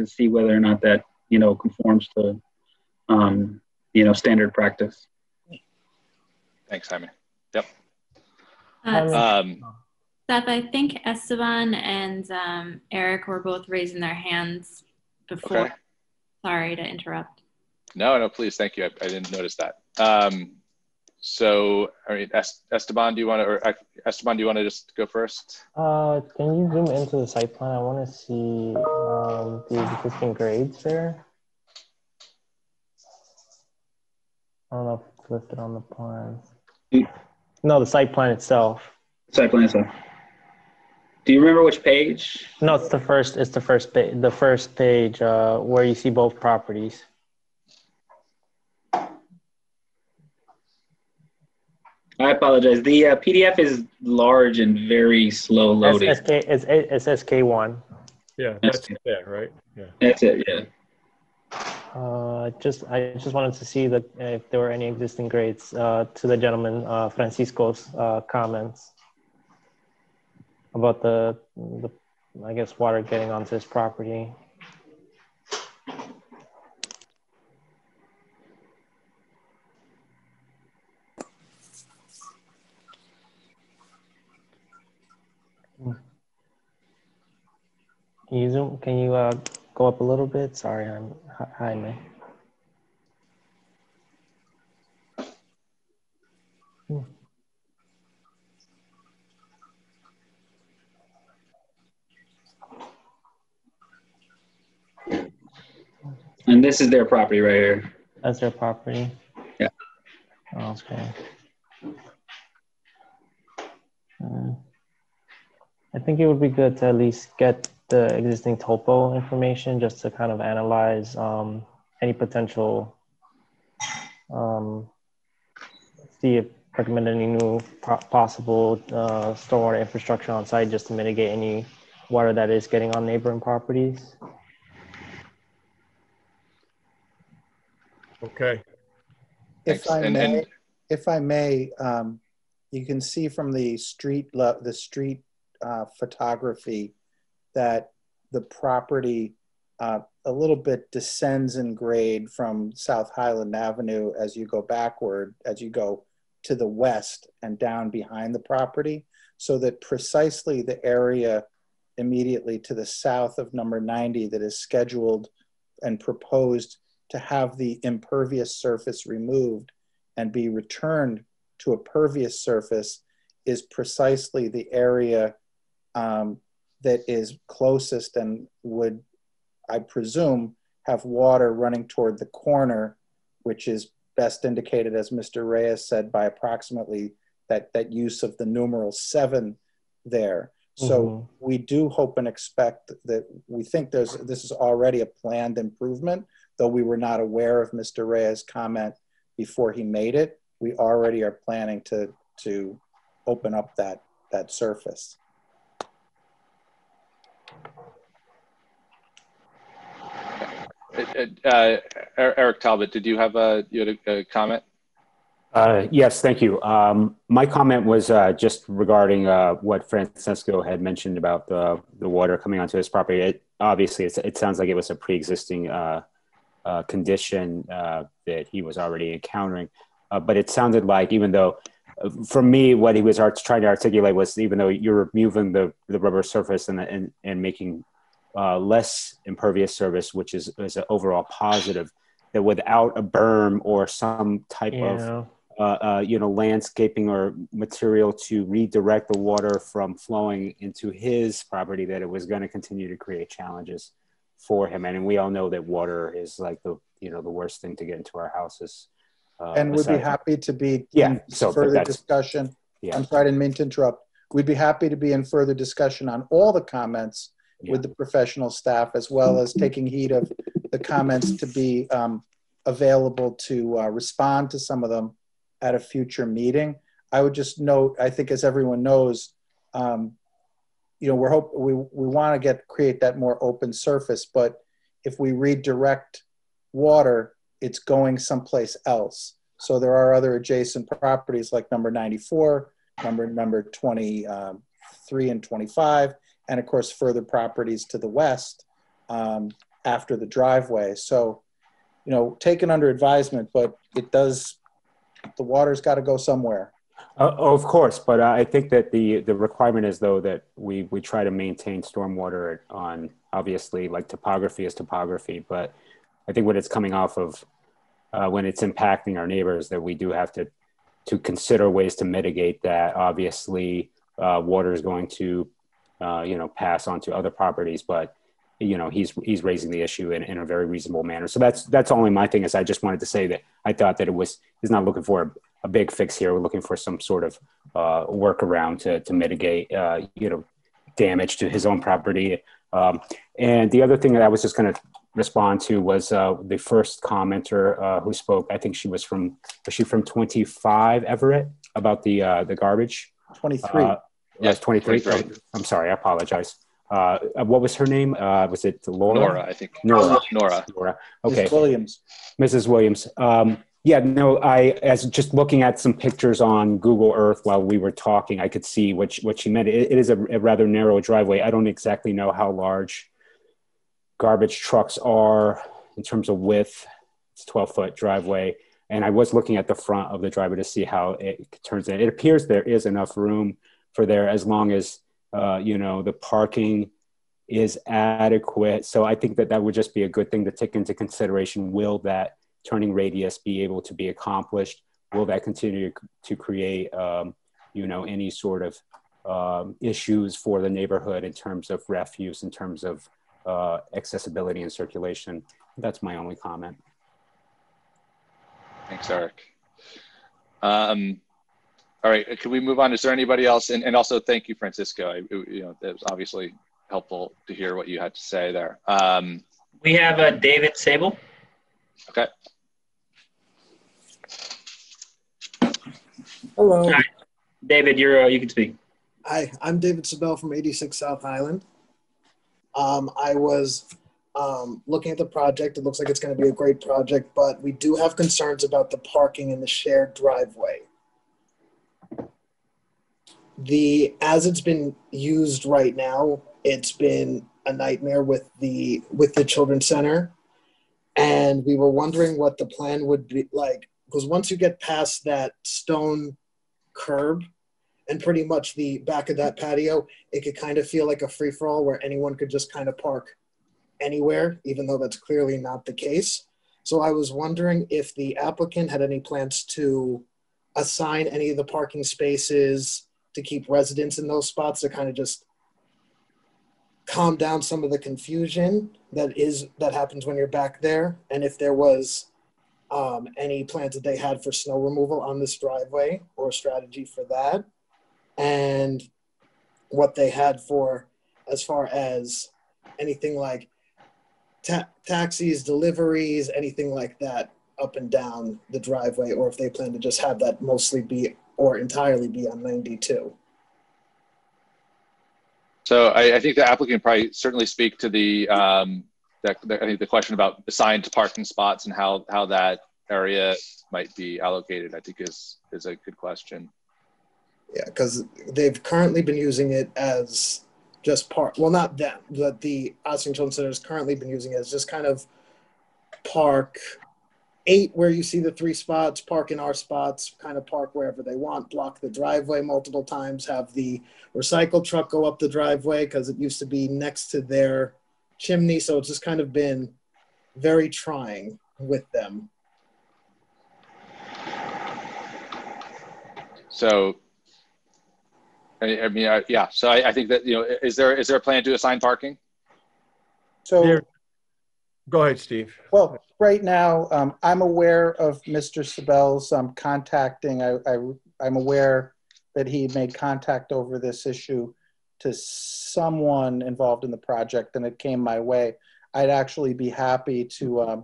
see whether or not that conforms to standard practice. Thanks, Jaime. Yep. Seth, I think Esteban and Eric were both raising their hands before. Okay. Sorry to interrupt. No, please, thank you. I didn't notice that. So, I mean, Esteban, do you want to, or Esteban, do you want to just go first? Can you zoom into the site plan? I want to see the existing grades there. I don't know if it's listed on the plan. No, the site plan itself. Site plan itself. Do you remember which page? No, it's the first. It's the first page. The first page where you see both properties. I apologize. The PDF is large and very slow loading. It's SK1. Yeah, that's it there, right? Yeah. That's it, yeah. I just wanted to see that if there were any existing grades to the gentleman Francisco's comments about the I guess water getting onto his property. Can you zoom? Can you go up a little bit? Sorry, I'm hiding me. And this is their property right here. That's their property? Yeah. Okay. I think it would be good to at least get the existing topo information just to kind of analyze any potential, see if recommend any new possible stormwater infrastructure on site just to mitigate any water that is getting on neighboring properties. Okay. If I may, you can see from the street photography that the property a little bit descends in grade from South Highland Avenue as you go backward, as you go to the west and down behind the property, so that precisely the area immediately to the south of number 90 that is scheduled and proposed to have the impervious surface removed and be returned to a pervious surface is precisely the area that is closest and would, I presume, have water running toward the corner, which is best indicated, as Mr. Reyes said, by approximately that use of the numeral 7 there. So we do hope and expect that we think this is already a planned improvement, though we were not aware of Mr. Reyes' comment before he made it. We already are planning to open up that surface. Eric Talbot, did you have a comment? Yes, thank you. My comment was just regarding what Francisco had mentioned about the water coming onto his property. Obviously, it sounds like it was a pre-existing condition that he was already encountering. But it sounded like, even though, for me, what he was trying to articulate was, even though you're removing the rubber surface and making less impervious surface, which is an overall positive, that without a berm or some type of landscaping or material to redirect the water from flowing into his property, that it was going to continue to create challenges for him. And we all know that water is like the worst thing to get into our houses. And we'd be happy to be in further discussion. I'm sorry, I didn't mean to interrupt. We'd be happy to be in further discussion on all the comments with the professional staff, as well as taking heed of the comments to be available to respond to some of them at a future meeting. I would just note, I think, as everyone knows, we want to create that more open surface, but if we redirect water, it's going someplace else. So there are other adjacent properties like number 94, number 23 and 25, and of course further properties to the west after the driveway. So, taken under advisement, but the water's got to go somewhere. Of course, but I think that the requirement is, though, that we try to maintain stormwater on, obviously, like topography is topography, but I think when it's coming off of, when it's impacting our neighbors, that we do have to to consider ways to mitigate that. Obviously, water is going to, pass on to other properties, but he's raising the issue in a very reasonable manner. So that's only my thing. Is I just wanted to say that I thought that he's not looking for a big fix here. We're looking for some sort of workaround to mitigate damage to his own property. And the other thing that I was just going to respond to was the first commenter who spoke. I think was she from 25 Everett about the garbage? 23. Yes, 23. I'm sorry, I apologize. What was her name? Was it Laura? Nora, I think. Nora. Okay. Mrs. Williams. Yeah, no, as just looking at some pictures on Google Earth while we were talking, I could see what she meant. It is a rather narrow driveway. I don't exactly know how large garbage trucks are in terms of width. It's a 12-foot driveway. And I was looking at the front of the driveway to see how it turns in. It appears there is enough room for there as long as, the parking is adequate. So I think that would just be a good thing to take into consideration. Will that turning radius be able to be accomplished? Will that continue to create, any sort of issues for the neighborhood in terms of refuse, in terms of accessibility and circulation? That's my only comment. Thanks, Eric. All right, can we move on? Is there anybody else? And also thank you, Francisco. It was obviously helpful to hear what you had to say there. We have David Sable. Okay. Hello. Hi. David, you can speak. Hi, I'm David Sabell from 86 South Highland. I was looking at the project. It looks like it's going to be a great project, but we do have concerns about the parking in the shared driveway. As it's been used right now, it's been a nightmare with the children's center, and we were wondering what the plan would be like, because once you get past that stone curb and pretty much the back of that patio, it could kind of feel like a free-for-all where anyone could just kind of park anywhere, even though that's clearly not the case. So I was wondering if the applicant had any plans to assign any of the parking spaces to keep residents in those spots to kind of just calm down some of the confusion that happens when you're back there, and if there was any plans that they had for snow removal on this driveway or a strategy for that, and what they had for as far as anything like taxis, deliveries, anything like that up and down the driveway, or if they plan to just have that mostly be or entirely be on 92. So I think the applicant probably certainly speak to I think the question about assigned parking spots and how that area might be allocated, I think is a good question. Yeah, because they've currently been using it as just well, not them, but the Ossian Children's Center has currently been using it as just kind of park 8 where you see the 3 spots, park in our spots, kind of park wherever they want, block the driveway multiple times, have the recycle truck go up the driveway because it used to be next to their chimney. So it's just kind of been very trying with them. So, I mean, yeah. So I think that, is there a plan to assign parking? So, go ahead, Steve. Well, right now, I'm aware of Mr. Sabell's contacting. I'm aware that he made contact over this issue to someone involved in the project, and it came my way. I'd actually be happy to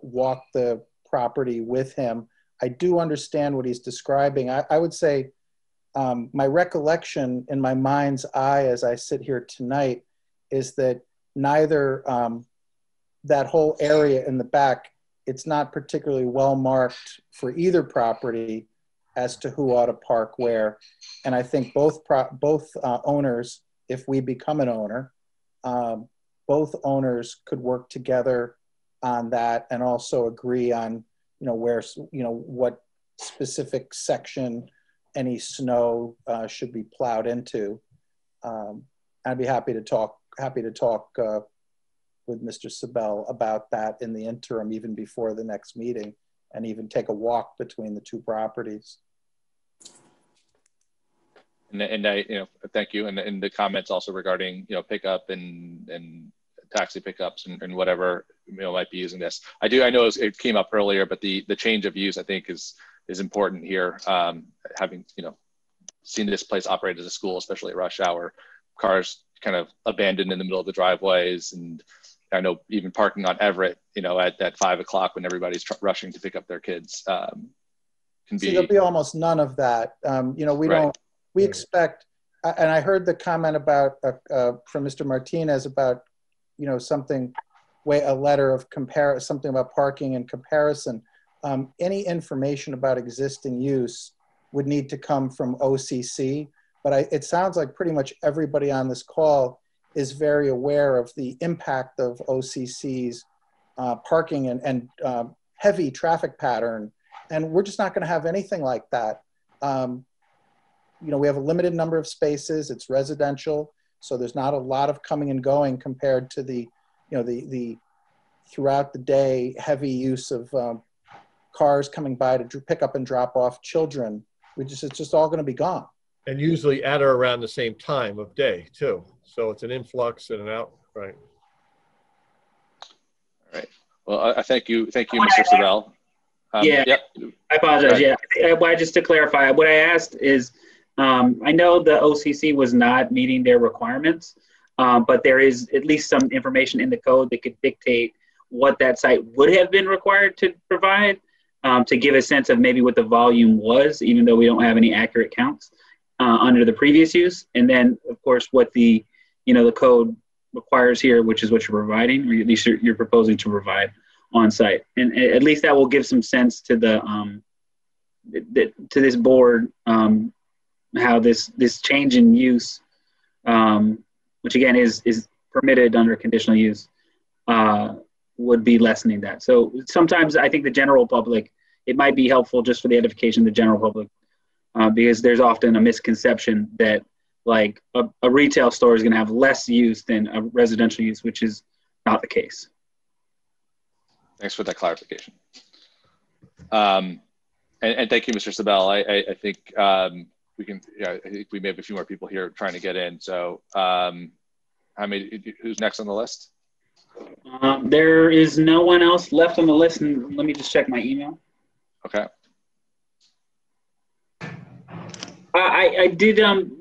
walk the property with him. I do understand what he's describing. I would say my recollection in my mind's eye as I sit here tonight is that neither that whole area in the back, it's not particularly well marked for either property as to who ought to park where. And I think both owners, if we become an owner, both owners could work together on that and also agree on where, what specific section any snow should be plowed into. I'd be happy to talk with Mr. Sabell about that in the interim, even before the next meeting, and even take a walk between the two properties. And I, thank you. And the comments also regarding, pickup and taxi pickups and whatever, might be using this. I know it came up earlier, but the change of use, I think, is important here. Having, seen this place operate as a school, especially at rush hour, cars kind of abandoned in the middle of the driveways. And I know even parking on Everett, at 5 o'clock when everybody's rushing to pick up their kids can be. There'll be almost none of that. We expect, and I heard the comment about from Mr. Martinez about, a letter of something about parking and comparison. Any information about existing use would need to come from OCC, but it sounds like pretty much everybody on this call is very aware of the impact of OCC's parking and heavy traffic pattern, and we're just not going to have anything like that. We have a limited number of spaces. It's residential, so there's not a lot of coming and going compared to the throughout the day heavy use of cars coming by to pick up and drop off children. It's just all going to be gone. And usually at or around the same time of day too. So it's an influx and an out, right? All right. Well, I thank you, Mr. Sabel. Yep. I apologize. Just to clarify, what I asked is, I know the OCC was not meeting their requirements, but there is at least some information in the code that could dictate what that site would have been required to provide, to give a sense of maybe what the volume was, even though we don't have any accurate counts under the previous use. And then, of course, what the code requires here, which is what you're providing, or at least you're proposing to provide on site. And at least that will give some sense to to this board, how this change in use, which again is permitted under conditional use, would be lessening that. So sometimes I think the general public, it might be helpful just for the edification of the general public, because there's often a misconception that like a retail store is going to have less use than a residential use, which is not the case. Thanks for that clarification. And thank you, Mr. Sabel. I think we can, I think we may have a few more people here trying to get in. So who's next on the list? There is no one else left on the list, and let me just check my email. Okay. I did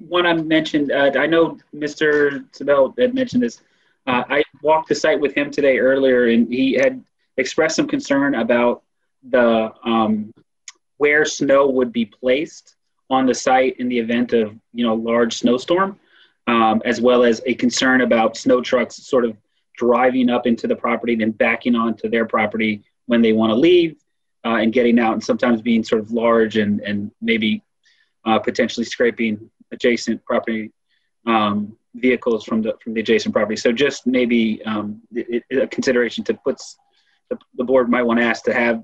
want to mention, I know Mr. Sabel had mentioned this. I walked the site with him today earlier, and he had expressed some concern about the where snow would be placed on the site in the event of large snowstorm, as well as a concern about snow trucks sort of driving up into the property, then backing onto their property when they want to leave, and getting out, and sometimes being sort of large and maybe potentially scraping adjacent property vehicles from the adjacent property. So just maybe a consideration to put, the board might want to ask to have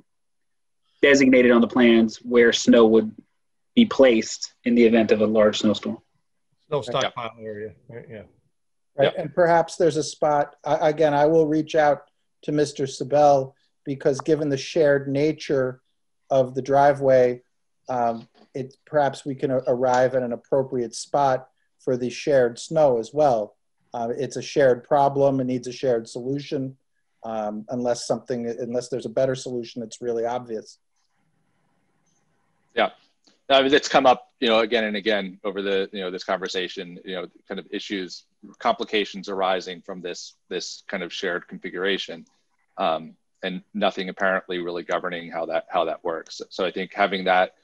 designated on the plans where snow would be placed in the event of a large snowstorm. Snow stockpile area, right? Yeah. Right, and perhaps there's a spot, again, I will reach out to Mr. Sabel, because given the shared nature of the driveway, perhaps we can arrive at an appropriate spot for the shared snow as well. It's a shared problem, it needs a shared solution, unless there's a better solution that's really obvious. Yeah. I mean, it's come up, again and again over the, this conversation, kind of issues, complications arising from this kind of shared configuration, and nothing apparently really governing how that works. So I think having that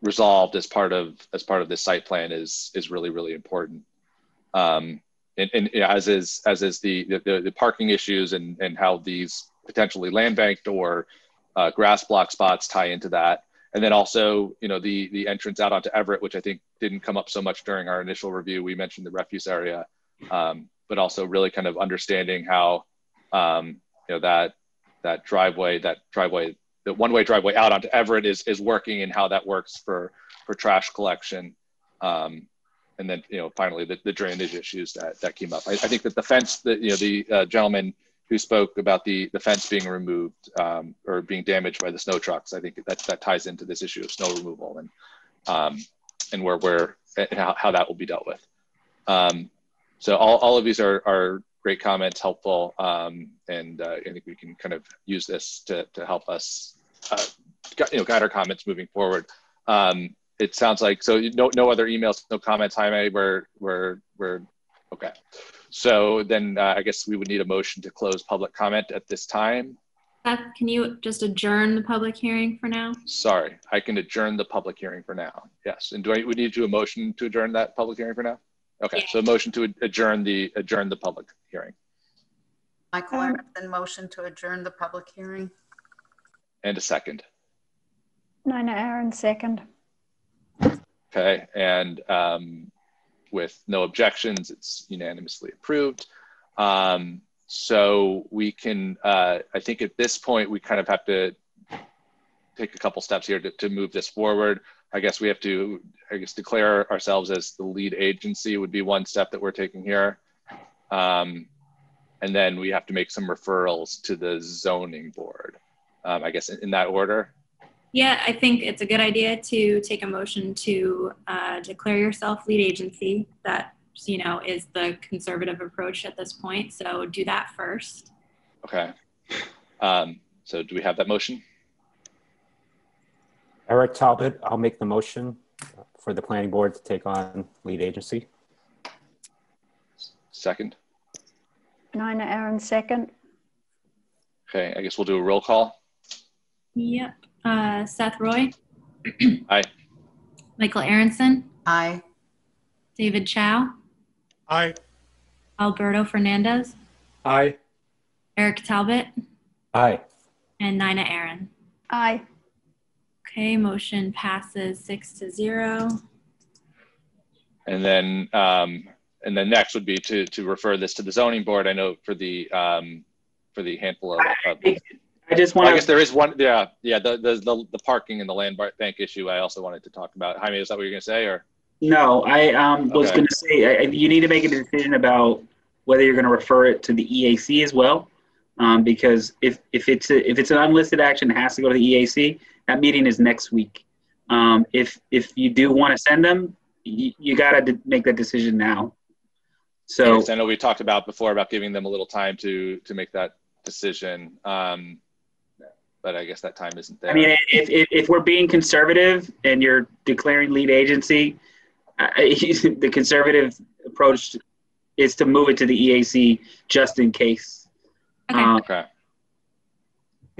resolved as part of this site plan is really, really important. And as is the parking issues and how these potentially land banked or grass block spots tie into that. And then also, the entrance out onto Everett, which I think didn't come up so much during our initial review. We mentioned the refuse area, but also really kind of understanding how, that driveway, the one-way driveway out onto Everett is working, and how that works for trash collection. And then, finally, the drainage issues that came up. I think that the fence that, the gentleman who spoke about the fence being removed or being damaged by the snow trucks. I think that ties into this issue of snow removal and how that will be dealt with. So all of these are great comments, helpful, and I think we can kind of use this to help us guide our comments moving forward. It sounds like, so no other emails, no comments, Jaime, we're okay. So then I guess we would need a motion to close public comment at this time. Seth, can you just adjourn the public hearing for now? Sorry, I can adjourn the public hearing for now. Yes, and we need to do a motion to adjourn that public hearing for now? Okay, yeah. So a motion to adjourn the public hearing. Michael Emerson, motion to adjourn the public hearing. And a second. Nina Aaron, second. Okay, and with no objections, it's unanimously approved. So we can, I think at this point, we kind of have to take a couple steps here to move this forward. I guess we have to, declare ourselves as the lead agency would be one step that we're taking here. And then we have to make some referrals to the zoning board, I guess in that order. Yeah, I think it's a good idea to take a motion to declare yourself lead agency. That, is the conservative approach at this point. So do that first. Okay. So do we have that motion? Eric Talbot, I'll make the motion for the planning board to take on lead agency. Second. Nina Aaron, second. Okay, I guess we'll do a roll call. Yep. Seth Roy. Aye. Michael Aronson. Aye. David Chow. Aye. Alberto Fernandez. Aye. Eric Talbot. Aye. And Nina Aaron. Aye. Okay, motion passes 6-0. And then next would be to refer this to the zoning board. I know for the handful of I just want. I guess there is one. Yeah. The parking and the land bank issue. I also wanted to talk about. Jaime, is that what you're going to say, or? No, I was going to say you need to make a decision about whether you're going to refer it to the EAC as well, because if it's an unlisted action, it has to go to the EAC. That meeting is next week. If you do want to send them, you got to make that decision now. So yes, I know we talked about before about giving them a little time to make that decision. But I guess that time isn't there. I mean, if we're being conservative and you're declaring lead agency, the conservative approach is to move it to the EAC just in case. Okay.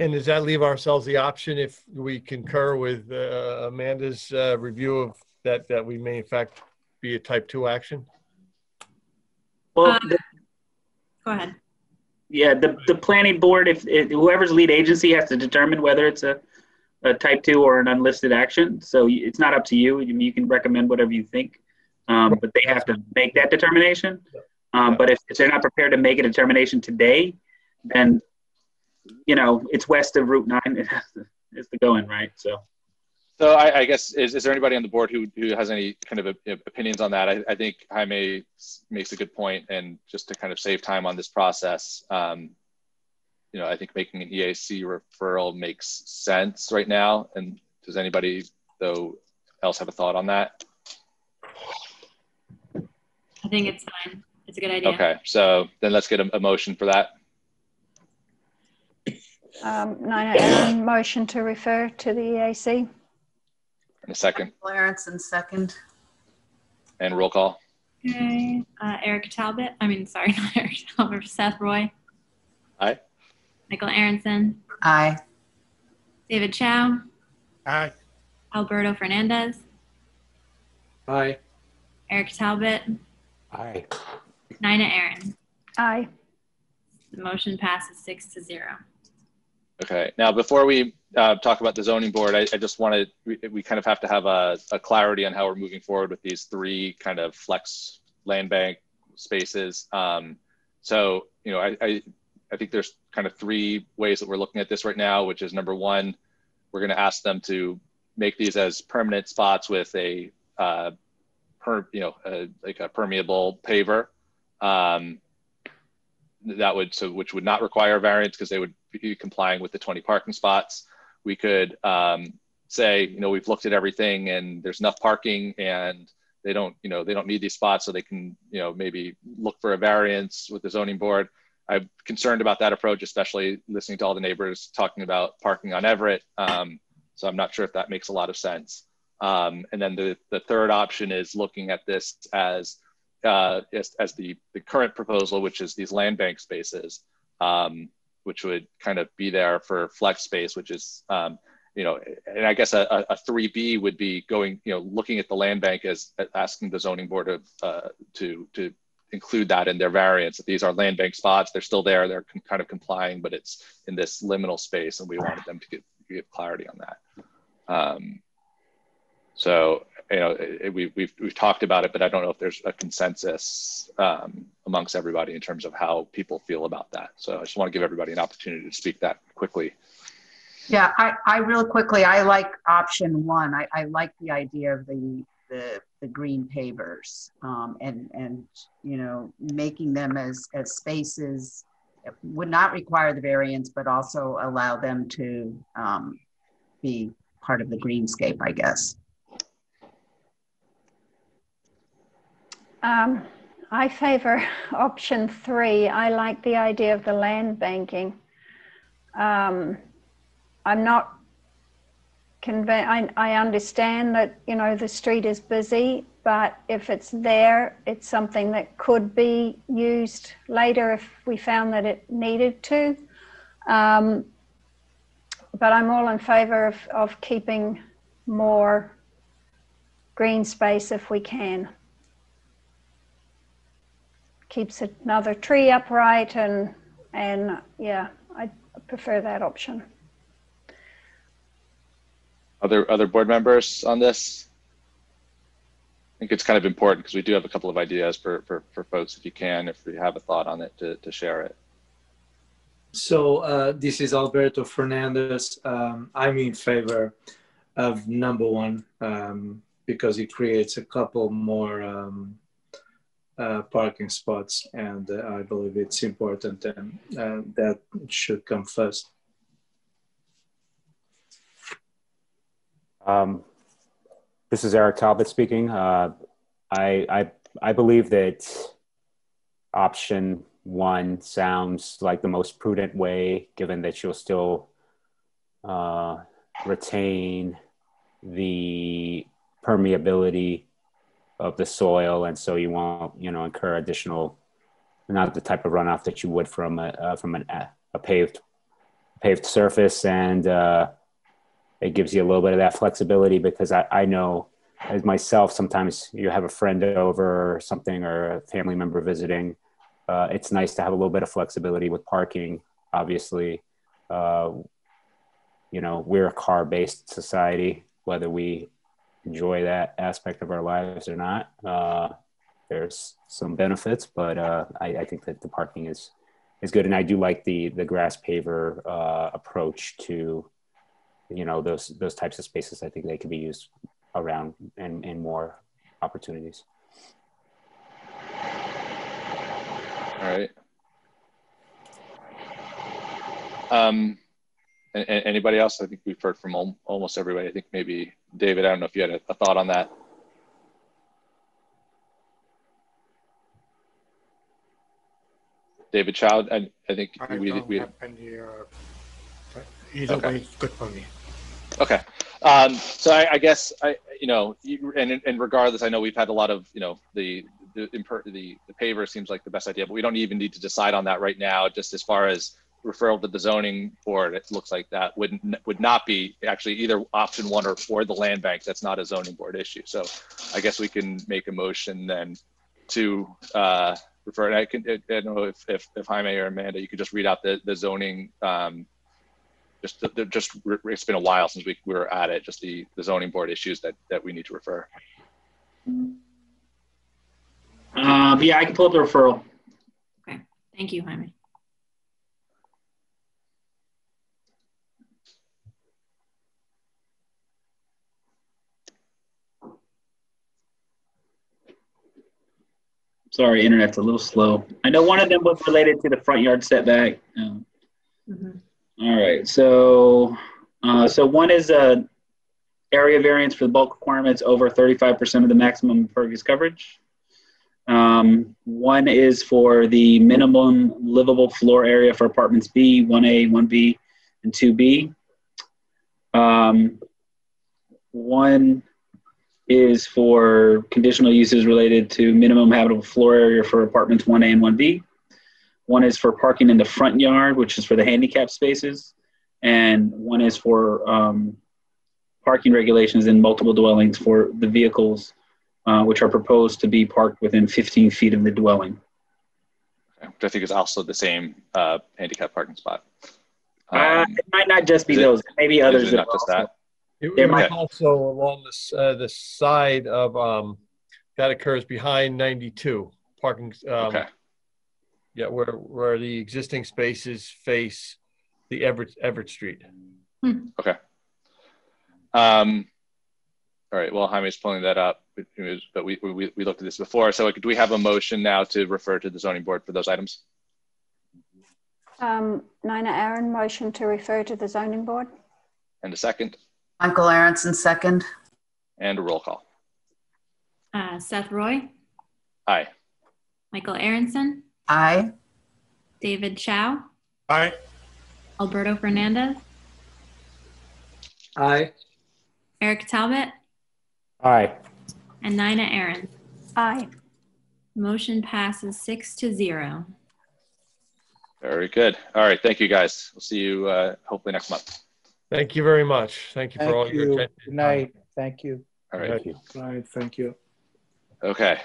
And does that leave ourselves the option, if we concur with Amanda's review of that we may in fact be a type 2 action? Well, go ahead. Yeah, the planning board, if whoever's lead agency has to determine whether it's a type 2 or an unlisted action. So it's not up to you. You can recommend whatever you think, but they have to make that determination. But if they're not prepared to make a determination today, then, it's west of Route 9. It's the going, right? So I guess, is there anybody on the board who has any kind of opinions on that? I think Jaime makes a good point, and just to kind of save time on this process, I think making an EAC referral makes sense right now. And does anybody, though, else have a thought on that? I think it's fine. It's a good idea. Okay, so then let's get a motion for that. Nina Aaron, motion to refer to the EAC. And a second. Aronson, second. And roll call. Okay. Eric Talbot. Not Eric Talbot. Seth Roy. Aye. Michael Aronson. Aye. David Chow. Aye. Alberto Fernandez. Aye. Eric Talbot. Aye. Nina Aaron. Aye. The motion passes 6-0. Okay. Now, before we talk about the zoning board, I just wanted, we kind of have to have a clarity on how we're moving forward with these 3 kind of flex land bank spaces. So, I think there's kind of 3 ways that we're looking at this right now, which is, number 1, we're going to ask them to make these as permanent spots with a like a permeable paver. which would not require a variance because they would be complying with the 20 parking spots. We could say, you know, we've looked at everything and there's enough parking and they don't need these spots, so they can, you know, maybe look for a variance with the zoning board. I'm concerned about that approach, especially listening to all the neighbors talking about parking on Everett. So I'm not sure if that makes a lot of sense. And then the third option is looking at this as the current proposal, which is these land bank spaces, which would kind of be there for flex space, which is, you know, and I guess a 3B would be going, you know, looking at the land bank as asking the zoning board to include that in their variance. If these are land bank spots, they're still there, they're kind of complying, but it's in this liminal space, and we wanted them to give clarity on that. So, you know, we've talked about it, but I don't know if there's a consensus amongst everybody in terms of how people feel about that. So I just want to give everybody an opportunity to speak that quickly. Yeah, I real quickly, I like option one. I like the idea of the green pavers and you know, making them as spaces that would not require the variance, but also allow them to be part of the greenscape, I guess. I favor option 3. I like the idea of the land banking. I'm not convinced. I understand that, you know, the street is busy, but if it's there, it's something that could be used later if we found that it needed to. But I'm all in favor of keeping more green space if we can. Keeps another tree upright and yeah, I prefer that option. Other board members on this? I think it's kind of important because we do have a couple of ideas for folks, if you have a thought on it, to share it. So this is Alberto Fernandez. I'm in favor of number 1 because it creates a couple more parking spots, and I believe it's important, and that should come first. This is Eric Talbot speaking. I believe that option 1 sounds like the most prudent way, given that you'll still retain the permeability of the soil, and so you won't, you know, incur additional, not the type of runoff that you would from a paved surface, and it gives you a little bit of that flexibility, because I know as myself, sometimes you have a friend over or something, or a family member visiting. It's nice to have a little bit of flexibility with parking. Obviously, you know, we're a car-based society, whether we enjoy that aspect of our lives or not. There's some benefits, but I think that the parking is good. And I do like the grass paver approach to, you know, those types of spaces. I think they can be used around and more opportunities. All right. Anybody else? I think we've heard from almost everybody. I think maybe David, I don't know if you had a thought on that. David Chow, I think we have any, either way is good for me. Okay. So I guess you know, and regardless, I know we've had a lot of, you know, the paver seems like the best idea, but we don't even need to decide on that right now. Just as far as referral to the zoning board, it looks like that would not be actually either option 1 or the land bank. That's not a zoning board issue. So I guess we can make a motion then to refer. I don't know if Jaime or Amanda, you could just read out the zoning. Just it's been a while since we were at it. Just the zoning board issues that we need to refer. Yeah, I can pull up the referral. Okay, thank you, Jaime. Sorry, internet's a little slow. I know one of them was related to the front yard setback. All right, so one is a area variance for the bulk requirements over 35% of the maximum impervious coverage. One is for the minimum livable floor area for apartments B, 1A, 1B, and 2B. One is for conditional uses related to minimum habitable floor area for apartments 1A and 1B. One is for parking in the front yard, which is for the handicap spaces. And one is for parking regulations in multiple dwellings for the vehicles which are proposed to be parked within 15 feet of the dwelling. Okay. Which I think is also the same handicap parking spot. It might not just be those, maybe others. Not just that. It might also along the side of that occurs behind 92 parking. Okay. Yeah, where the existing spaces face the Everett Street. Okay. All right. Well, Jaime's pulling that up, but we looked at this before. So do we have a motion now to refer to the zoning board for those items? Nina Aaron, motion to refer to the zoning board. And a second? Michael Aronson, second. And a roll call. Seth Roy? Aye. Michael Aronson? Aye. David Chow? Aye. Alberto Fernandez? Aye. Eric Talbot? Aye. And Nina Aaron? Aye. Motion passes 6-0. Very good. All right. Thank you, guys. We'll see you hopefully next month. Thank you very much. Thank you for all your attention. Good night. Thank you. All right. Thank you. All right. Thank you. Okay.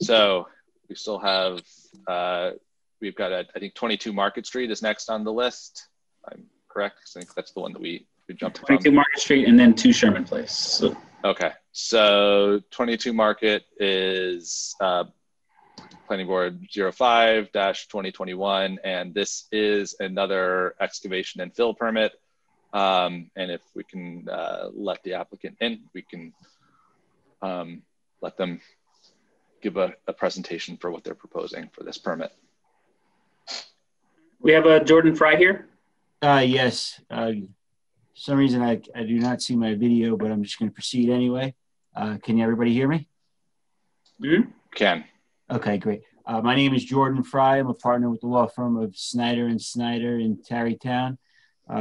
So we still have, we've got, I think 22 Market Street is next on the list. I'm correct? I think that's the one that we jumped 22 from. Market Street and then 2 Sherman Place. So. Okay. So 22 Market is Planning Board 05-2021, and this is another excavation and fill permit. And if we can let the applicant in, we can let them give a presentation for what they're proposing for this permit. We have Jordan Fry here. Yes. For some reason I do not see my video, but I'm just going to proceed anyway. Can everybody hear me? Mm-hmm. Can. Okay, great. My name is Jordan Fry. I'm a partner with the law firm of Snyder and Snyder in Tarrytown.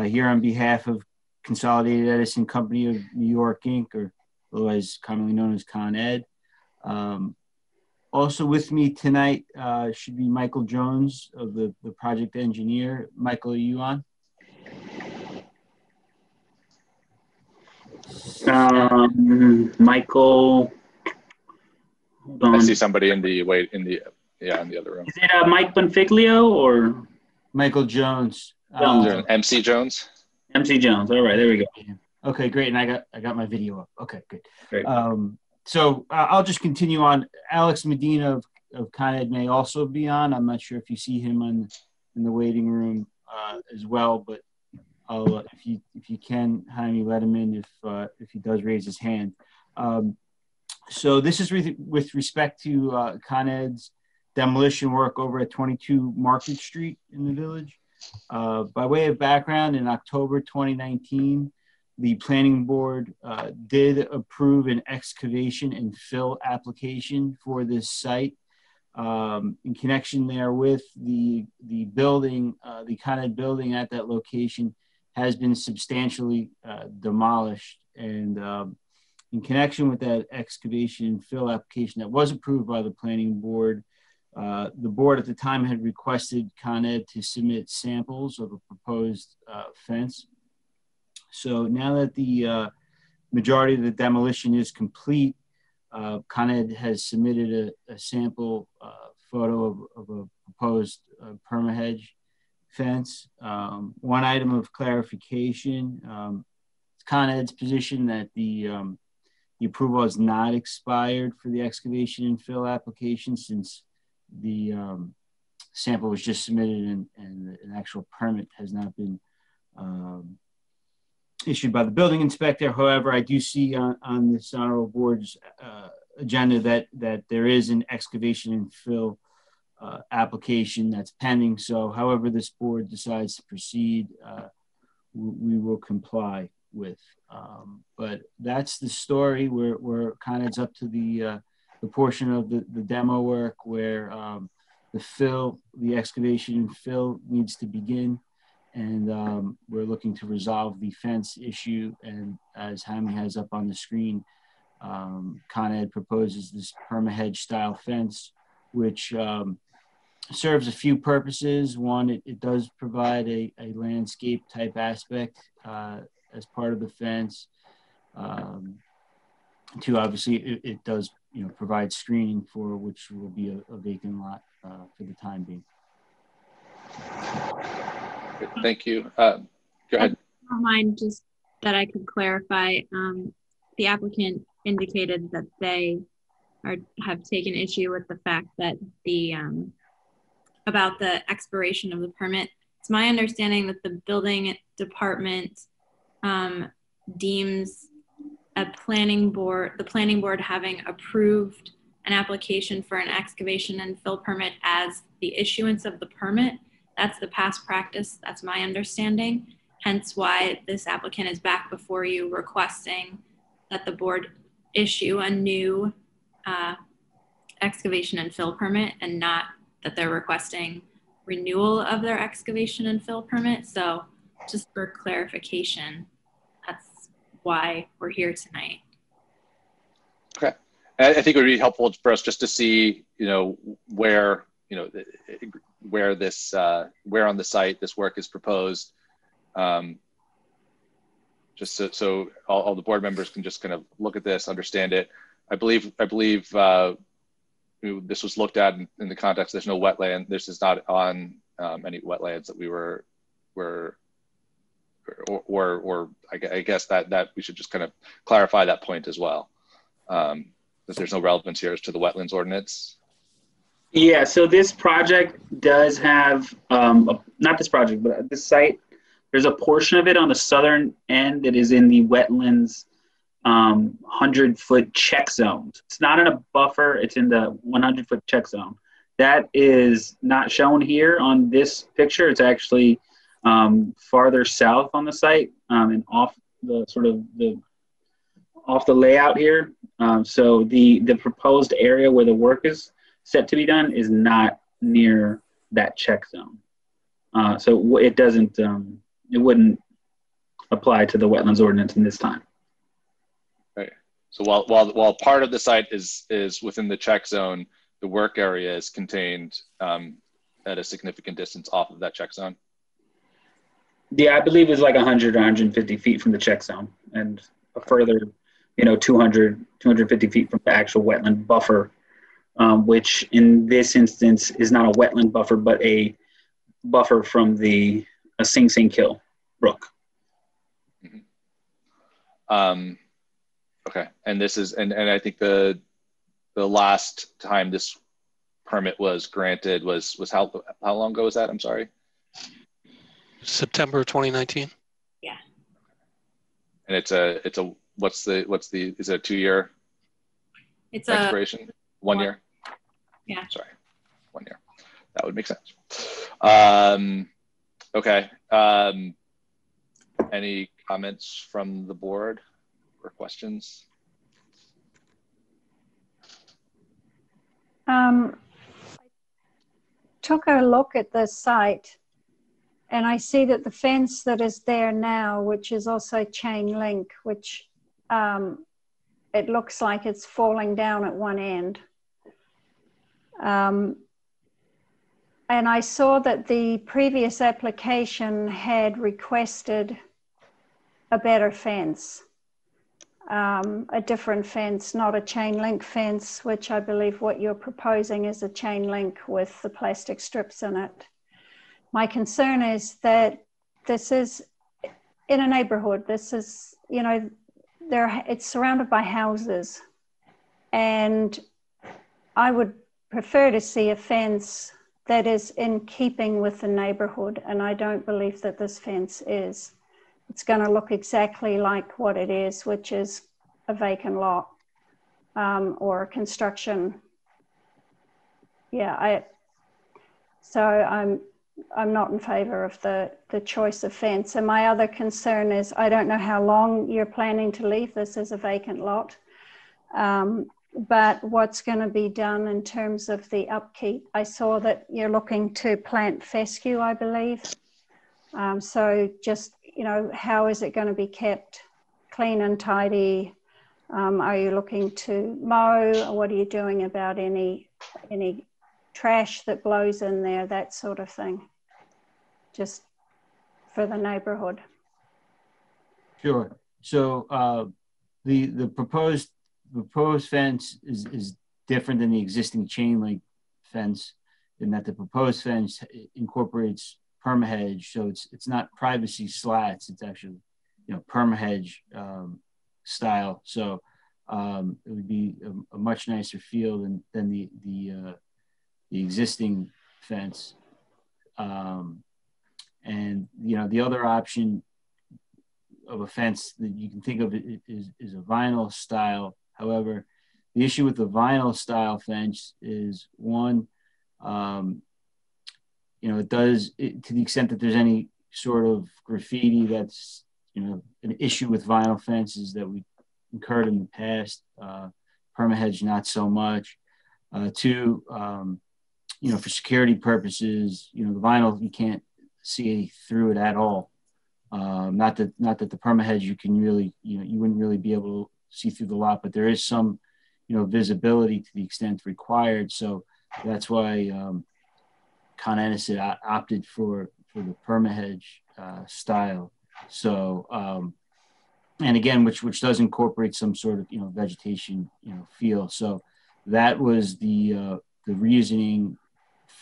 Here on behalf of Consolidated Edison Company of New York, Inc., or otherwise commonly known as Con Ed. Also with me tonight should be Michael Jones of the project engineer. Michael, are you on? Michael. Hold on. I see somebody in the in the other room. Is it Mike Bonfiglio or Michael Jones? MC Jones. MC Jones. All right, there we go. Okay, great. And I got my video up. Okay, good. Great. So I'll just continue on. Alex Medina of Con Ed may also be on. I'm not sure if you see him in the waiting room as well, but I'll if you can, Jaime, let him in if he does raise his hand. So this is with respect to Con Ed's demolition work over at 22 Market Street in the village. By way of background, in October 2019, the planning board did approve an excavation and fill application for this site. In connection there with the building, the Con Ed building at that location has been substantially demolished. And in connection with that excavation and fill application that was approved by the planning board, the board at the time had requested Con Ed to submit samples of a proposed fence. So now that the majority of the demolition is complete, Con Ed has submitted a sample photo of a proposed perma-hedge fence. One item of clarification, it's Con Ed's position that the approval has not expired for the excavation and fill application, since the sample was just submitted and an actual permit has not been issued by the building inspector. However, I do see on this honorable board's agenda that there is an excavation and fill application that's pending. So however this board decides to proceed, we will comply with. But that's the story. We're kind of, it's up to the portion of the demo work where the excavation and fill needs to begin. And we're looking to resolve the fence issue. And as Jaime has up on the screen, Con Ed proposes this perma-hedge style fence, which serves a few purposes. One, it does provide a landscape type aspect as part of the fence. Two, obviously, it does provide screening for which will be a vacant lot for the time being. Thank you. Go ahead. I don't mind, just that I could clarify. The applicant indicated that they have taken issue with the fact that about the expiration of the permit. It's my understanding that the building department deems the planning board having approved an application for an excavation and fill permit as the issuance of the permit. That's the past practice. That's my understanding. Hence why this applicant is back before you requesting that the board issue a new excavation and fill permit, and not that they're requesting renewal of their excavation and fill permit. So just for clarification, that's why we're here tonight. Okay. I think it would be helpful for us just to see, where, where this, where on the site this work is proposed. Just so all the board members can just kind of look at this, understand it. I believe this was looked at in the context. There's no wetland. This is not on any wetlands that we were I guess that we should just kind of clarify that point as well. That there's no relevance here as to the wetlands ordinance. Yeah, so this project does have, not this project, but this site, there's a portion of it on the southern end that is in the wetlands 100-foot check zone. It's not in a buffer, it's in the 100-foot check zone. That is not shown here on this picture. It's actually farther south on the site and off the off the layout here. So the proposed area where the work is set to be done is not near that check zone. So it doesn't, it wouldn't apply to the wetlands ordinance in this time. Right. So while part of the site is within the check zone, the work area is contained at a significant distance off of that check zone. Yeah, I believe it's like 100 or 150 feet from the check zone, and a further, 250 feet from the actual wetland buffer, which in this instance is not a wetland buffer, but a buffer from a Sing Sing Kill brook. Mm-hmm. Okay, and this is, and I think the last time this permit was granted was how long ago was that? I'm sorry. September 2019. Yeah. And it's a what's the is it a 2-year? It's expiration. 1 year. Yeah. Sorry, 1 year. That would make sense. Okay. Any comments from the board or questions? I took a look at the site, and I see that the fence that is there now, which is also chain link, which it looks like it's falling down at one end. And I saw that the previous application had requested a better fence, a different fence, not a chain link fence, which I believe what you're proposing is a chain link with the plastic strips in it. My concern is that this is in a neighborhood. This is, it's surrounded by houses, and I would prefer to see a fence that is in keeping with the neighborhood, and I don't believe that this fence is. It's going to look exactly like what it is, which is a vacant lot. or construction. Yeah, I'm not in favor of the choice of fence. And my other concern is I don't know how long you're planning to leave this as a vacant lot, but what's going to be done in terms of the upkeep. I saw that you're looking to plant fescue, I believe. So just, you know, how is it going to be kept clean and tidy? Are you looking to mow? What are you doing about any trash that blows in there, that sort of thing, just for the neighborhood? Sure. So the proposed fence is different than the existing chain link fence in that the proposed fence incorporates perma-hedge. So it's not privacy slats, it's actually, you know, perma-hedge style. So it would be a much nicer feel than the existing fence. And, you know, the other option of a fence that you can think of is a vinyl style. However, the issue with the vinyl style fence is one, you know, to the extent that there's any sort of graffiti that's, you know, an issue with vinyl fences that we incurred in the past, perma-hedge not so much. Two, you know, for security purposes, you know, the vinyl, you can't see through it at all. Not that the perma-hedge you can really, you know, you wouldn't really be able to see through the lot, but there is some, you know, visibility to the extent required. So that's why Con Edison opted for the perma-hedge style. So, and again, which does incorporate some sort of, you know, vegetation, you know, feel. So that was the reasoning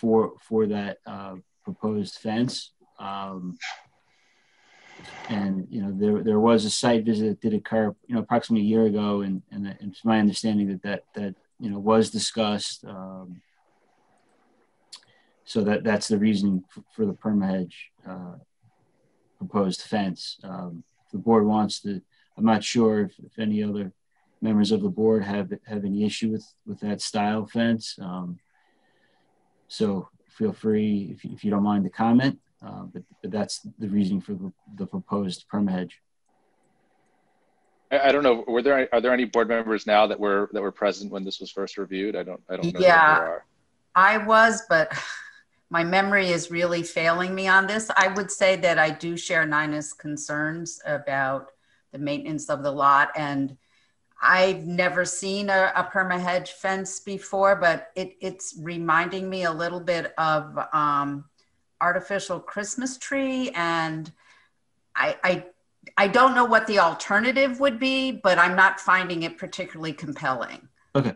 for that proposed fence. And, you know, there was a site visit that did occur, you know, approximately a year ago. And it's my understanding that, you know, was discussed. So that's the reasoning for the perma-hedge proposed fence. The board wants to, I'm not sure if any other members of the board have any issue with that style fence. So feel free, if you don't mind, to comment. But that's the reason for the proposed perma-hedge. I don't know. Are there any board members now that were present when this was first reviewed? I don't know. Yeah, if there are. I was, but my memory is really failing me on this. I would say that I do share Nina's concerns about the maintenance of the lot, and I've never seen a perma-hedge fence before, but it's reminding me a little bit of artificial Christmas tree, and I don't know what the alternative would be, but I'm not finding it particularly compelling. Okay,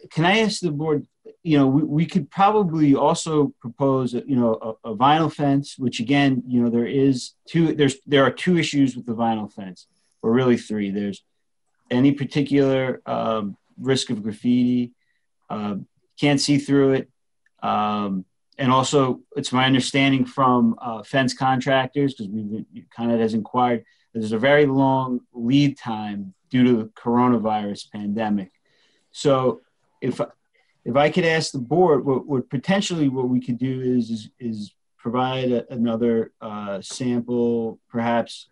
can I ask the board, you know, we could probably also propose, you know, a vinyl fence, which again, you know, there are two issues with the vinyl fence, or really three. There's any particular risk of graffiti, can't see through it. And also, it's my understanding from fence contractors, because we've kind of has inquired, that there's a very long lead time due to the coronavirus pandemic. So if I could ask the board, what potentially what we could do is provide another sample, perhaps,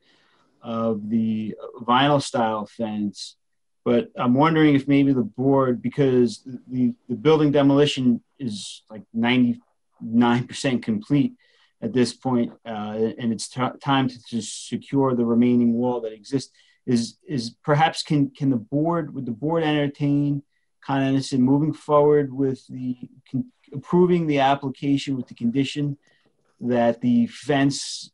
of the vinyl style fence. But I'm wondering if maybe the board, because the building demolition is like 99% complete at this point, and it's time to secure the remaining wall that exists, is perhaps would the board entertain Con Edison moving forward with approving the application with the condition that the fence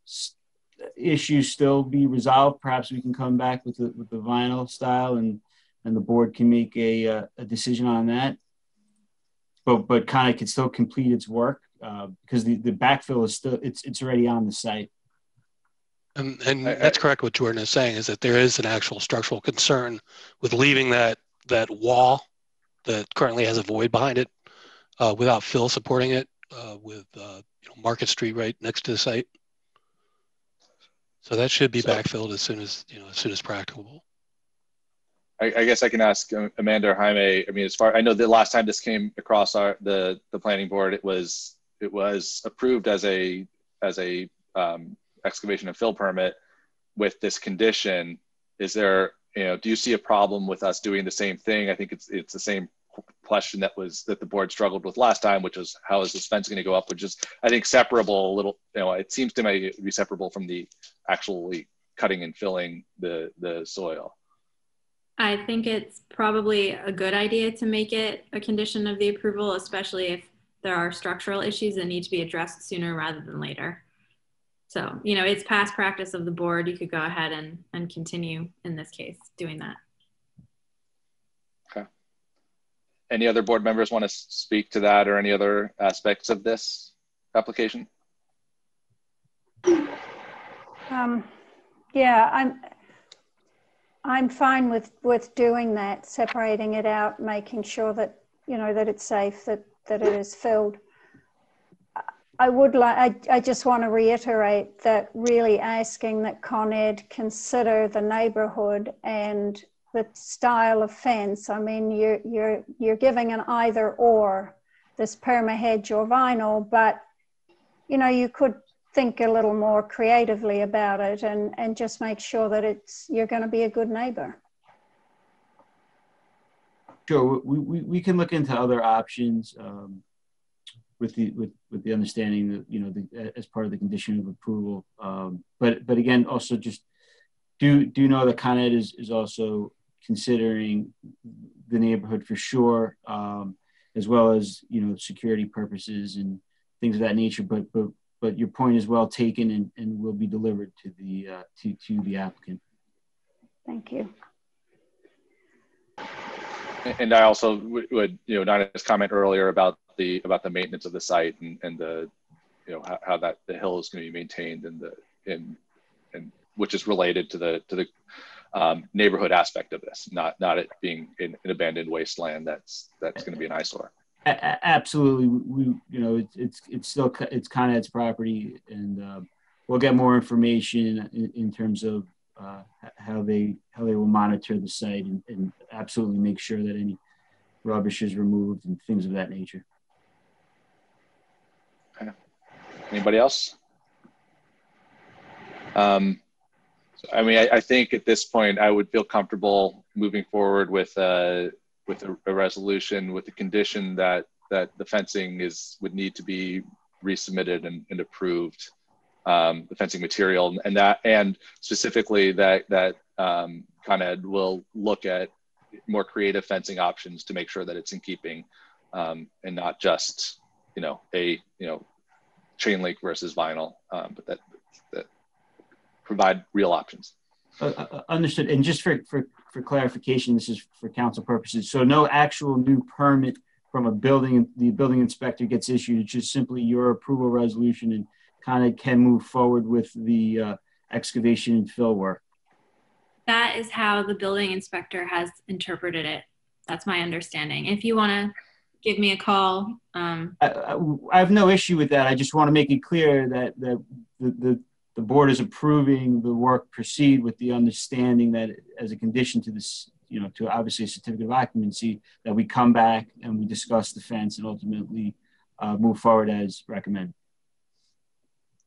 issues still be resolved? Perhaps we can come back with the vinyl style, and the board can make a decision on that. But kind of can still complete its work because the backfill is still it's already on the site. And that's correct. What Jordan is saying is that there is an actual structural concern with leaving that wall that currently has a void behind it without fill supporting it with Market Street right next to the site. So that should be backfilled as soon as practicable. I guess I can ask Amanda or Jaime. I mean, as far I know, the last time this came across the planning board, it was approved as a excavation and fill permit with this condition. Is there, do you see a problem with us doing the same thing? I think it's the same question that the board struggled with last time, which is how is this fence going to go up, which is I think separable a little. It seems to me to be separable from the actually cutting and filling the soil. I think it's probably a good idea to make it a condition of the approval, especially if there are structural issues that need to be addressed sooner rather than later. So, it's past practice of the board. You could go ahead and continue in this case doing that. Okay. Any other board members want to speak to that or any other aspects of this application? Yeah, I'm fine with doing that, separating it out, making sure that, that it's safe, that it is filled. I just want to reiterate that really asking that Con Ed consider the neighborhood and the style of fence. I mean, you're giving an either or, this perma hedge or vinyl, but you could think a little more creatively about it and just make sure that you're going to be a good neighbor. Sure, we can look into other options with the understanding that as part of the condition of approval. But again, also just do know that Con Ed is also considering the neighborhood for sure, as well as security purposes and things of that nature. But your point is well taken and will be delivered to the applicant. Thank you. And I also would, Dinah's comment earlier about the maintenance of the site and the, how that the hill is going to be maintained and which is related to the neighborhood aspect of this, not it being an abandoned wasteland that's going to be an eyesore. Absolutely, it's Con Ed's property, and we'll get more information in terms of how they will monitor the site and absolutely make sure that any rubbish is removed and things of that nature. Okay. Anybody else? I mean, I think at this point I would feel comfortable moving forward with a resolution with the condition that the fencing would need to be resubmitted and approved, the fencing material, and specifically that Con Ed will look at more creative fencing options to make sure that it's in keeping, and not just a chain link versus vinyl, but that provide real options. Understood. And just for clarification, this is for council purposes. So no actual new permit from the building inspector gets issued. It's just simply your approval resolution, and Con Ed can move forward with the excavation and fill work. That is how the building inspector has interpreted it. That's my understanding. If you want to give me a call. I have no issue with that. I just want to make it clear that the board is approving the work proceed with the understanding that as a condition to this, to obviously a certificate of occupancy, that we come back and we discuss the fence and ultimately move forward as recommended.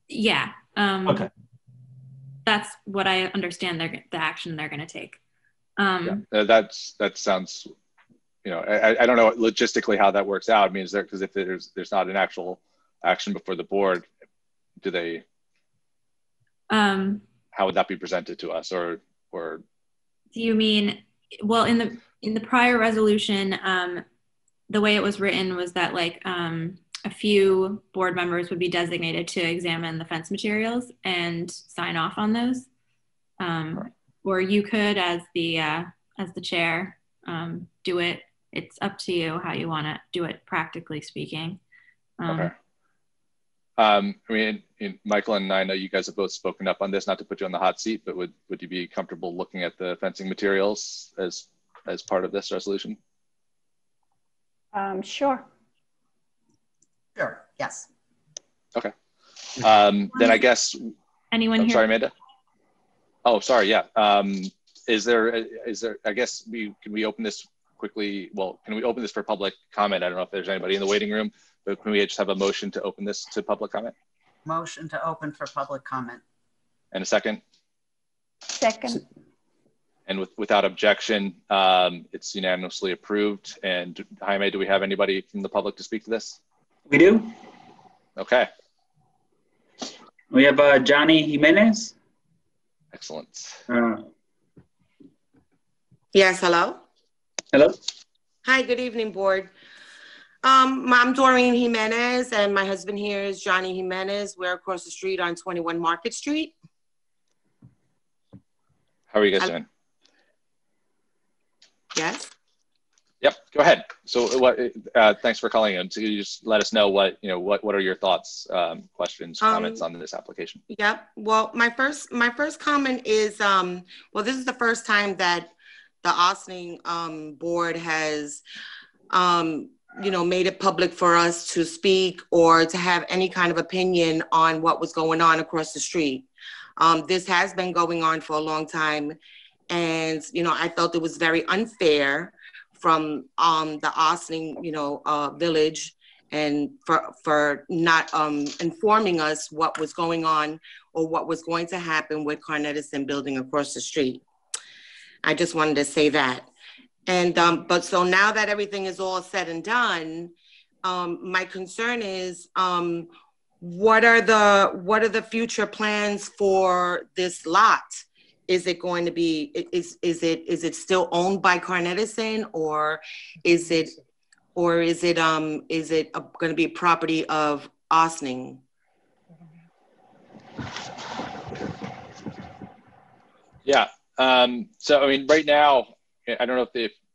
Yeah. Okay. That's what I understand the action they're going to take. Yeah, that sounds, I don't know logistically how that works out. I mean, because if there's not an actual action before the board, do they? How would that be presented to us, or? Do you mean, well, in the prior resolution, the way it was written was that a few board members would be designated to examine the fence materials and sign off on those, or you could, as the chair, do it. It's up to you how you want to do it, practically speaking. Okay. I mean, Michael and I know you guys have both spoken up on this, not to put you on the hot seat, but would you be comfortable looking at the fencing materials as part of this resolution? Sure. Sure, yes. Okay. Then I guess. Anyone here? Sorry, Amanda. Oh, sorry, yeah. is there, I guess can we open this quickly? Well, can we open this for public comment? I don't know if there's anybody in the waiting room, but can we just have a motion to open this to public comment? Motion to open for public comment. And a second? Second. And without objection, it's unanimously approved. And Jaime, do we have anybody from the public to speak to this? We do. Okay. We have Johnny Jimenez. Excellent. Yes, hello? Hello. Hi, good evening, board. I'm Doreen Jimenez, and my husband here is Johnny Jimenez. We're across the street on 21 Market Street. How are you guys doing? Yes? Yep, go ahead. So what, thanks for calling in. So you just let us know what are your thoughts, questions, comments on this application? Yep, well, my first comment is, well, this is the first time that the Ossining board has, made it public for us to speak or to have any kind of opinion on what was going on across the street. This has been going on for a long time. And, I felt it was very unfair from the Ossining, village, and for not informing us what was going on or what was going to happen with Carneddison building across the street. I just wanted to say that. And but so now that everything is all said and done, my concern is what are the future plans for this lot? Is it going to be, is it still owned by Carneddison, or is it going to be property of Ossining? Yeah. So I mean, right now, I don't know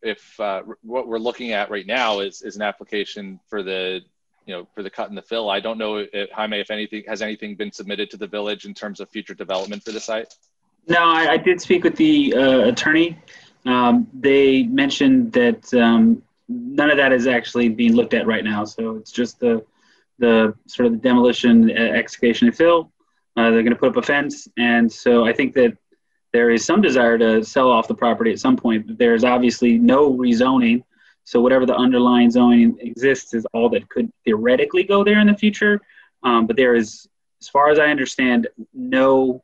if what we're looking at right now is an application for the cut and the fill. I don't know if Jaime, if anything has anything been submitted to the village in terms of future development for the site. No, I did speak with the attorney. They mentioned that none of that is actually being looked at right now. So it's just the sort of the demolition, excavation, and fill. They're going to put up a fence, and so I think that there is some desire to sell off the property at some point. But there's obviously no rezoning, so whatever the underlying zoning exists is all that could theoretically go there in the future. But there is, as far as I understand, no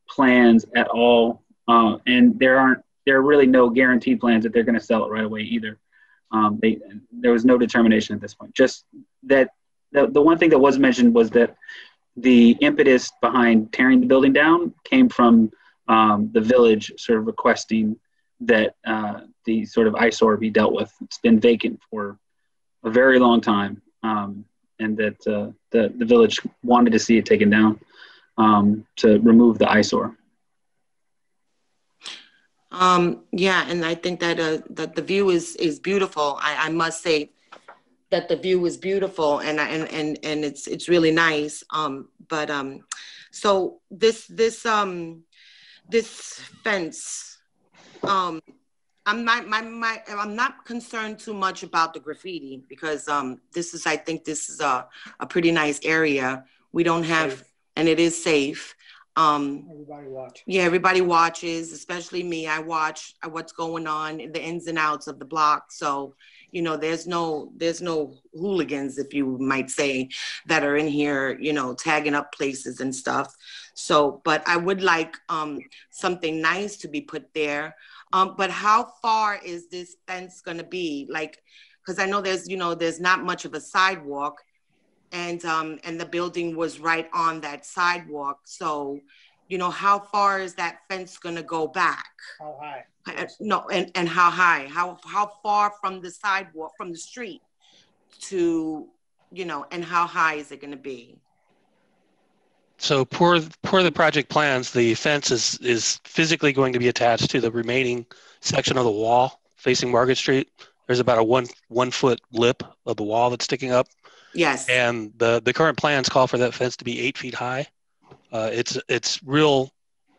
plans at all, and there are really no guaranteed plans that they're going to sell it right away either. There was no determination at this point. Just that the one thing that was mentioned was that the impetus behind tearing the building down came from the village sort of requesting that the sort of eyesore be dealt with. It's been vacant for a very long time, and that the village wanted to see it taken down to remove the eyesore. Yeah, and I think that that the view is beautiful. I must say that the view is beautiful, and it's really nice. So this fence, I'm not concerned too much about the graffiti, because I think this is a pretty nice area. We don't have, and it is safe. Everybody watch. Yeah, everybody watches, especially me. I watch what's going on in the ins and outs of the block. So, there's no hooligans, if you might say, that are in here, tagging up places and stuff. So, but I would like something nice to be put there. But how far is this fence going to be? Like, because I know there's not much of a sidewalk. And the building was right on that sidewalk. So, how far is that fence going to go back? How high? No, and how high? How far from the sidewalk, from the street to, and how high is it going to be? So per the project plans, the fence is physically going to be attached to the remaining section of the wall facing Market Street. There's about a one foot lip of the wall that's sticking up. Yes. And the current plans call for that fence to be 8 feet high. Its real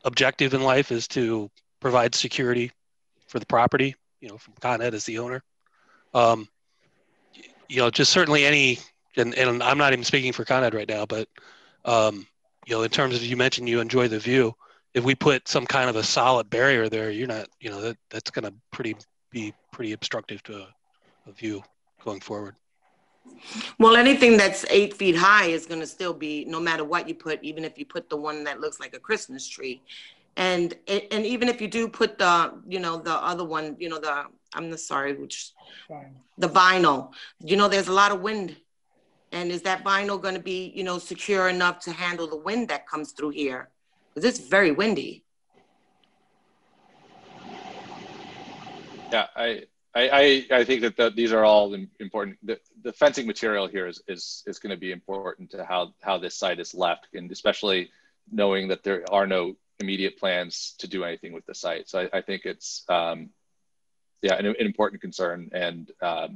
objective in life is to provide security for the property, from Con Ed as the owner. Just certainly and I'm not even speaking for Con Ed right now, but, in terms of, you mentioned you enjoy the view, if we put some kind of a solid barrier there, you're not, that's going to be pretty obstructive to a view going forward. Well, anything that's 8 feet high is going to still be, no matter what you put, even if you put the one that looks like a Christmas tree. And even if you do put the, the other one, the vinyl, there's a lot of wind. And is that vinyl going to be, secure enough to handle the wind that comes through here? Because it's very windy. Yeah, I think that these are all important. The fencing material here is going to be important to how this site is left, and especially knowing that there are no immediate plans to do anything with the site. So I think it's an important concern, and I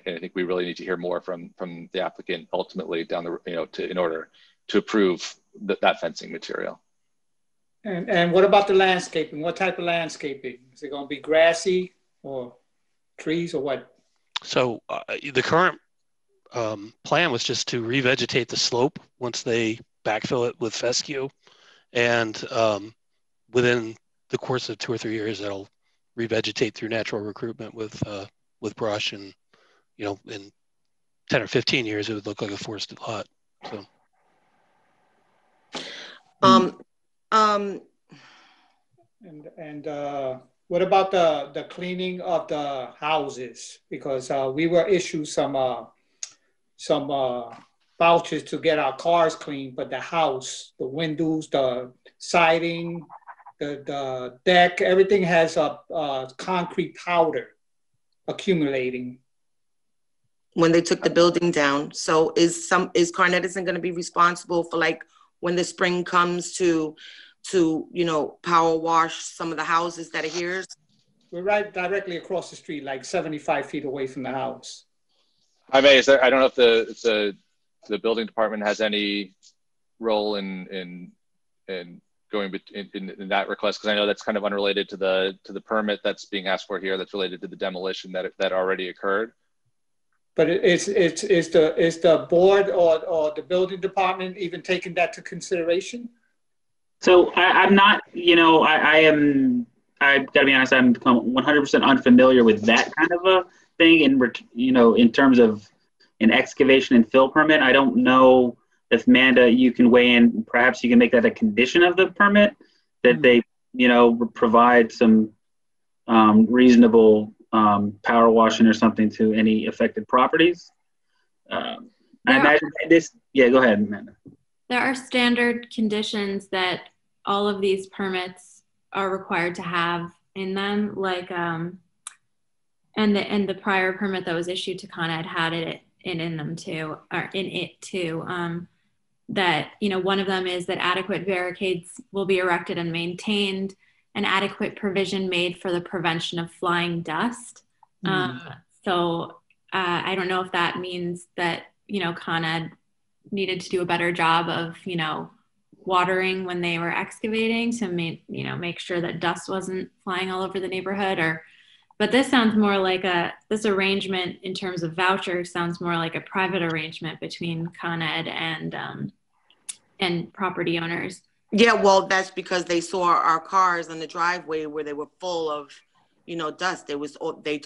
think we really need to hear more from the applicant ultimately down the in order to approve that fencing material. And what about the landscaping? What type of landscaping? Is it going to be grassy or trees or what? So the current plan was just to revegetate the slope once they backfill it with fescue, and within the course of 2 or 3 years, that'll revegetate through natural recruitment with brush, and in 10 or 15 years, it would look like a forested lot. So. What about the cleaning of the houses? Because we were issued some vouchers to get our cars cleaned, but the house, the windows, the siding, the deck, everything has a concrete powder accumulating. When they took the building down, so is Con Edison going to be responsible for, like, when the spring comes to power wash some of the houses that are here? We're right directly across the street, like 75 feet away from the house. I don't know if the building department has any role in going in that request, because I know that's kind of unrelated to the permit that's being asked for here. That's related to the demolition that already occurred. But is the board or the building department even taking that to consideration? So I'm not, I've got to be honest, I'm 100% unfamiliar with that kind of a thing in terms of an excavation and fill permit. I don't know if, Amanda, you can weigh in. Perhaps you can make that a condition of the permit, that they, provide some reasonable power washing or something to any affected properties. I imagine this, yeah, go ahead, Amanda. There are standard conditions that all of these permits are required to have in them, like, and the prior permit that was issued to Con Ed had it in them too, or in it too. That, one of them is that adequate barricades will be erected and maintained, and adequate provision made for the prevention of flying dust. So I don't know if that means that, Con Ed needed to do a better job of, watering when they were excavating to make sure that dust wasn't flying all over the neighborhood, but this sounds more like this arrangement in terms of vouchers sounds more like a private arrangement between Con Ed and property owners. Yeah, well, that's because they saw our cars in the driveway where they were full of, dust. They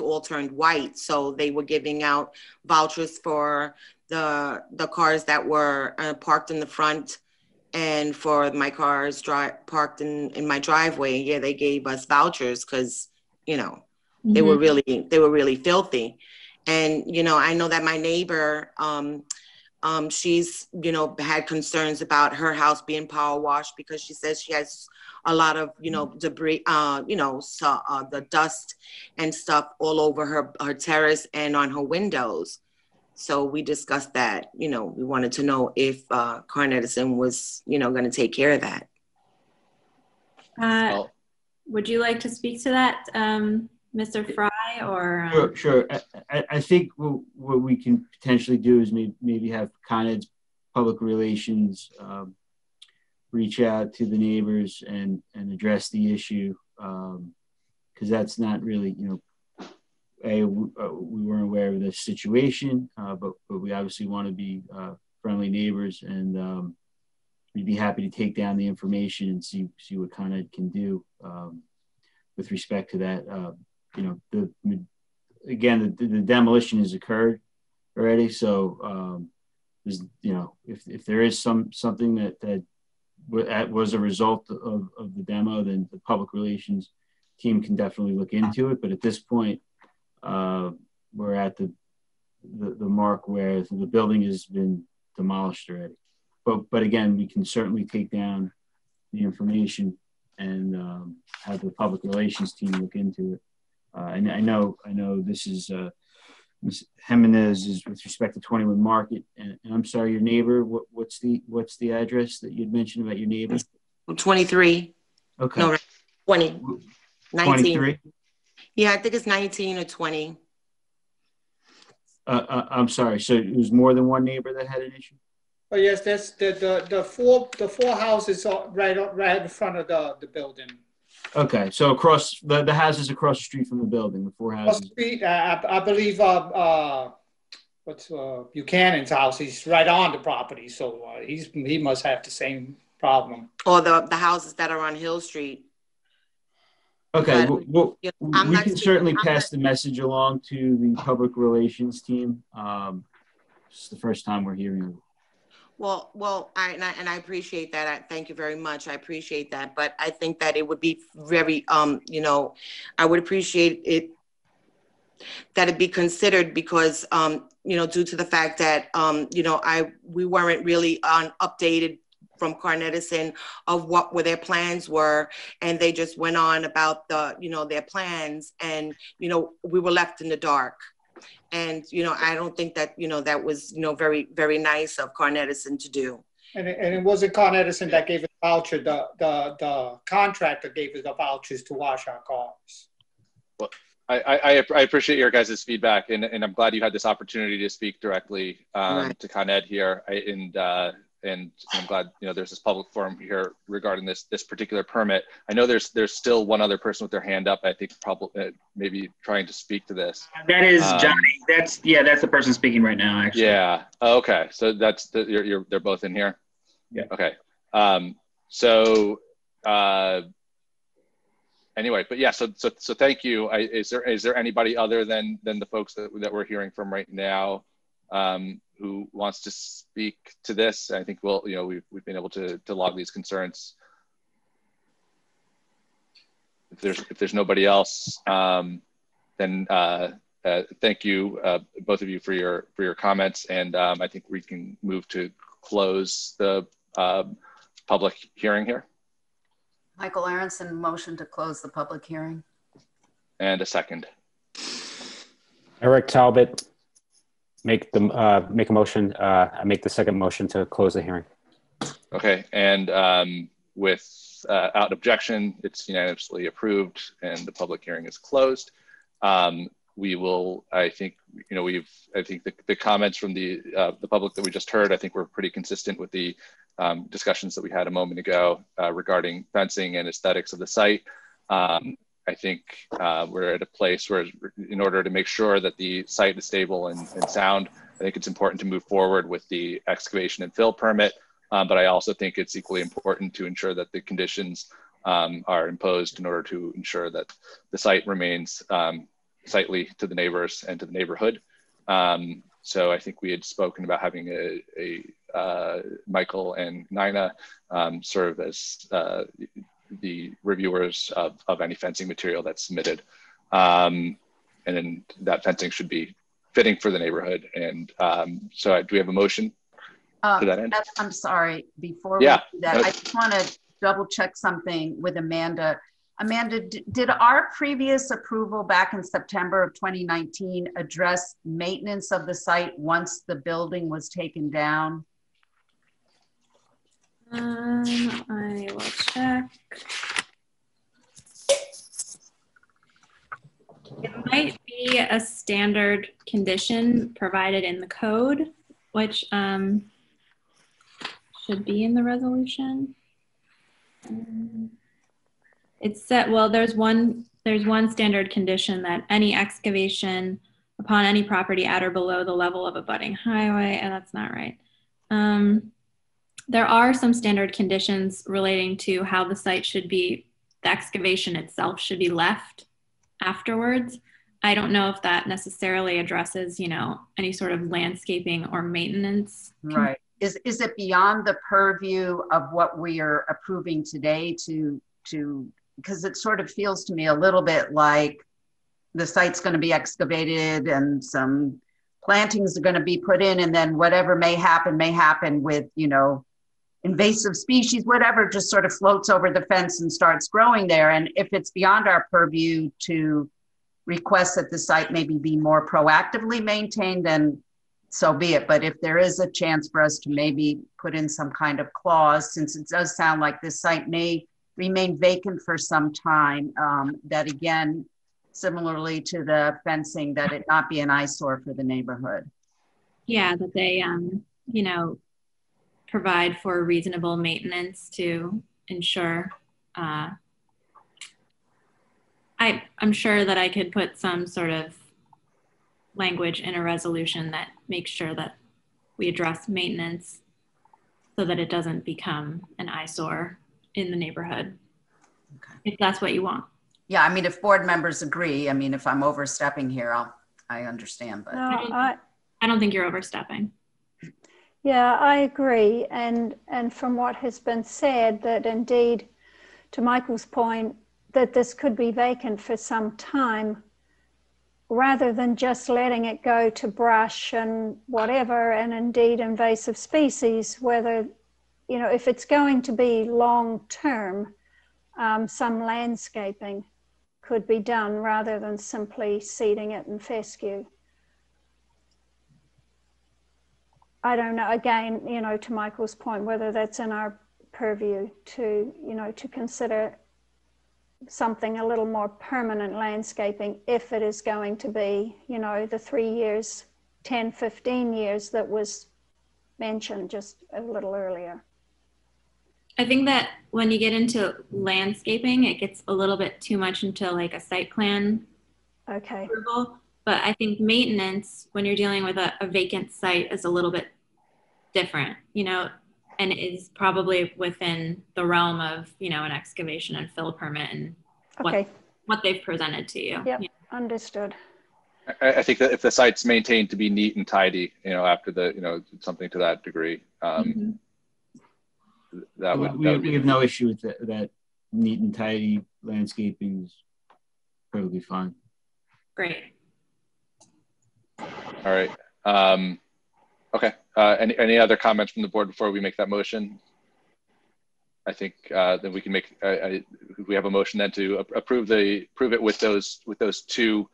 all turned white. So they were giving out vouchers for the cars that were parked in the front, and for my cars parked in my driveway. Yeah, they gave us vouchers because, they were really filthy. And, I know that my neighbor, she's, had concerns about her house being power washed because she says she has a lot of, debris, the dust and stuff all over her terrace and on her windows. So we discussed that, we wanted to know if Con Edison was, going to take care of that. Would you like to speak to that, Mr. Fry, or? Sure. I think what we can potentially do is maybe have Con Ed's public relations reach out to the neighbors and address the issue, because that's not really, we weren't aware of this situation, but we obviously want to be friendly neighbors and we'd be happy to take down the information and see what Con Ed can do with respect to that. You know, again, the demolition has occurred already, so there's, you know, if there is something that was a result of the demo, then the public relations team can definitely look into it. But at this point, we're at the mark where the building has been demolished already. But again, we can certainly take down the information and have the public relations team look into it. And I know this is Ms. Jimenez is with respect to 21 Market, and I'm sorry, your neighbor. What's the address that you'd mentioned about your neighbor? 23. Okay. No, 20. 19. 23. Yeah, I think it's 19 or 20. I'm sorry. So it was more than one neighbor that had an issue? Oh yes, that's the four houses right in front of the building. Okay, so across the houses across the street from the building, the four houses. Across the street, I believe what's Buchanan's house? He's right on the property, so he must have the same problem. Or the houses that are on Hill Street. Okay, but, we can certainly pass the message along to the public relations team. It's the first time we're hearing of it. Well, I appreciate that. Thank you very much. I appreciate that. But I think that it would be very, you know, I would appreciate it that it be considered because, you know, due to the fact that, you know, we weren't really updated from Con Edison of what their plans were, and they just went on about you know, their plans, and you know, we were left in the dark. And, you know, I don't think that, you know, that was, you know, very, very nice of Con Edison to do. And it wasn't Con Edison that gave us a voucher. The contractor gave us the vouchers to wash our cars. Well, I appreciate your guys' feedback, and I'm glad you had this opportunity to speak directly to Con Ed here. And I'm glad, you know, there's this public forum here regarding this particular permit. I know there's still one other person with their hand up. I think probably maybe trying to speak to this. That is Johnny. That's the person speaking right now, actually. Yeah. Okay. So that's they're both in here. Yeah. Okay. Anyway, but yeah. So thank you. Is there anybody other than the folks that we're hearing from right now who wants to speak to this? I think we've been able to log these concerns. If there's nobody else, then thank you both of you for your comments, and I think we can move to close the public hearing here. Michael Aronson, motion to close the public hearing. And a second. Eric Talbot. Make a motion. I make the second motion to close the hearing. Okay, and without objection, it's unanimously approved, and the public hearing is closed. We will. I think the comments from the public that we just heard, I think were pretty consistent with the discussions that we had a moment ago regarding fencing and aesthetics of the site. I think we're at a place where, in order to make sure that the site is stable and sound, I think it's important to move forward with the excavation and fill permit. But I also think it's equally important to ensure that the conditions are imposed in order to ensure that the site remains sightly to the neighbors and to the neighborhood. So I think we had spoken about having a Michael and Nina serve as the reviewers of any fencing material that's submitted. And then that fencing should be fitting for the neighborhood. And so do we have a motion to that end? I'm sorry, before we do that, I just want to double check something with Amanda. Amanda, did our previous approval back in September of 2019 address maintenance of the site once the building was taken down? I will check. It might be a standard condition provided in the code, which should be in the resolution. It's set, well, there's one standard condition that any excavation upon any property at or below the level of abutting highway, and that's not right. There are some standard conditions relating to how the site should be, the excavation itself should be left afterwards. I don't know if that necessarily addresses, you know, any sort of landscaping or maintenance. Right. Is it beyond the purview of what we are approving today to, because it sort of feels to me a little bit like the site's going to be excavated and some plantings are going to be put in, and then whatever may happen with, you know, invasive species, whatever just sort of floats over the fence and starts growing there. And if it's beyond our purview to request that the site maybe be more proactively maintained, then so be it. But if there is a chance for us to maybe put in some kind of clause, since it does sound like this site may remain vacant for some time, that again, similarly to the fencing, that it not be an eyesore for the neighborhood. Yeah, that they, you know, provide for reasonable maintenance to ensure. I'm sure that I could put some sort of language in a resolution that makes sure that we address maintenance so that it doesn't become an eyesore in the neighborhood. Okay. If that's what you want. Yeah, I mean, if board members agree, I mean, if I'm overstepping here, I understand, but. No, I don't think you're overstepping. Yeah, I agree. And from what has been said, that indeed, to Michael's point, that this could be vacant for some time, rather than just letting it go to brush and whatever, and indeed invasive species, whether, you know, if it's going to be long-term, some landscaping could be done rather than simply seeding it in fescue. I don't know, again, you know, to Michael's point, whether that's in our purview to, you know, to consider something a little more permanent landscaping if it is going to be, you know, the 3 years, 10, 15 years that was mentioned just a little earlier. I think that when you get into landscaping, it gets a little bit too much into like a site plan approval. But I think maintenance, when you're dealing with a vacant site, is a little bit different, you know, and is probably within the realm of, you know, an excavation and fill permit and what they've presented to you. Yep, understood. I think that if the site's maintained to be neat and tidy, you know, after the, you know, something to that degree, that would, we have no issue with that neat and tidy landscaping is perfectly fine. Great. All right. Okay. Any other comments from the board before we make that motion? I think then we can make. We have a motion then to approve it with those two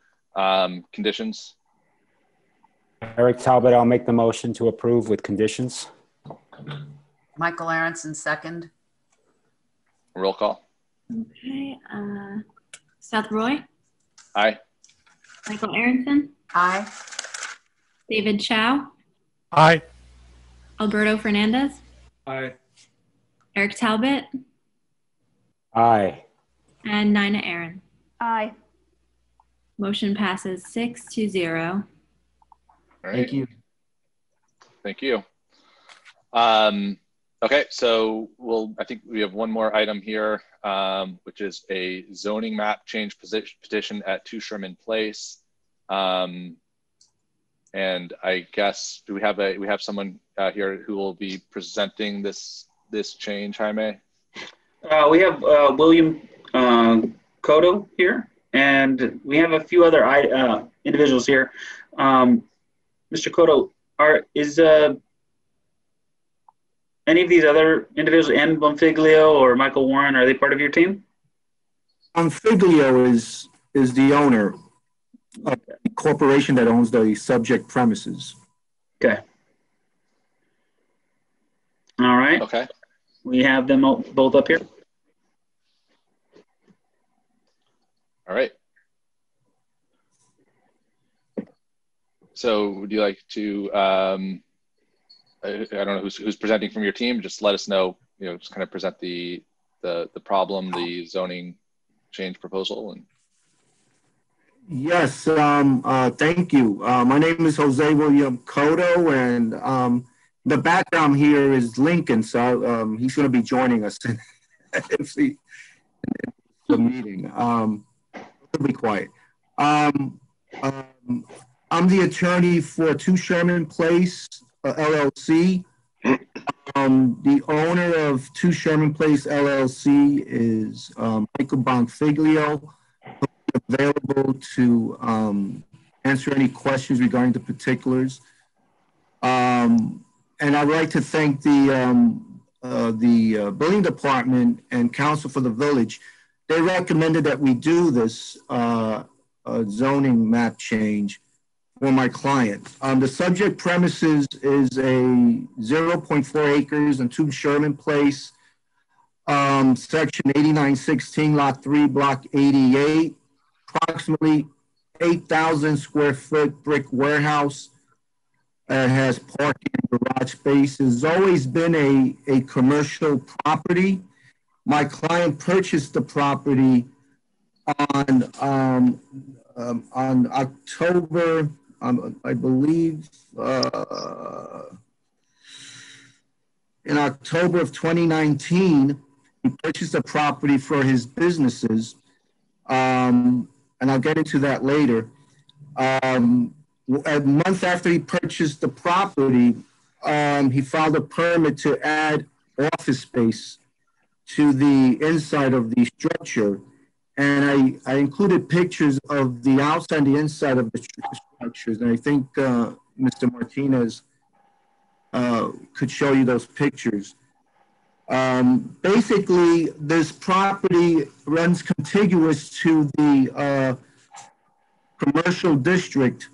conditions. Eric Talbot, I'll make the motion to approve with conditions. Michael Aronson, second. Roll call. Okay. Seth Roy. Aye. Michael Aronson. Aye. David Chow. Aye. Alberto Fernandez. Aye. Eric Talbot. Aye. And Nina Aaron. Aye. Motion passes 6-0. Right. Thank you. Thank you. Okay, so I think we have one more item here, which is a zoning map change petition at 2 Sherman Place. And I guess, do we have someone here who will be presenting this change, Jaime? We have William Cotto here, and we have a few other individuals here. Mr. Cotto, is any of these other individuals, Ann Bonfiglio or Michael Warren, are they part of your team? Bonfiglio is the owner of the corporation that owns the subject premises. Okay. All right. Okay. We have them both up here. All right. So would you like to, I don't know who's presenting from your team, just let us know, you know, just kind of present the problem, the zoning change proposal. And Yes, thank you. My name is Jose William Cotto, and the background here is Lincoln, so he's going to be joining us in the meeting. He'll be quiet. I'm the attorney for 2 Sherman Place LLC. The owner of 2 Sherman Place LLC is Michael Bonfiglio, available to answer any questions regarding the particulars. And I'd like to thank the building department and council for the village. They recommended that we do this zoning map change for my client. The subject premises is a 0.4 acres in 2 Sherman Place, section 8916, lot 3, block 88, approximately 8,000 square foot brick warehouse. It has parking and garage spaces. It's always been a commercial property. My client purchased the property on October, I believe, in October of 2019, he purchased a property for his businesses, and I'll get into that later. A month after he purchased the property, he filed a permit to add office space to the inside of the structure. And I included pictures of the outside and the inside of the structures. And I think Mr. Martinez could show you those pictures. Basically, this property runs contiguous to the commercial district,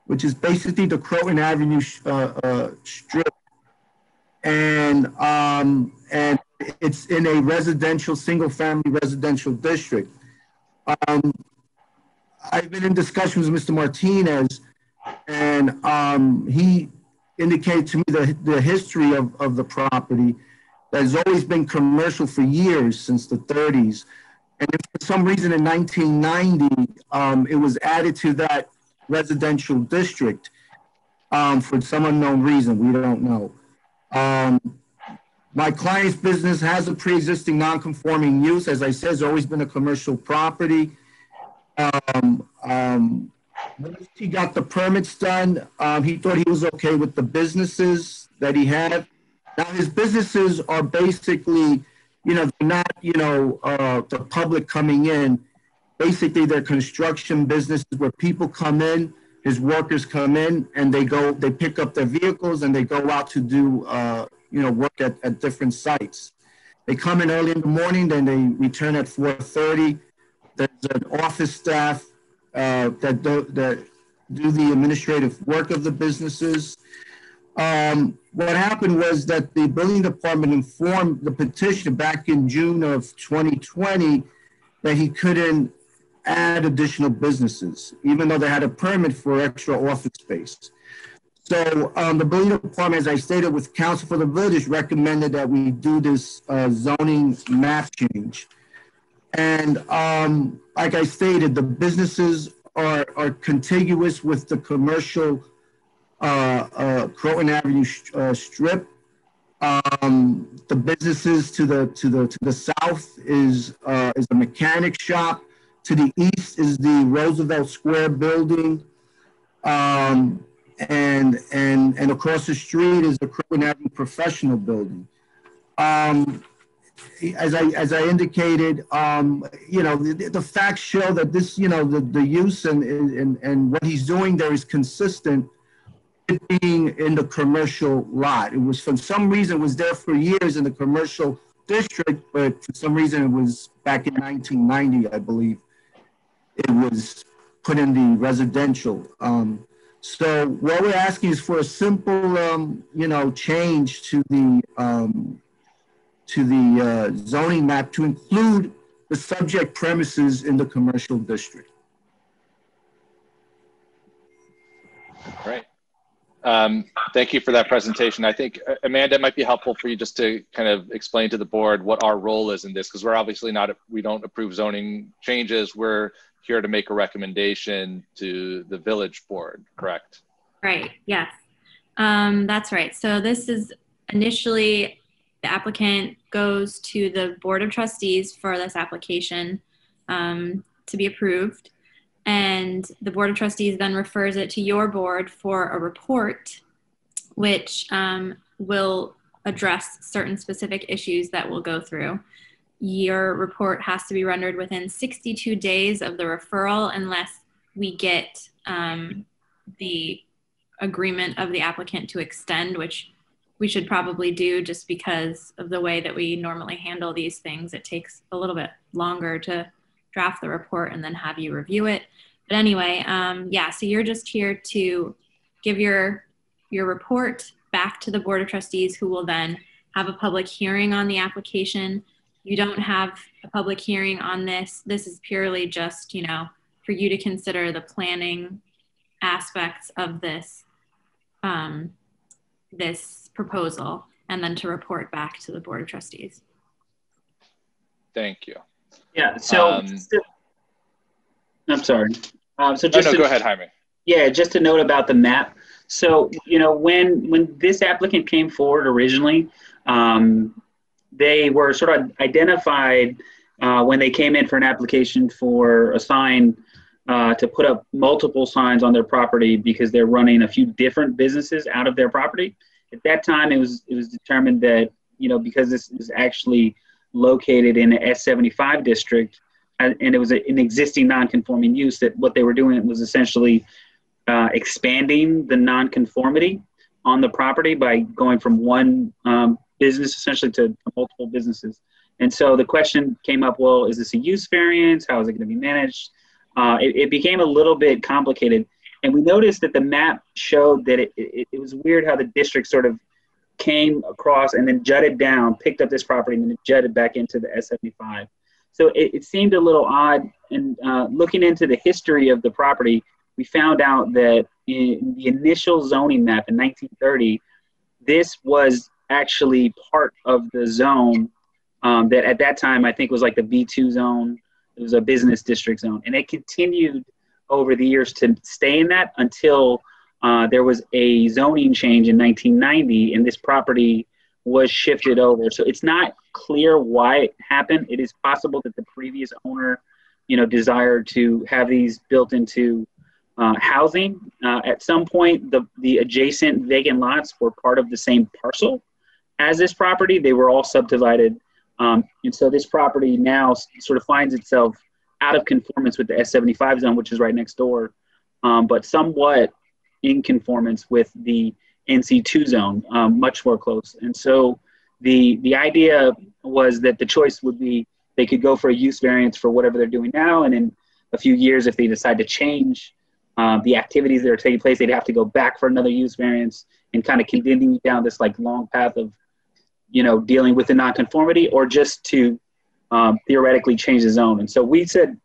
which is basically the Croton Avenue strip. And it's in a residential, single-family residential district. I've been in discussions with Mr. Martinez, and he indicated to me the history of the property that has always been commercial for years, since the 30s. And for some reason in 1990, it was added to that residential district for some unknown reason. We don't know. My client's business has a pre-existing non-conforming use. As I said, it's always been a commercial property. Once he got the permits done, he thought he was okay with the businesses that he had. Now his businesses are basically, they're not, the public coming in. Basically, they're construction businesses where people come in, his workers come in, and they pick up their vehicles and they go out to do, work at different sites. They come in early in the morning, then they return at 4:30. There's an office staff that do the administrative work of the businesses. What happened was that the building department informed the petitioner back in June of 2020 that he couldn't add additional businesses, even though they had a permit for extra office space. So the building department, as I stated, with council for the village, recommended that we do this zoning map change. And like I stated, the businesses are contiguous with the commercial Croton Avenue strip. The businesses to the south is a mechanic shop. To the east is the Roosevelt Square building. And across the street is the Croton Avenue Professional Building. As I indicated, the facts show that this, the use and what he's doing there is consistent with being in the commercial lot. It was, for some reason, was there for years in the commercial district, but for some reason it was back in 1990, I believe, it was put in the residential. So what we're asking is for a simple, change to the zoning map to include the subject premises in the commercial district. Great. Thank you for that presentation. I think, Amanda, it might be helpful for you just to kind of explain to the board what our role is in this, because we're obviously we don't approve zoning changes. We're here to make a recommendation to the village board, correct? Right, yes. That's right. So this is initially the applicant goes to the Board of Trustees for this application to be approved. And the Board of Trustees then refers it to your board for a report, which will address certain specific issues that we'll go through. Your report has to be rendered within 62 days of the referral unless we get the agreement of the applicant to extend, which we should probably do just because of the way that we normally handle these things. It takes a little bit longer to draft the report and then have you review it. But anyway, yeah, so you're just here to give your report back to the Board of Trustees, who will then have a public hearing on the application. You don't have a public hearing on this. This is purely just, you know, for you to consider the planning aspects of this this proposal, and then to report back to the Board of Trustees. Thank you. Yeah, so I'm sorry. So just go ahead, Jaime. Yeah, just a note about the map. So, you know, when this applicant came forward originally, they were sort of identified when they came in for an application for a sign to put up multiple signs on their property because they're running a few different businesses out of their property. At that time, it was determined that, you know, because this is actually located in the S75 district, and it was an existing non-conforming use, that what they were doing was essentially expanding the non-conformity on the property by going from one business essentially to multiple businesses. And so the question came up, well, is this a use variance? How is it going to be managed? It became a little bit complicated. And we noticed that the map showed that it was weird how the district sort of came across and then jutted down, picked up this property, and then it jutted back into the S75. So it seemed a little odd. And looking into the history of the property, we found out that in the initial zoning map in 1930, this was actually part of the zone that at that time I think was like the B2 zone. It was a business district zone. And it continued over the years to stay in that until there was a zoning change in 1990, and this property was shifted over. So it's not clear why it happened. It is possible that the previous owner, you know, desired to have these built into housing. At some point, the adjacent vacant lots were part of the same parcel as this property. They were all subdivided. And so this property now sort of finds itself out of conformance with the S75 zone, which is right next door, but somewhat in conformance with the NC2 zone, much more close. And so the idea was that the choice would be they could go for a use variance for whatever they're doing now, and in a few years, if they decide to change the activities that are taking place, they'd have to go back for another use variance and kind of continue down this like long path of, you know, dealing with the nonconformity, or just to theoretically change the zone. And so we said,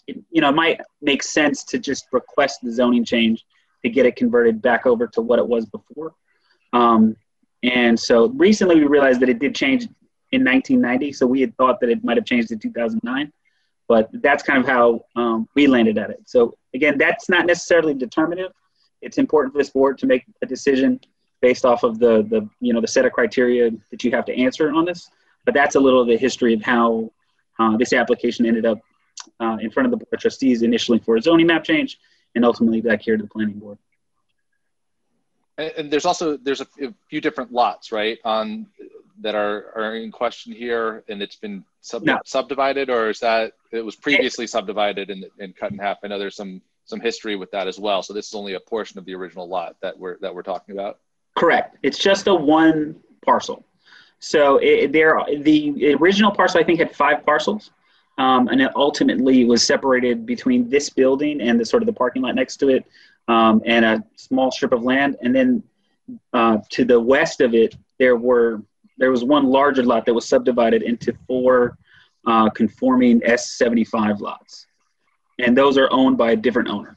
you know, it might make sense to just request the zoning change to get it converted back over to what it was before. And so recently we realized that it did change in 1990. So we had thought that it might have changed in 2009, but that's kind of how we landed at it. So again, that's not necessarily determinative. It's important for this board to make a decision based off of the you know, the set of criteria that you have to answer on this. But that's a little of the history of how this application ended up in front of the Board of Trustees, initially for a zoning map change, and ultimately back here to the planning board. And there's a few different lots, right, on that are in question here, and it's been subdivided, or is that it was previously subdivided and cut in half? I know there's some history with that as well. So this is only a portion of the original lot that we're talking about. Correct. It's just a one parcel. So the original parcel, I think, had 5 parcels, and it ultimately was separated between this building and the sort of the parking lot next to it, and a small strip of land. And then to the west of it, there was one larger lot that was subdivided into 4 conforming S75 lots, and those are owned by a different owner.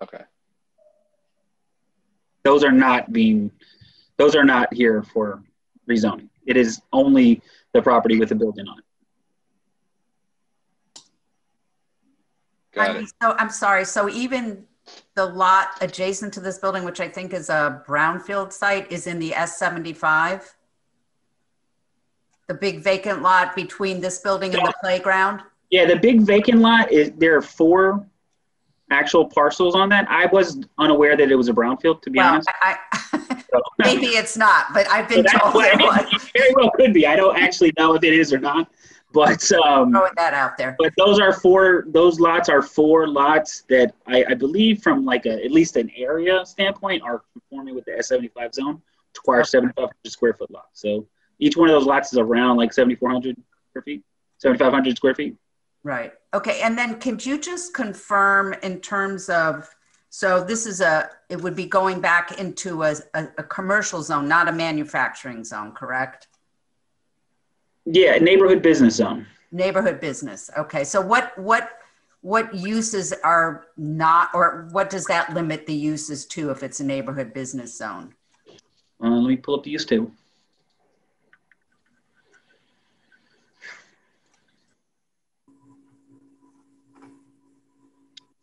Okay. Those are not here for rezoning. It is only the property with a building on it. So I'm sorry. So even the lot adjacent to this building, which I think is a brownfield site, is in the S75? The big vacant lot between this building and the playground? Yeah, the big vacant lot there are 4 actual parcels on that. I was unaware that it was a brownfield, to be honest. Maybe it's not, but I've been told it was. It very well could be. I don't actually know if it is or not, but throwing that out there. But those lots are 4 lots that I believe from like at least an area standpoint are conforming with the S75 zone to require 7,500 square foot lot. So each one of those lots is around like 7,400 square feet, 7,500 square feet. Right. Okay. And then could you just confirm in terms of, so this is it would be going back into a commercial zone, not a manufacturing zone, correct? Yeah, neighborhood business zone. Neighborhood business. Okay. So what uses are not, or what does that limit the uses to if it's a neighborhood business zone? Let me pull up the use table.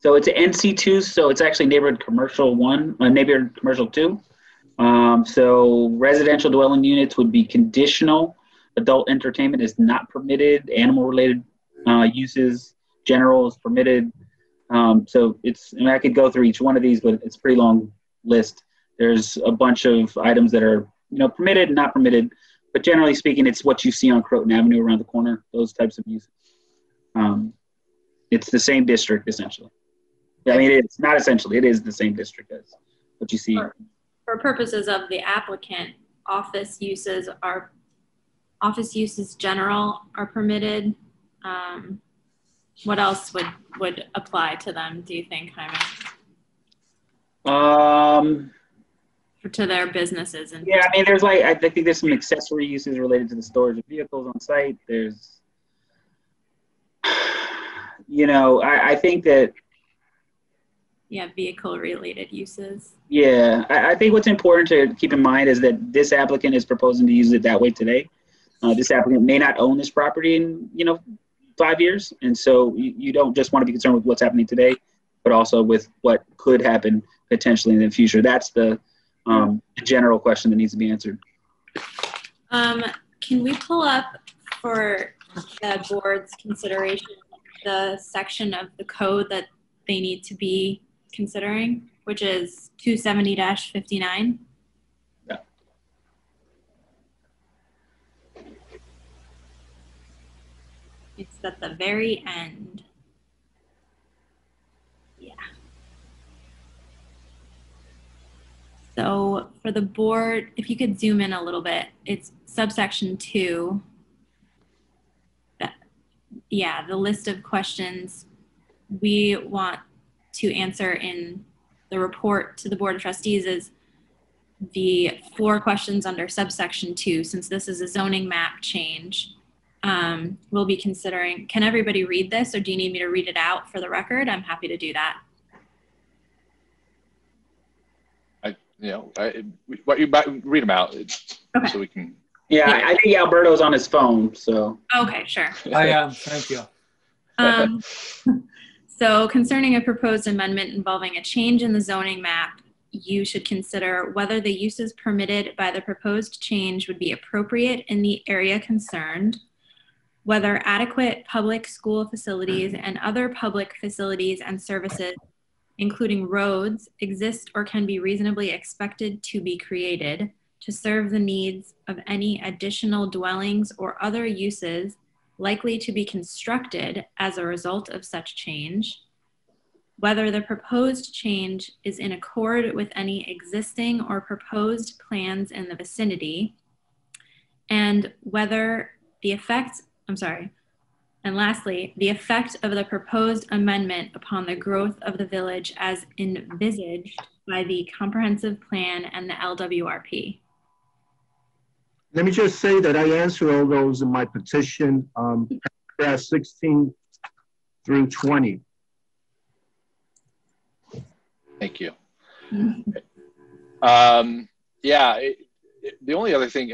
So it's an NC2, so it's actually neighborhood commercial 1, neighborhood commercial 2. So residential dwelling units would be conditional. Adult entertainment is not permitted. Animal-related uses, general is permitted. So I could go through each one of these, but it's a pretty long list. There's a bunch of items that are permitted and not permitted, but generally speaking, it's what you see on Croton Avenue around the corner, those types of uses. It's the same district, essentially. I mean, it's not essentially, it is the same district as what you see. For purposes of the applicant, office uses general are permitted. What else would apply to them, do you think, Jaime? To their businesses? Yeah, I mean, there's I think there's some accessory uses related to the storage of vehicles on site. There's, I think that, yeah, vehicle-related uses. Yeah, I think what's important to keep in mind is that this applicant is proposing to use it that way today. This applicant may not own this property in, 5 years. And so you don't just want to be concerned with what's happening today, but also with what could happen potentially in the future. That's the general question that needs to be answered. Can we pull up for the board's consideration the section of the code that they need to be considering, which is 270-59? Yeah. It's at the very end. Yeah. So for the board, if you could zoom in a little bit, it's subsection 2. Yeah, the list of questions we want to answer in the report to the Board of Trustees is the 4 questions under subsection 2. Since this is a zoning map change, we'll be considering, can everybody read this, or do you need me to read it out for the record? I'm happy to do that. Read them out so we can. Yeah, I think Alberto's on his phone, so. Okay, sure. I am, thank you. So concerning a proposed amendment involving a change in the zoning map, you should consider whether the uses permitted by the proposed change would be appropriate in the area concerned, whether adequate public school facilities and other public facilities and services, including roads, exist or can be reasonably expected to be created to serve the needs of any additional dwellings or other uses likely to be constructed as a result of such change, whether the proposed change is in accord with any existing or proposed plans in the vicinity, and whether the effect, and lastly, the effect of the proposed amendment upon the growth of the village as envisaged by the comprehensive plan and the LWRP. Let me just say that I answer all those in my petition, paragraph 16 through 20. Thank you. The only other thing,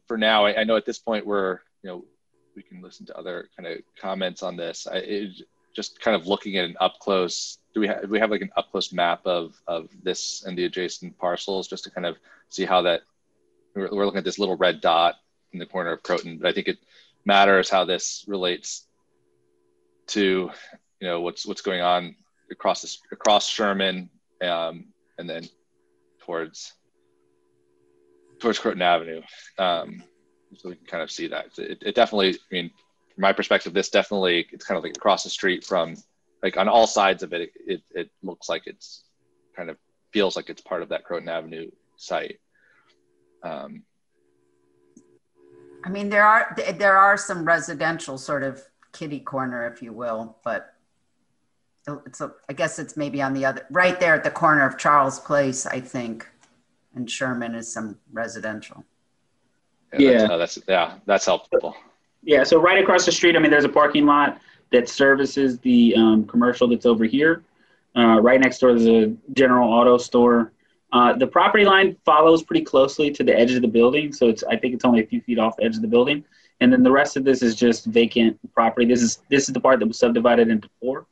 for now, I know at this point we can listen to other kind of comments on this. just kind of looking at an up close, do we have like an up close map of this and the adjacent parcels, just to kind of see how that, we're looking at this little red dot in the corner of Croton, but I think it matters how this relates to, you know, what's going on across Sherman, and then towards Croton Avenue. So we can kind of see that. It definitely, I mean, from my perspective, this definitely, it's kind of like across the street from, like on all sides of it, it looks like it's kind of feels like it's part of that Croton Avenue site. I mean, there are some residential sort of kitty corner, if you will, but I guess it's maybe on the other, right there at the corner of Charles Place, I think, and Sherman is some residential. That's helpful. Yeah, so right across the street, I mean, there's a parking lot that services the commercial that's over here. Right next door, there's a general auto store. The property line follows pretty closely to the edge of the building, so I think it's only a few feet off the edge of the building. And then the rest of this is just vacant property. This is the part that was subdivided into 4.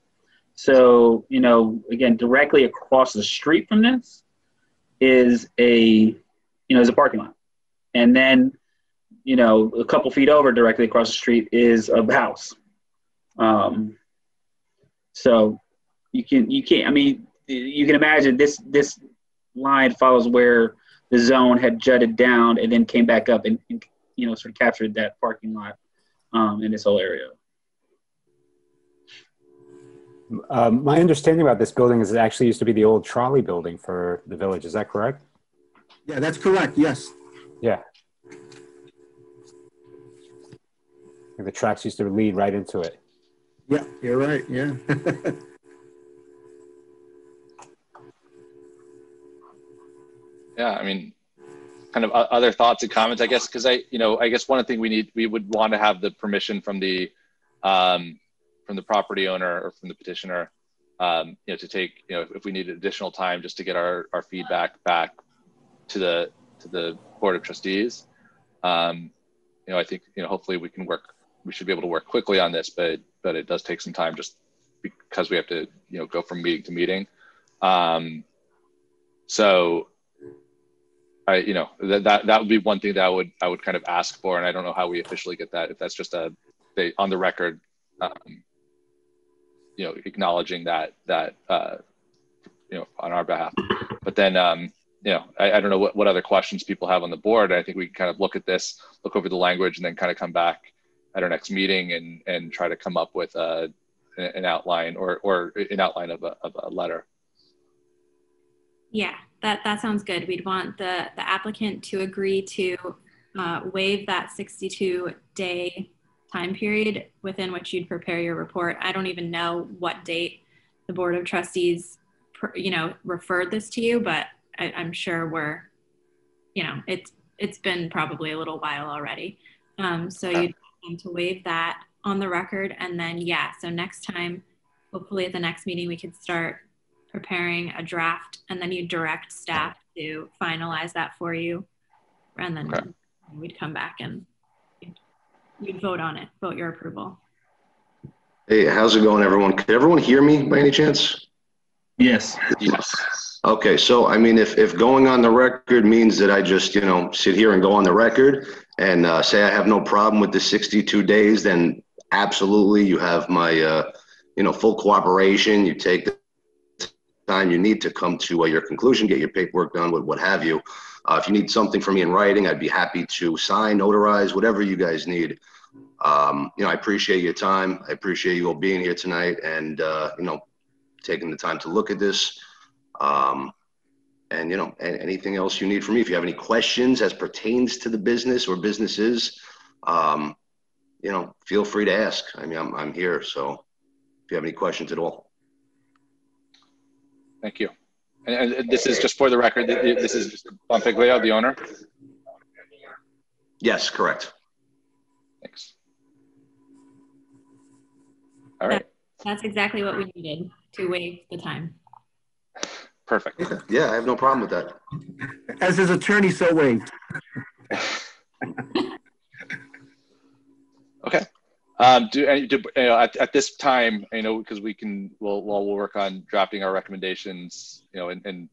So, you know, again, directly across the street from this is a parking lot. And then, you know, a couple feet over directly across the street is a house. So you can imagine this line follows where the zone had jutted down and then came back up and you know, sort of captured that parking lot in this whole area. My understanding about this building is it actually used to be the old trolley building for the village. Is that correct? Yeah, that's correct. Yes. Yeah. The tracks used to lead right into it. Yeah, you're right. Yeah. Yeah, I mean, kind of other thoughts and comments, I guess, because I guess one thing we would want to have the permission from the property owner or from the petitioner, you know, to take, you know, if we need additional time just to get our feedback back to the Board of Trustees. You know, I think, you know, hopefully we should be able to work quickly on this, but it does take some time just because we have to, you know, go from meeting to meeting. So you know, that would be one thing that I would kind of ask for, and I don't know how we officially get that, if that's just on the record, you know, acknowledging that you know, on our behalf. But then you know, I don't know what other questions people have on the board. I think we can kind of look at this, look over the language, and then kind of come back at our next meeting and try to come up with an outline or an outline of a letter. Yeah, that sounds good. We'd want the applicant to agree to waive that 62-day time period within which you'd prepare your report. I don't even know what date the Board of Trustees, you know, referred this to you, but I'm sure you know, it's been probably a little while already. So you'd want to waive that on the record, and then yeah, so next time, hopefully at the next meeting, we could start preparing a draft, and then you direct staff to finalize that for you, and then we'd come back and you'd vote on it, vote your approval. Hey, how's it going, everyone? Can everyone hear me by any chance? Yes. Yes. Okay, so I mean, if going on the record means that I just, you know, sit here and go on the record and say I have no problem with the 62 days, then absolutely, you have my, you know, full cooperation. You take the time you need to come to your conclusion, get your paperwork done, what have you. If you need something from me in writing, I'd be happy to sign, notarize, whatever you guys need. You know, I appreciate your time. I appreciate you all being here tonight and, you know, taking the time to look at this. And, you know, anything else you need from me, if you have any questions as pertains to the business or businesses, you know, feel free to ask. I mean, I'm here. So if you have any questions at all. Thank you. And this is just for the record, this is Bonfiglio, the owner? Yes, correct. Thanks. All right. That's exactly what we needed to waive the time. Perfect. Yeah, I have no problem with that. As his attorney, so waived. Okay. At this time, because we'll work on drafting our recommendations, and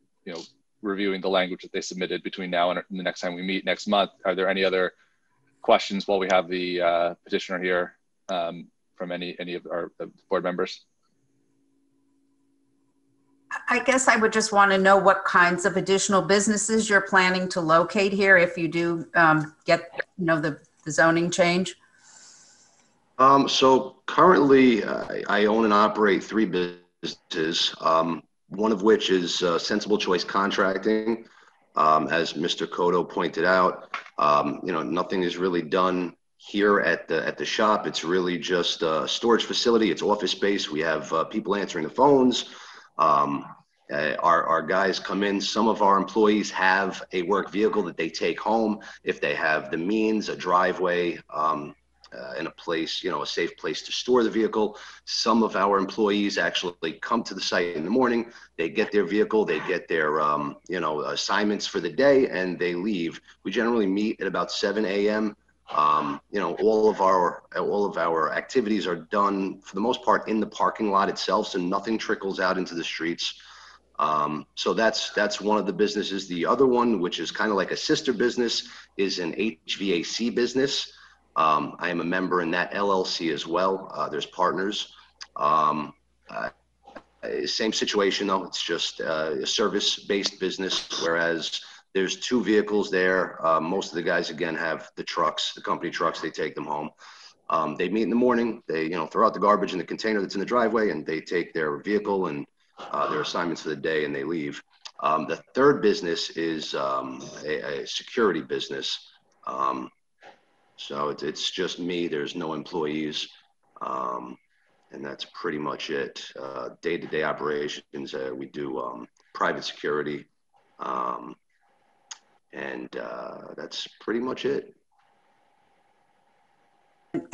reviewing the language that they submitted between now and the next time we meet next month. Are there any other questions while we have the petitioner here from any of our board members? I guess I would just want to know what kinds of additional businesses you're planning to locate here if you do get, the zoning change. So currently, I own and operate 3 businesses. One of which is Sensible Choice Contracting. As Mr. Cotto pointed out, nothing is really done here at the shop. It's really just a storage facility. It's office space. We have people answering the phones. Our guys come in. Some of our employees have a work vehicle that they take home if they have the means, a driveway, in a place, a safe place to store the vehicle. Some of our employees actually come to the site in the morning. They get their vehicle, they get their, assignments for the day, and they leave. We generally meet at about 7 a.m. All of our activities are done for the most part in the parking lot itself, so nothing trickles out into the streets. So that's one of the businesses. The other one, which is kind of like a sister business, is an HVAC business. I am a member in that LLC as well. There's partners. Same situation though. It's just a service-based business, whereas there's 2 vehicles there. Most of the guys again have the trucks, the company trucks. They take them home. They meet in the morning. They throw out the garbage in the container that's in the driveway, and they take their vehicle and their assignments for the day, and they leave. The third business is a security business. So it's just me. There's no employees, and that's pretty much it. Day-to-day operations, we do private security, and that's pretty much it.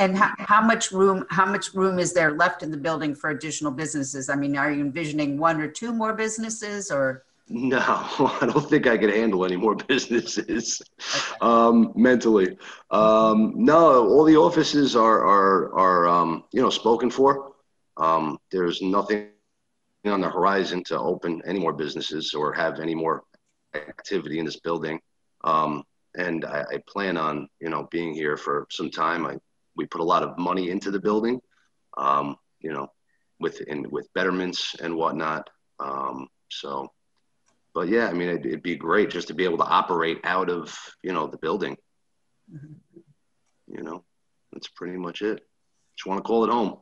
And how much room is there left in the building for additional businesses? I mean, are you envisioning 1 or 2 more businesses, or? No, I don't think I could handle any more businesses mentally. No, all the offices are spoken for. There's nothing on the horizon to open any more businesses or have any more activity in this building. And I plan on, being here for some time. We put a lot of money into the building, with betterments and whatnot. But yeah, I mean, it'd be great just to be able to operate out of, the building. That's pretty much it. Just want to call it home.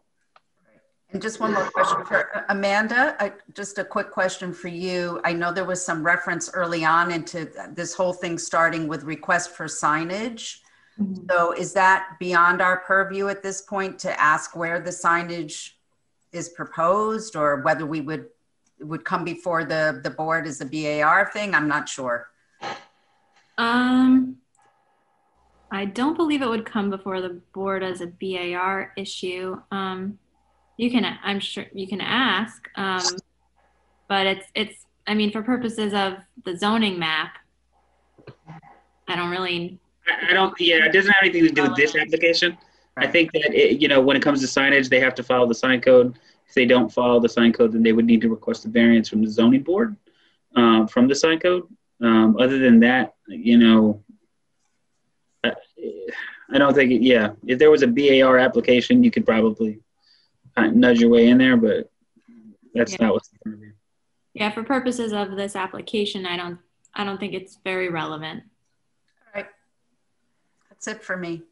And just one more question for Amanda, just a quick question for you. I know there was some reference early on into this whole thing starting with request for signage. Mm-hmm. So is that beyond our purview at this point to ask where the signage is proposed, or whether it would come before the board as a BAR thing? I'm not sure. I don't believe it would come before the board as a BAR issue. I'm sure you can ask, but it's, I mean, for purposes of the zoning map, I don't, yeah, it doesn't have anything to do with this application. Right. I think that, when it comes to signage, they have to follow the sign code. If they don't follow the sign code, then they would need to request a variance from the zoning board from the sign code. Other than that, I don't think, if there was a BAR application, you could probably nudge your way in there, but that's not what's in front of you. Yeah, for purposes of this application, I don't think it's very relevant. All right. That's it for me.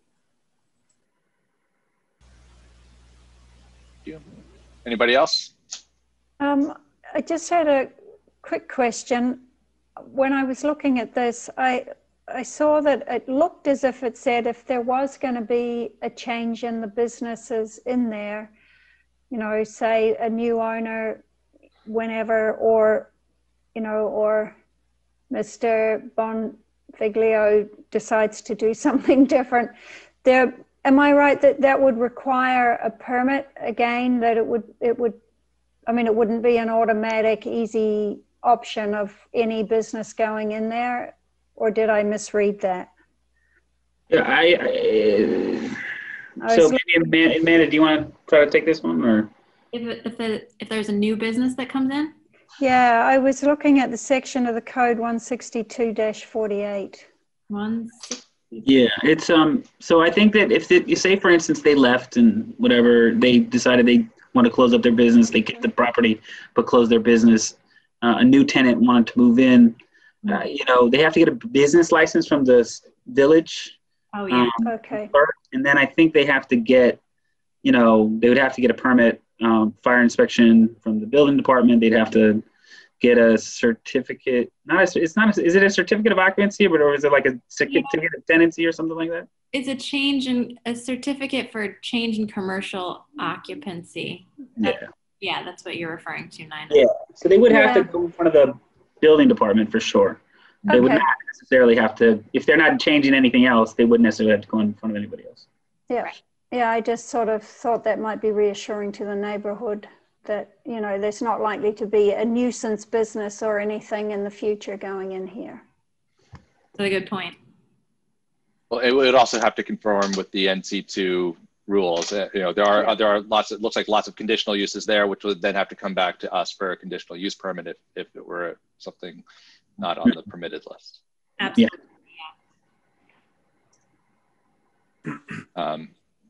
Thank you. Anybody else? I just had a quick question. When I was looking at this, I saw that it looked as if it said if there was going to be a change in the businesses in there, say a new owner whenever, or Mr. Bonfiglio decides to do something different there. Am I right that would require a permit again, that it wouldn't be an automatic, easy option of any business going in there? Or did I misread that? Yeah, so maybe Amanda, do you want to try to take this one, or? If there's a new business that comes in? Yeah, I was looking at the section of the code 162-48. Yeah, it's so I think that if you say, for instance, they left and whatever, they decided they want to close up their business, they get the property but close their business, a new tenant wanted to move in, you know, they have to get a business license from the village. Oh yeah. Okay. And then I think they have to get, you know, they would have to get a permit, fire inspection from the building department. They'd have to get a certificate. Is it a certificate of occupancy, or is it like a certificate of tenancy or something like that? It's a certificate for change in commercial occupancy. Yeah, that's what you're referring to, Nina. Yeah. So they would have to go in front of the building department for sure. They would not necessarily have to, if they're not changing anything else, they wouldn't necessarily have to go in front of anybody else. Yeah. Right. Yeah, I just sort of thought that might be reassuring to the neighborhood that, you know, there's not likely to be a nuisance business or anything in the future going in here. That's a good point. Well, it would also have to conform with the NC2 rules. You know, there are lots. It looks like lots of conditional uses there, which would then have to come back to us for a conditional use permit if it were something not on the permitted list. Absolutely. Yeah.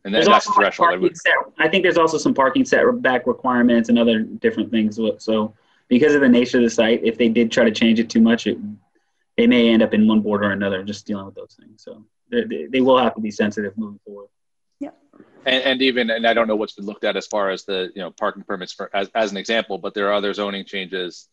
And then that's the threshold. I think there's also some parking setback requirements and other different things. So because of the nature of the site, if they did try to change it too much, they may end up in one board or another just dealing with those things. So they will have to be sensitive moving forward. Yeah. And I don't know what's been looked at as far as the, you know, parking permits for as an example, but there are other zoning changes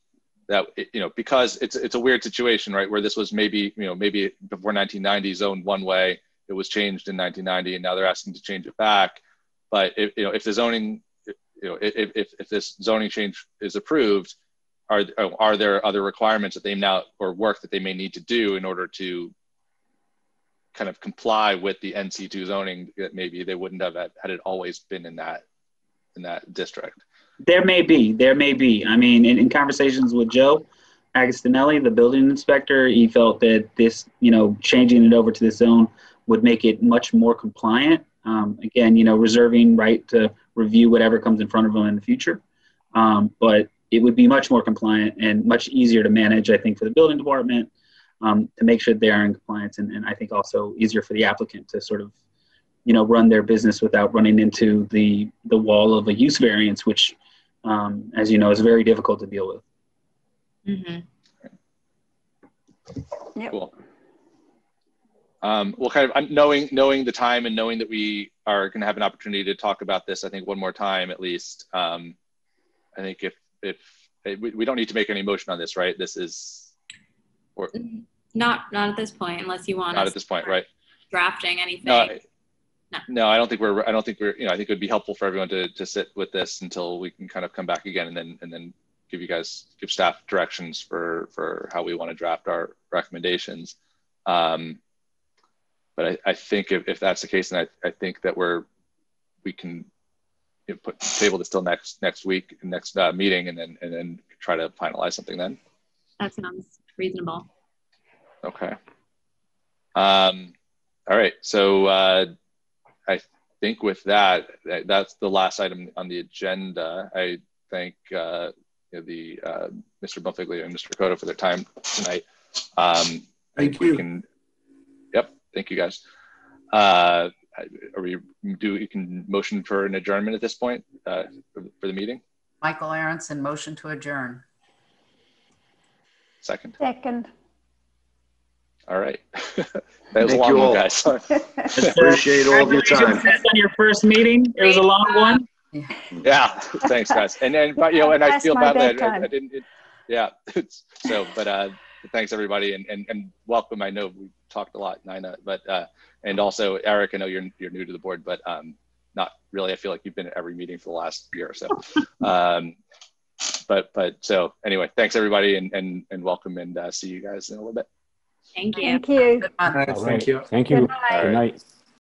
that, you know, because it's a weird situation, right? Where this was maybe before 1990 zoned one way, it was changed in 1990, and now they're asking to change it back. But if the zoning, if this zoning change is approved, are there other requirements that they now, or work that they may need to do in order to kind of comply with the NC2 zoning that maybe they wouldn't have had it always been in that district? There may be. I mean, in conversations with Joe Agostinelli, the building inspector, he felt that this, you know, changing it over to the zone would make it much more compliant. Again, you know, reserving right to review whatever comes in front of them in the future. But it would be much more compliant and much easier to manage, I think, for the building department to make sure they are in compliance. And I think also easier for the applicant to sort of, you know, run their business without running into the wall of a use variance, which, as you know, is very difficult to deal with. Mm-hmm. Yep. Cool. Well, kind of knowing the time and knowing that we are going to have an opportunity to talk about this, I think one more time at least. I think if we don't need to make any motion on this, right? This is not at this point, unless you want. Not at this point, right? Drafting anything. No, I don't think we're. You know, I think it would be helpful for everyone to sit with this until we can kind of come back again, and then give staff directions for how we want to draft our recommendations. But I think if that's the case, then I think that we can, you know, table this till next week, next meeting, and then try to finalize something then. That sounds reasonable. Okay. All right. So I think with that's the last item on the agenda. I thank Mr. Bonfiglio and Mr. Cotto for their time tonight. Thank you. Yep. Thank you, guys. You can motion for an adjournment at this point for the meeting? Michael Aronson, motion to adjourn. Second. All right. That was a long one, guys. Appreciate all of your time. On your first meeting, it was a long one. Yeah. Thanks, guys. And then, but, you know, and I feel badly. I didn't. Yeah. But thanks everybody, and welcome. I know we talked a lot, Nina, but and also Eric. I know you're new to the board, but not really. I feel like you've been at every meeting for the last year or so. But so anyway, thanks everybody, and welcome, and see you guys in a little bit. Thank you. Thank you. Thank you. Thank you. Good night. Good night.